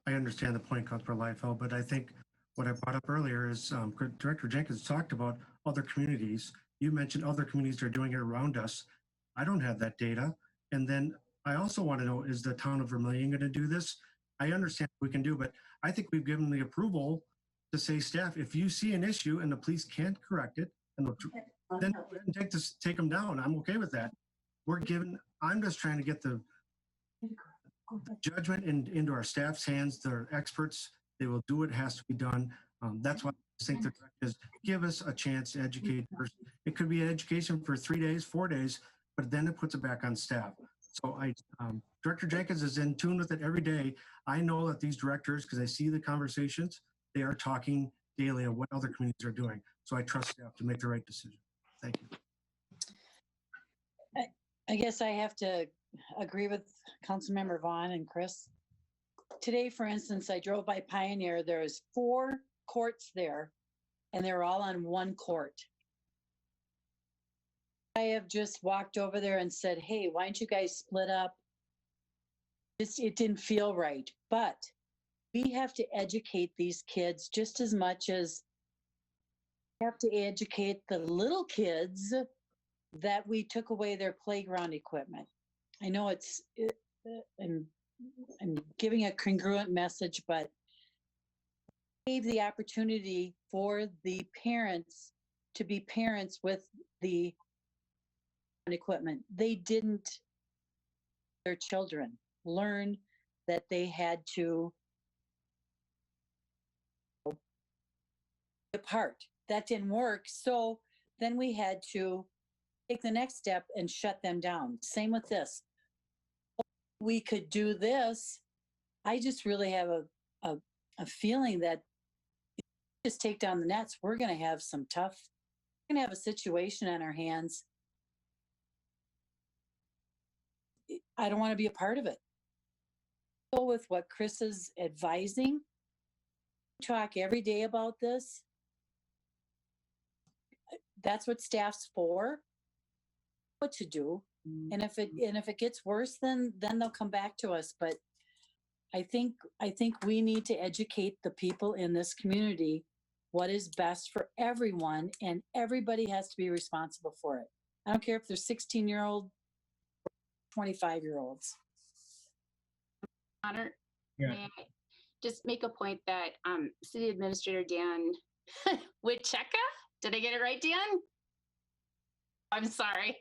I understand the point, Councilor Lightfeld, but I think what I brought up earlier is Director Jenkins talked about other communities. You mentioned other communities that are doing it around us. I don't have that data. And then I also want to know, is the town of Vermillion going to do this? I understand what we can do, but I think we've given the approval to say, staff, if you see an issue and the police can't correct it, and then take them down. I'm okay with that. I'm just trying to get the judgment into our staff's hands. They're experts. They will do what has to be done. That's why I think the is give us a chance to educate. It could be an education for 3 days, 4 days, but then it puts it back on staff. So Director Jenkins is in tune with it every day. I know that these directors, because I see the conversations, they are talking daily on what other communities are doing. So I trust staff to make the right decision. Thank you. I guess I have to agree with Councilmember Vaughn and Chris. Today, for instance, I drove by Pioneer. There's 4 courts there, and they're all on one court. I have just walked over there and said, hey, why don't you guys split up? It didn't feel right, but we have to educate these kids just as much as we have to educate the little kids that we took away their playground equipment. I know I'm giving a congruent message, but gave the opportunity for the parents to be parents with the equipment. They didn't, their children learn that they had to depart. That didn't work. So then we had to take the next step and shut them down. Same with this. We could do this. I just really have a feeling that if we just take down the nets, we're going to have we're going to have a situation on our hands. I don't want to be a part of it. Go with what Chris is advising. Talk every day about this. That's what staff's for. What to do, and if it gets worse, then they'll come back to us. But I think we need to educate the people in this community what is best for everyone, and everybody has to be responsible for it. I don't care if they're 16-year-old, 25-year-olds. Honor, may I just make a point that City Administrator Dan Wicheka, did I get it right, Dan? I'm sorry.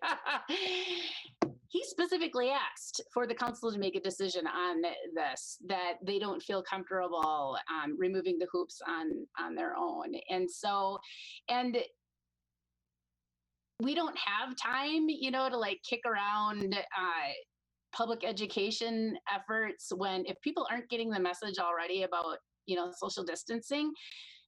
He specifically asked for the council to make a decision on this, that they don't feel comfortable removing the hoops on their own. And so, and we don't have time, to like kick around public education efforts when, if people aren't getting the message already about, social distancing,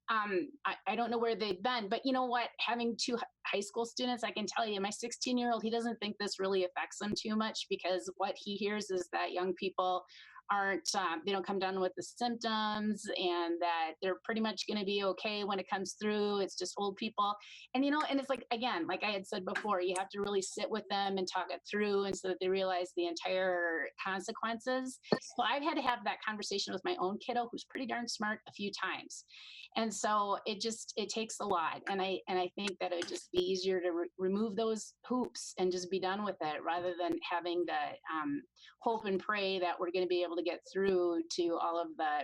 I don't know where they've been, but you know what? Having 2 high school students, I can tell you, my 16-year-old, he doesn't think this really affects him too much, because what he hears is that young people aren't, they don't come down with the symptoms, and that they're pretty much going to be okay when it comes through. It's just old people. And, and it's like, again, like I had said before, you have to really sit with them and talk it through, and so that they realize the entire consequences. So I've had to have that conversation with my own kiddo, who's pretty darn smart, a few times. And so it takes a lot. And I think that it would just be easier to remove those hoops and just be done with it, rather than having to hope and pray that we're going to be able to get through to all of the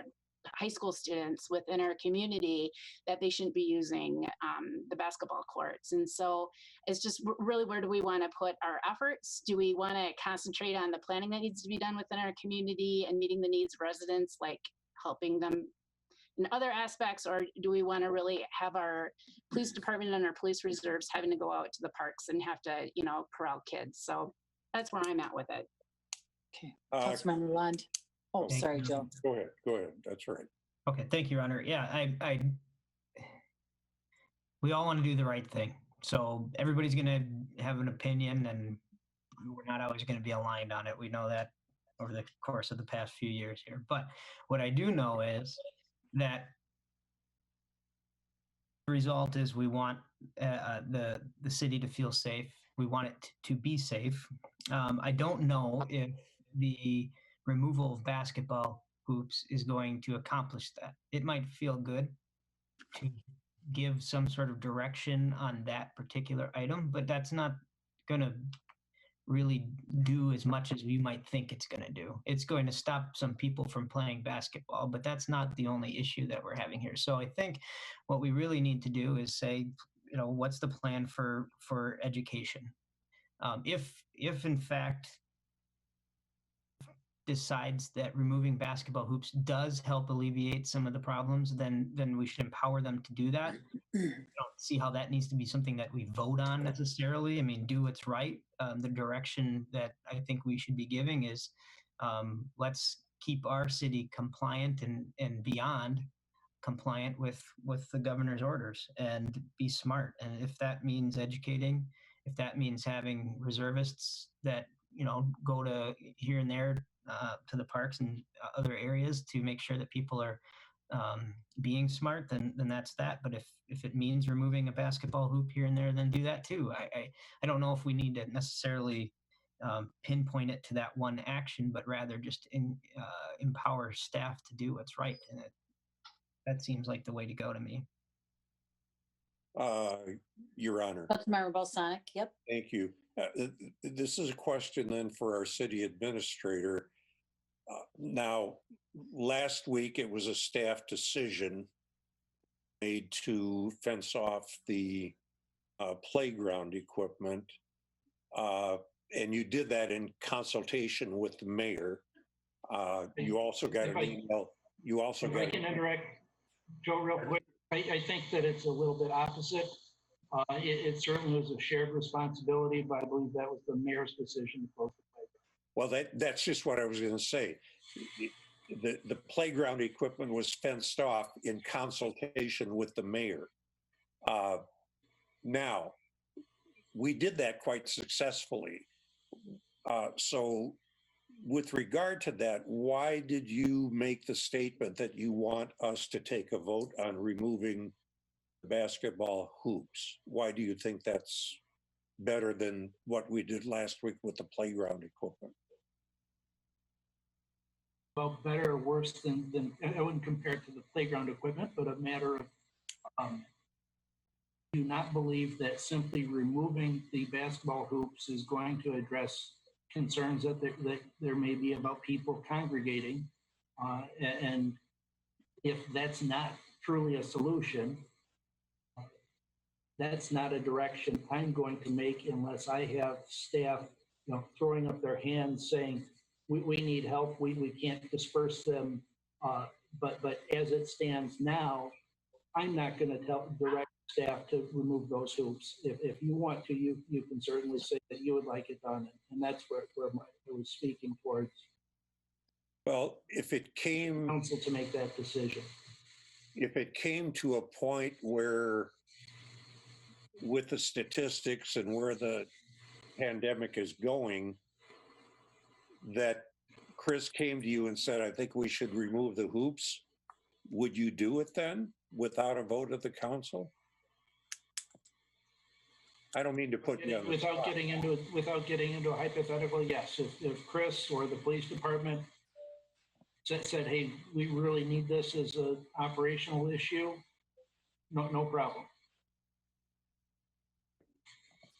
high school students within our community that they shouldn't be using the basketball courts. And so it's just really, where do we want to put our efforts? Do we want to concentrate on the planning that needs to be done within our community and meeting the needs of residents, like helping them in other aspects, or do we want to really have our police department and our police reserves having to go out to the parks and have to, corral kids? So that's where I'm at with it. Okay, Councilmember Lund. Oh, sorry, Joe. Go ahead. That's right. Okay, thank you, Your Honor. Yeah, we all want to do the right thing. So everybody's going to have an opinion, and we're not always going to be aligned on it. We know that over the course of the past few years here. But what I do know is that the result is we want the city to feel safe. We want it to be safe. I don't know if the removal of basketball hoops is going to accomplish that. It might feel good to give some sort of direction on that particular item, but that's not going to really do as much as we might think it's going to do. It's going to stop some people from playing basketball, but that's not the only issue that we're having here. So I think what we really need to do is say, what's the plan for education? If in fact decides that removing basketball hoops does help alleviate some of the problems, then we should empower them to do that. I don't see how that needs to be something that we vote on necessarily. I mean, do what's right. The direction that I think we should be giving is let's keep our city compliant and beyond compliant with the governor's orders, and be smart. And if that means educating, if that means having reservists that go to here and there to the parks and other areas to make sure that people are being smart, then that's that. But if it means removing a basketball hoop here and there, then do that too. I don't know if we need to necessarily pinpoint it to that one action, but rather just empower staff to do what's right. And that seems like the way to go to me. Your Honor. Councilmember Balsonic, yep. Thank you. This is a question then for our city administrator. Now, last week it was a staff decision made to fence off the playground equipment. And you did that in consultation with the mayor. You also got an email. You also got. I can interact, Joe, real quick. I think that it's a little bit opposite. It certainly was a shared responsibility, but I believe that was the mayor's decision to close the playground. Well, that's just what I was going to say. The playground equipment was fenced off in consultation with the mayor. Now, we did that quite successfully. So with regard to that, why did you make the statement that you want us to take a vote on removing the basketball hoops? Why do you think that's better than what we did last week with the playground equipment? Well, better or worse than I wouldn't compare it to the playground equipment, but a matter of do not believe that simply removing the basketball hoops is going to address concerns that there may be about people congregating. And if that's not truly a solution, that's not a direction I'm going to make unless I have staff, throwing up their hands saying, we need help, we can't disperse them. But as it stands now, I'm not going to direct staff to remove those hoops. If you want to, you can certainly say that you would like it done. And that's where I was speaking towards. Well, if it came council to make that decision. If it came to a point where with the statistics and where the pandemic is going, that Chris came to you and said, I think we should remove the hoops, would you do it then without a vote of the council? I don't mean to put you on the spot. Without getting into a hypothetical, yes. If Chris or the police department said, hey, we really need this as an operational issue, no problem.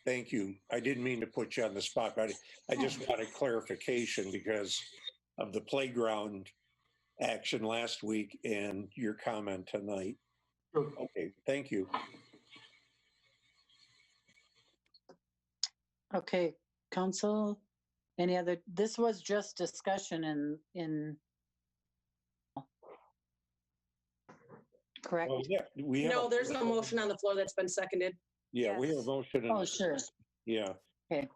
Thank you. I didn't mean to put you on the spot, but I just wanted clarification because of the playground action last week and your comment tonight. Sure. Okay, thank you. Okay, council, any other, this was just discussion in correct? Well, yeah, no, there's no motion on the floor that's been seconded. Yeah, yes. We have a motion. Oh, sure. Yeah. Okay.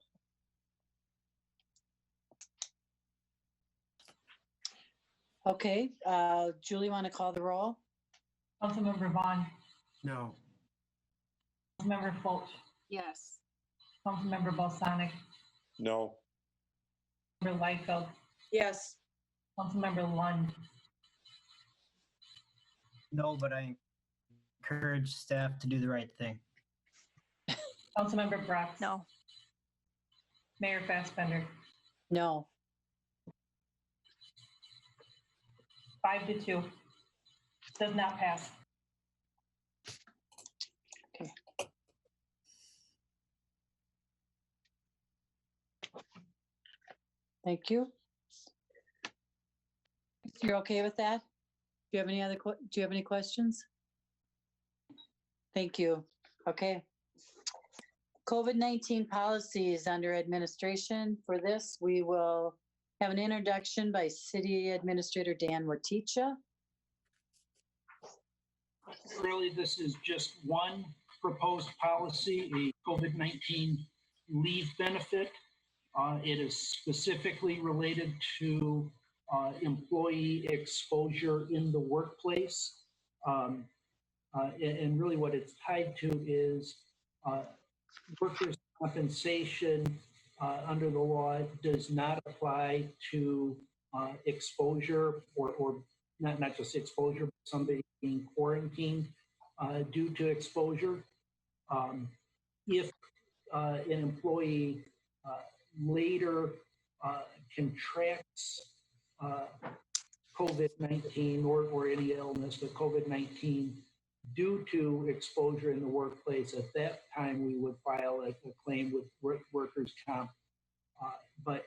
Okay, Julie, want to call the roll? Councilmember Vaughn. No. Councilmember Fulch. Yes. Councilmember Balsonic. No. Councilmember Lightfield. Yes. Councilmember Lund. No, but I encourage staff to do the right thing. Councilmember Brox. No. Mayor Fassbender. No. 5-2. Does not pass. Okay. Thank you. You're okay with that? Do you have any other, do you have any questions? Thank you. Okay. COVID-19 policies under administration. For this, we will have an introduction by City Administrator Dan Waticha. Really, this is just one proposed policy, a COVID-19 leave benefit. It is specifically related to employee exposure in the workplace. And really what it's tied to is workers' compensation under the law does not apply to exposure or not just exposure, but somebody being quarantined due to exposure. If an employee later contracts COVID-19 or any illness, but COVID-19 due to exposure in the workplace, at that time we would file a claim with workers' comp. But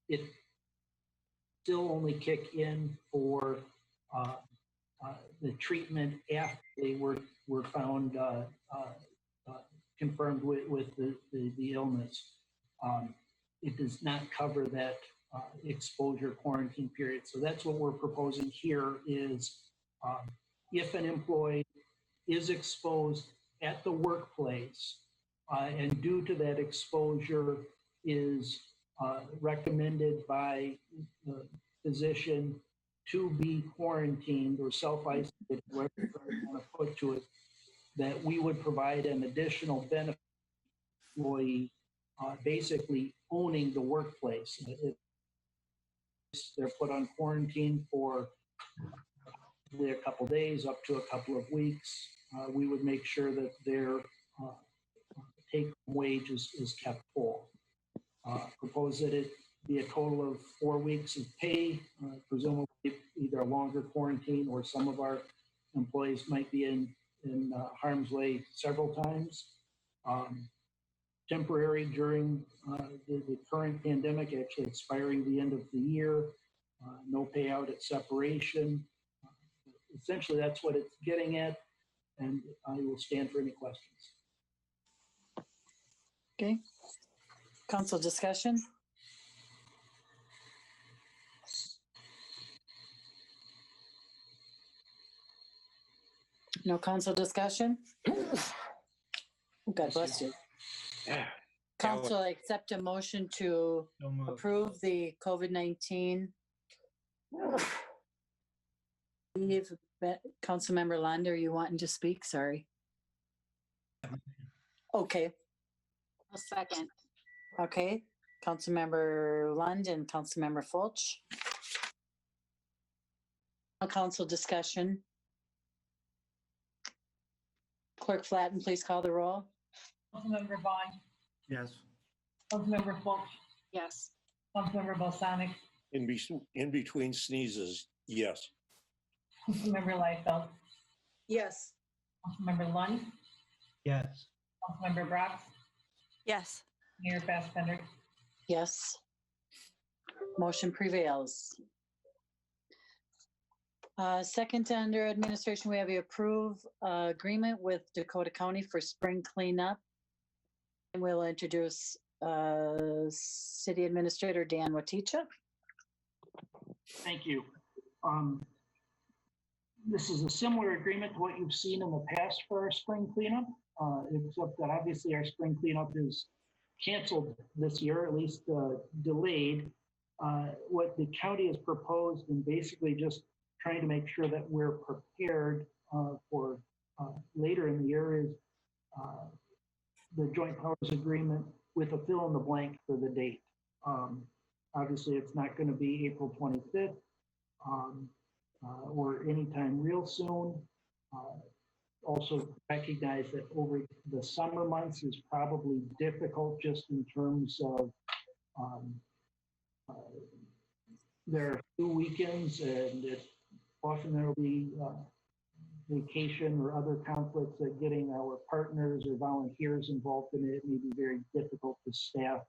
it still only kick in for the treatment after they were found confirmed with the illness. It does not cover that exposure quarantine period. So that's what we're proposing here is if an employee is exposed at the workplace and due to that exposure is recommended by the physician to be quarantined or self-isolated, whatever you want to put to it, that we would provide an additional benefit employee basically owning the workplace. They're put on quarantine for a couple days up to a couple of weeks. We would make sure that their take wage is kept full. Propose that it be a total of 4 weeks of pay, presumably either a longer quarantine or some of our employees might be in harm's way several times. Temporary during the current pandemic, actually expiring the end of the year, no payout at separation. Essentially, that's what it's getting at, and I will stand for any questions. Okay. Council discussion? No council discussion? God bless you. Council, I accept a motion to So moved. approve the COVID-19. Leave. Councilmember Lund, are you wanting to speak? Sorry. Okay. A second. Okay. Councilmember Lund and Councilmember Fulch. Council discussion. Clerk Flatten, please call the roll. Councilmember Vaughn, Yes. Councilmember Fulch, Yes. Councilmember Balsanic, In between sneezes, yes. Councilmember Liefeld, Yes. Councilmember Lund, Yes. Councilmember Brock, Yes. Mayor Fassbender. Yes. Motion prevails. Second, under administration, we have the approved agreement with Dakota County for spring cleanup. And we'll introduce City Administrator Dan Waticha. Thank you. This is a similar agreement to what you've seen in the past for our spring cleanup, except that obviously our spring cleanup is canceled this year, at least delayed. What the county has proposed and basically just trying to make sure that we're prepared for later in the year is the joint powers agreement with a fill in the blank for the date. Obviously, it's not going to be April 25th or anytime real soon. Also recognize that over the summer months is probably difficult just in terms of there are 2 weekends and often there will be vacation or other conflicts that getting our partners or volunteers involved in it may be very difficult to staff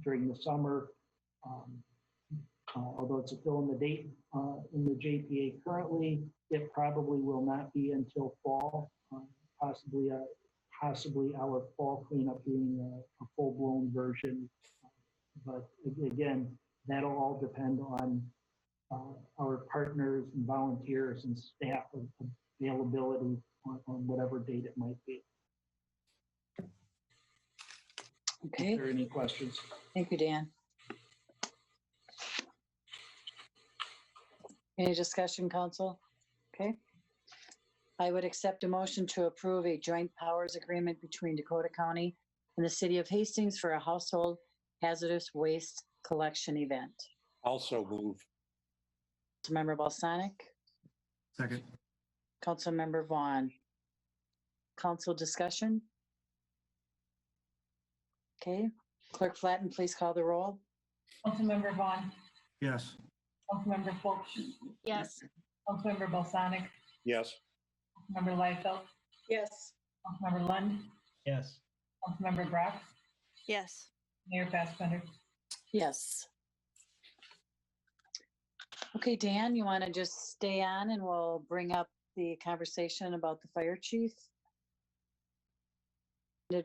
during the summer. Although it's a fill in the date in the JPA currently, it probably will not be until fall, possibly our fall cleanup being a full-blown version. But again, that'll all depend on our partners and volunteers and staff availability on whatever date it might be. Okay. Are there any questions? Thank you, Dan. Any discussion, council? Okay. I would accept a motion to approve a joint powers agreement between Dakota County and the city of Hastings for a household hazardous waste collection event. Also move. Councilmember Balsonic, Second. Councilmember Vaughn. Council discussion? Okay, Clerk Flatten, please call the roll. Councilmember Vaughn, Yes. Councilmember Fulch, Yes. Councilmember Balsonic, Yes. Councilmember Liefeld, Yes. Councilmember Lund, Yes. Councilmember Brock, Yes. Mayor Fassbender. Yes. Okay, Dan, you want to just stay on and we'll bring up the conversation about the fire chief?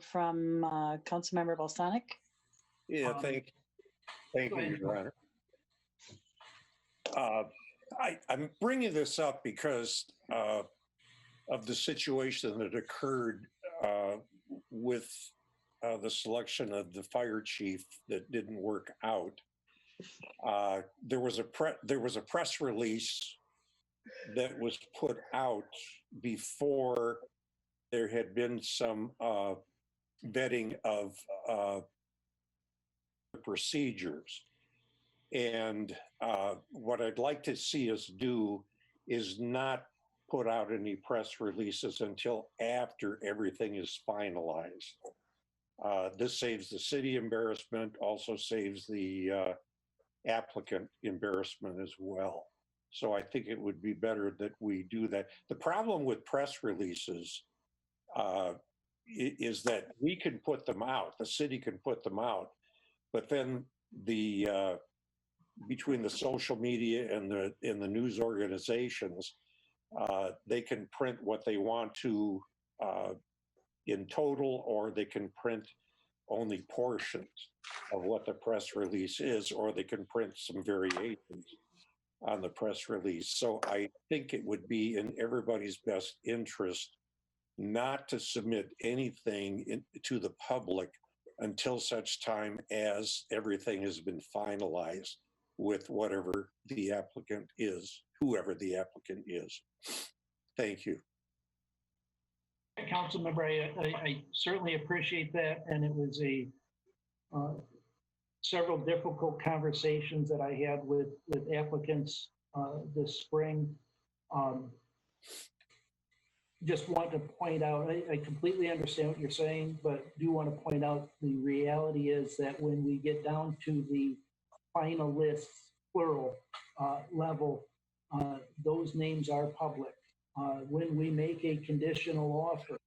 From Councilmember Balsonic. Yeah, thank you, Your Honor. I'm bringing this up because of the situation that occurred with the selection of the fire chief that didn't work out. There was a press release that was put out before there had been some vetting of the procedures. And what I'd like to see us do is not put out any press releases until after everything is finalized. This saves the city embarrassment, also saves the applicant embarrassment as well. So I think it would be better that we do that. The problem with press releases is that we can put them out, the city can put them out, but then the between the social media and the news organizations, they can print what they want to in total, or they can print only portions of what the press release is, or they can print some variations on the press release. So I think it would be in everybody's best interest not to submit anything to the public until such time as everything has been finalized with whatever the applicant is, whoever the applicant is. Thank you. Councilmember, I certainly appreciate that, and it was a several difficult conversations that I had with applicants this spring. Just want to point out, I completely understand what you're saying, but do want to point out the reality is that when we get down to the finalists, plural, level, those names are public. When we make a conditional offer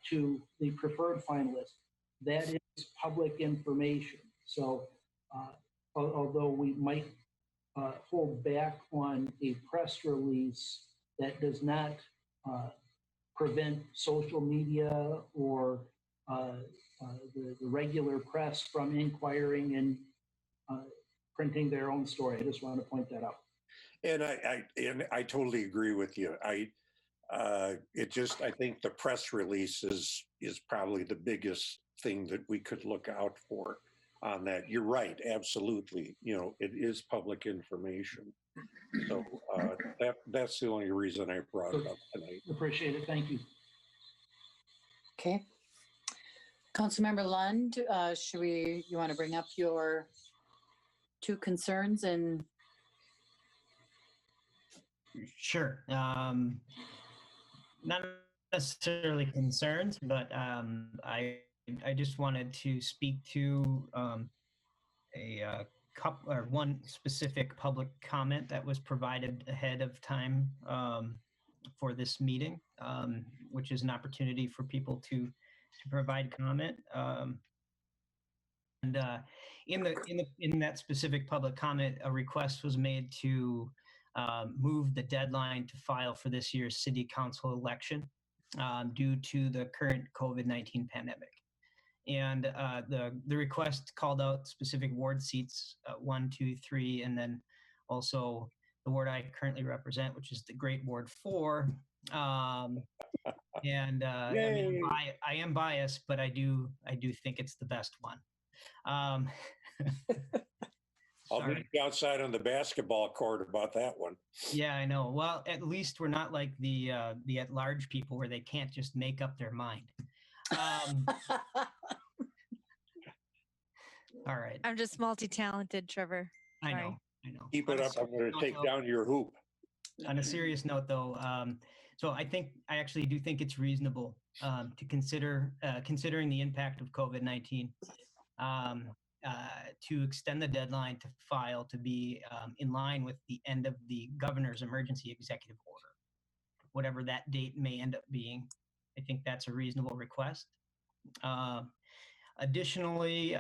to the preferred finalist, that is public information. So although we might hold back on a press release, that does not prevent social media or the regular press from inquiring and printing their own story. I just want to point that out. And I totally agree with you. I think the press release is probably the biggest thing that we could look out for on that. You're right, absolutely. You know, it is public information. So that's the only reason I brought it up tonight. Appreciate it. Thank you. Okay. Councilmember Lund, you want to bring up your two concerns and Sure. Not necessarily concerns, but I just wanted to speak to one specific public comment that was provided ahead of time for this meeting, which is an opportunity for people to provide comment. And in that specific public comment, a request was made to move the deadline to file for this year's city council election due to the current COVID-19 pandemic. And the request called out specific ward seats, 1, 2, 3, and then also the ward I currently represent, which is the Great Ward 4. And I mean, I am biased, but I do think it's the best one. I'll meet you outside on the basketball court about that one. Yeah, I know. Well, at least we're not like the at-large people where they can't just make up their mind. All right. I'm just multi-talented, Trevor. I Sorry. know. I know. Keep On it a up. I'm going to serious take note, down your hoop. On a serious note, though, so I actually do think it's reasonable to consider, considering the impact of COVID-19, to extend the deadline to file to be in line with the end of the governor's emergency executive order, whatever that date may end up being. I think that's a reasonable request. Additionally,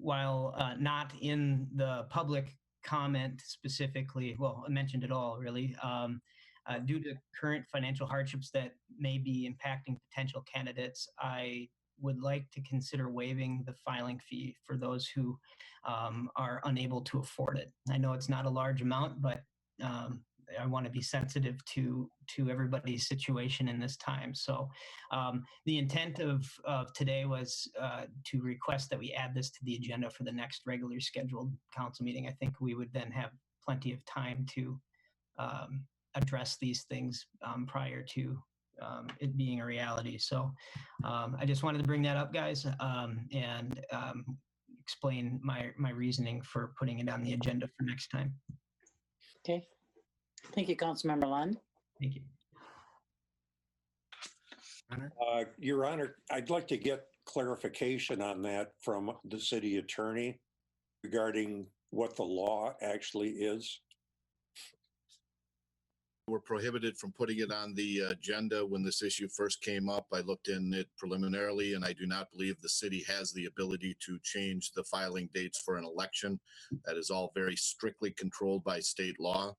while not in the public comment specifically, well, I mentioned it all really, due to current financial hardships that may be impacting potential candidates, I would like to consider waiving the filing fee for those who are unable to afford it. I know it's not a large amount, but I want to be sensitive to everybody's situation in this time. So the intent of today was to request that we add this to the agenda for the next regularly scheduled council meeting. I think we would then have plenty of time to address these things prior to it being a reality. So I just wanted to bring that up, guys, and explain my reasoning for putting it on the agenda for next time. Okay. Thank you, Councilmember Lund. Thank you. Your Honor, I'd like to get clarification on that from the city attorney regarding what the law actually is. We're prohibited from putting it on the agenda when this issue first came up. I looked in it preliminarily, and I do not believe the city has the ability to change the filing dates for an election. That is all very strictly controlled by state law.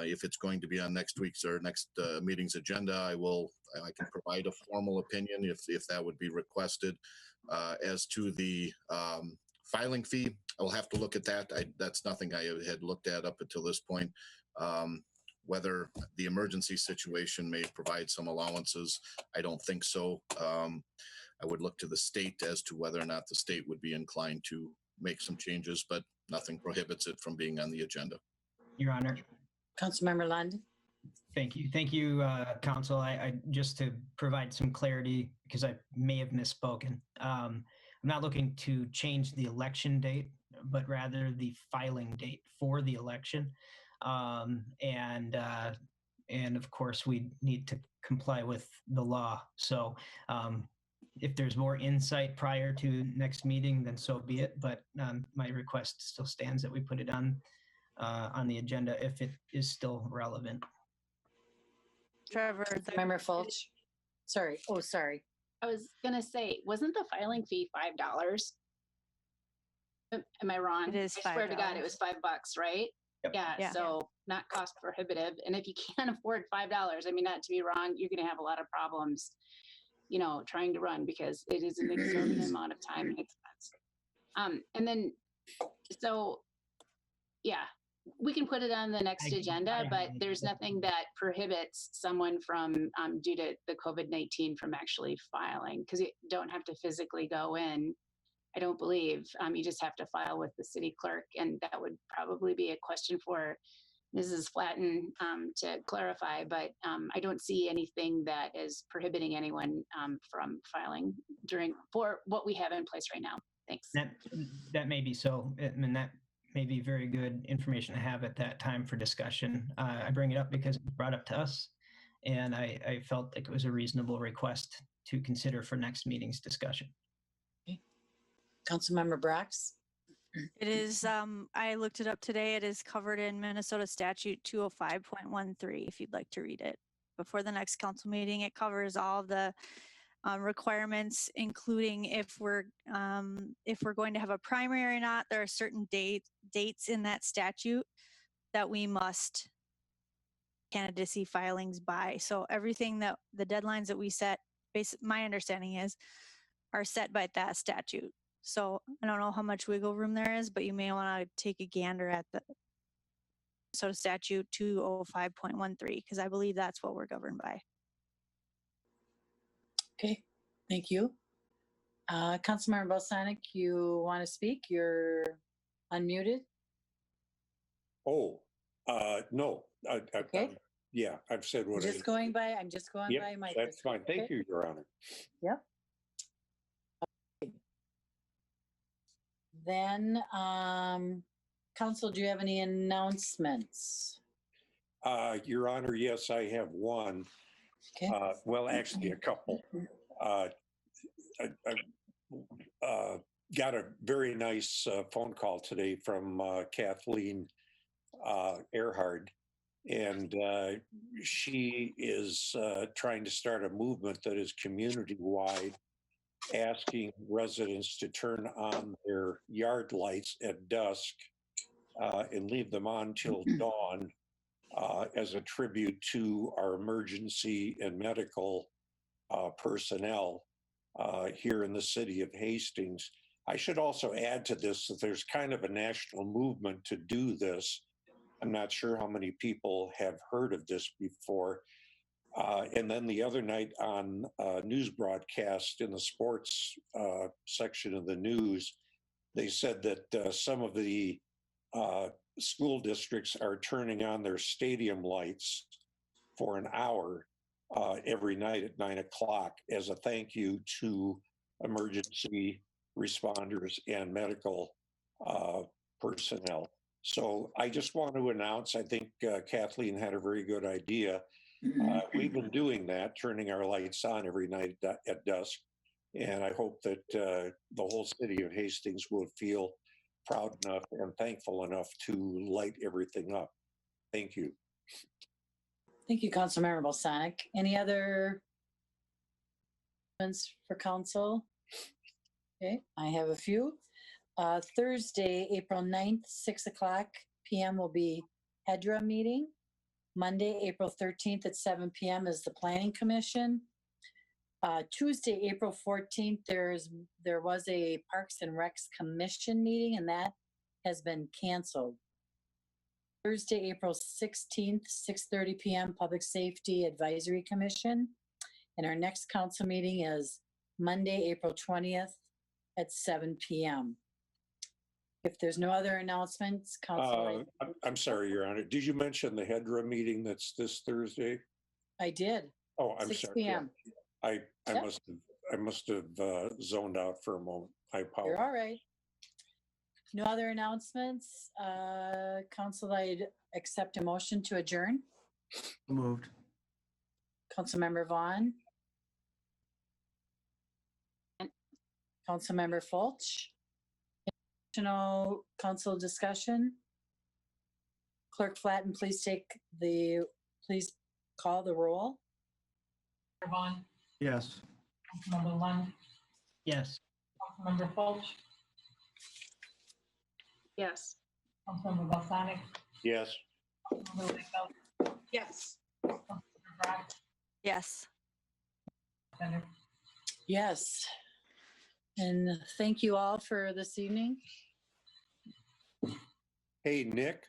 If it's going to be on next week's or next meeting's agenda, I can provide a formal opinion if that would be requested. As to the filing fee, I will have to look at that. That's nothing I had looked at up until this point. Whether the emergency situation may provide some allowances, I don't think so. I would look to the state as to whether or not the state would be inclined to make some changes, but nothing prohibits it from being on the agenda. Your Honor. Councilmember Lund. Thank you. Thank you, Council. I just to provide some clarity, because I may have misspoken. I'm not looking to change the election date, but rather the filing date for the election. And of course, we need to comply with the law. So if there's more insight prior to next meeting, then so be it. But my request still stands that we put it on the agenda if it is still relevant. Trevor. Member Fulch. Sorry. Oh, sorry. I was gonna say, wasn't the filing fee $5? Am I wrong? It is I swear to God, it $5. was $5, right? Yep. Yeah, so not cost prohibitive. And if you can't afford $5, I mean, not to be wrong, you're gonna have a lot of problems, trying to run, because it is an exorbitant amount of time and expense. And then, so, yeah, we can put it on the next agenda, but there's nothing that prohibits someone from, due to the COVID-19, from actually filing, because you don't have to physically go in. I don't believe. You just have to file with the city clerk, and that would probably be a question for Mrs. Flatten to clarify, but I don't see anything that is prohibiting anyone from filing for what we have in place right now. Thanks. That may be so. I mean, that may be very good information to have at that time for discussion. I bring it up because it was brought up to us, and I felt like it was a reasonable request to consider for next meeting's discussion. Councilmember Brax. It is, I looked it up today. It is covered in Minnesota Statute 205.13, if you'd like to read it. Before the next council meeting, it covers all the requirements, including if we're going to have a primary or not. There are certain dates in that statute that we must candidacy filings by. So everything that the deadlines that we set, my understanding is, are set by that statute. So I don't know how much wiggle room there is, but you may want to take a gander at the Minnesota Statute 205.13, because I believe that's what we're governed by. Okay, thank you. Councilmember Balsanic, you want to speak? You're unmuted. Oh, no. Okay. Yeah, I've said what I'm just going by Yep, my. that's fine. Thank you, Your Honor. Yep. Then, council, do you have any announcements? Your Honor, yes, I have one. Okay. Well, actually, a couple. I got a very nice phone call today from Kathleen Earhart, and she is trying to start a movement that is community-wide, asking residents to turn on their yard lights at dusk and leave them on till dawn as a tribute to our emergency and medical personnel here in the city of Hastings. I should also add to this that there's kind of a national movement to do this. I'm not sure how many people have heard of this before. And then the other night on news broadcast in the sports section of the news, they said that some of the school districts are turning on their stadium lights for an hour every night at 9 o'clock as a thank you to emergency responders and medical personnel. So I just want to announce, I think Kathleen had a very good idea. We've been doing that, turning our lights on every night at dusk. And I hope that the whole city of Hastings will feel proud enough and thankful enough to light everything up. Thank you. Thank you, Councilmember Balsonic. Any other comments for council? Okay, I have a few. Thursday, April 9th, 6 o'clock p.m. will be HEDRA meeting. Monday, April 13th at 7 p.m. is the Planning Commission. Tuesday, April 14th, there was a Parks and Recs Commission meeting, and that has been canceled. Thursday, April 16th, 6:30 p.m. Public Safety Advisory Commission. And our next council meeting is Monday, April 20th at 7 p.m. If there's no other announcements, council. I'm sorry, Your Honor. Did you mention the HEDRA meeting that's this Thursday? I did. Oh, I'm 6 sorry. p.m. I Yep. must have zoned out for a moment. I apologize. You're all right. No other announcements. Council, I'd accept a motion to adjourn. Moved. Councilmember Vaughn. Councilmember Fulch. Additional council discussion. Clerk Flatten, please call the roll. Vaughn, Yes. Councilmember Lund, Yes. Councilmember Fulch, Yes. Councilmember Balsonic, Yes. Councilmember Lightfoot, Yes. Councilmember Brock, Yes. Bender. Yes. And thank you all for this evening. Hey, Nick.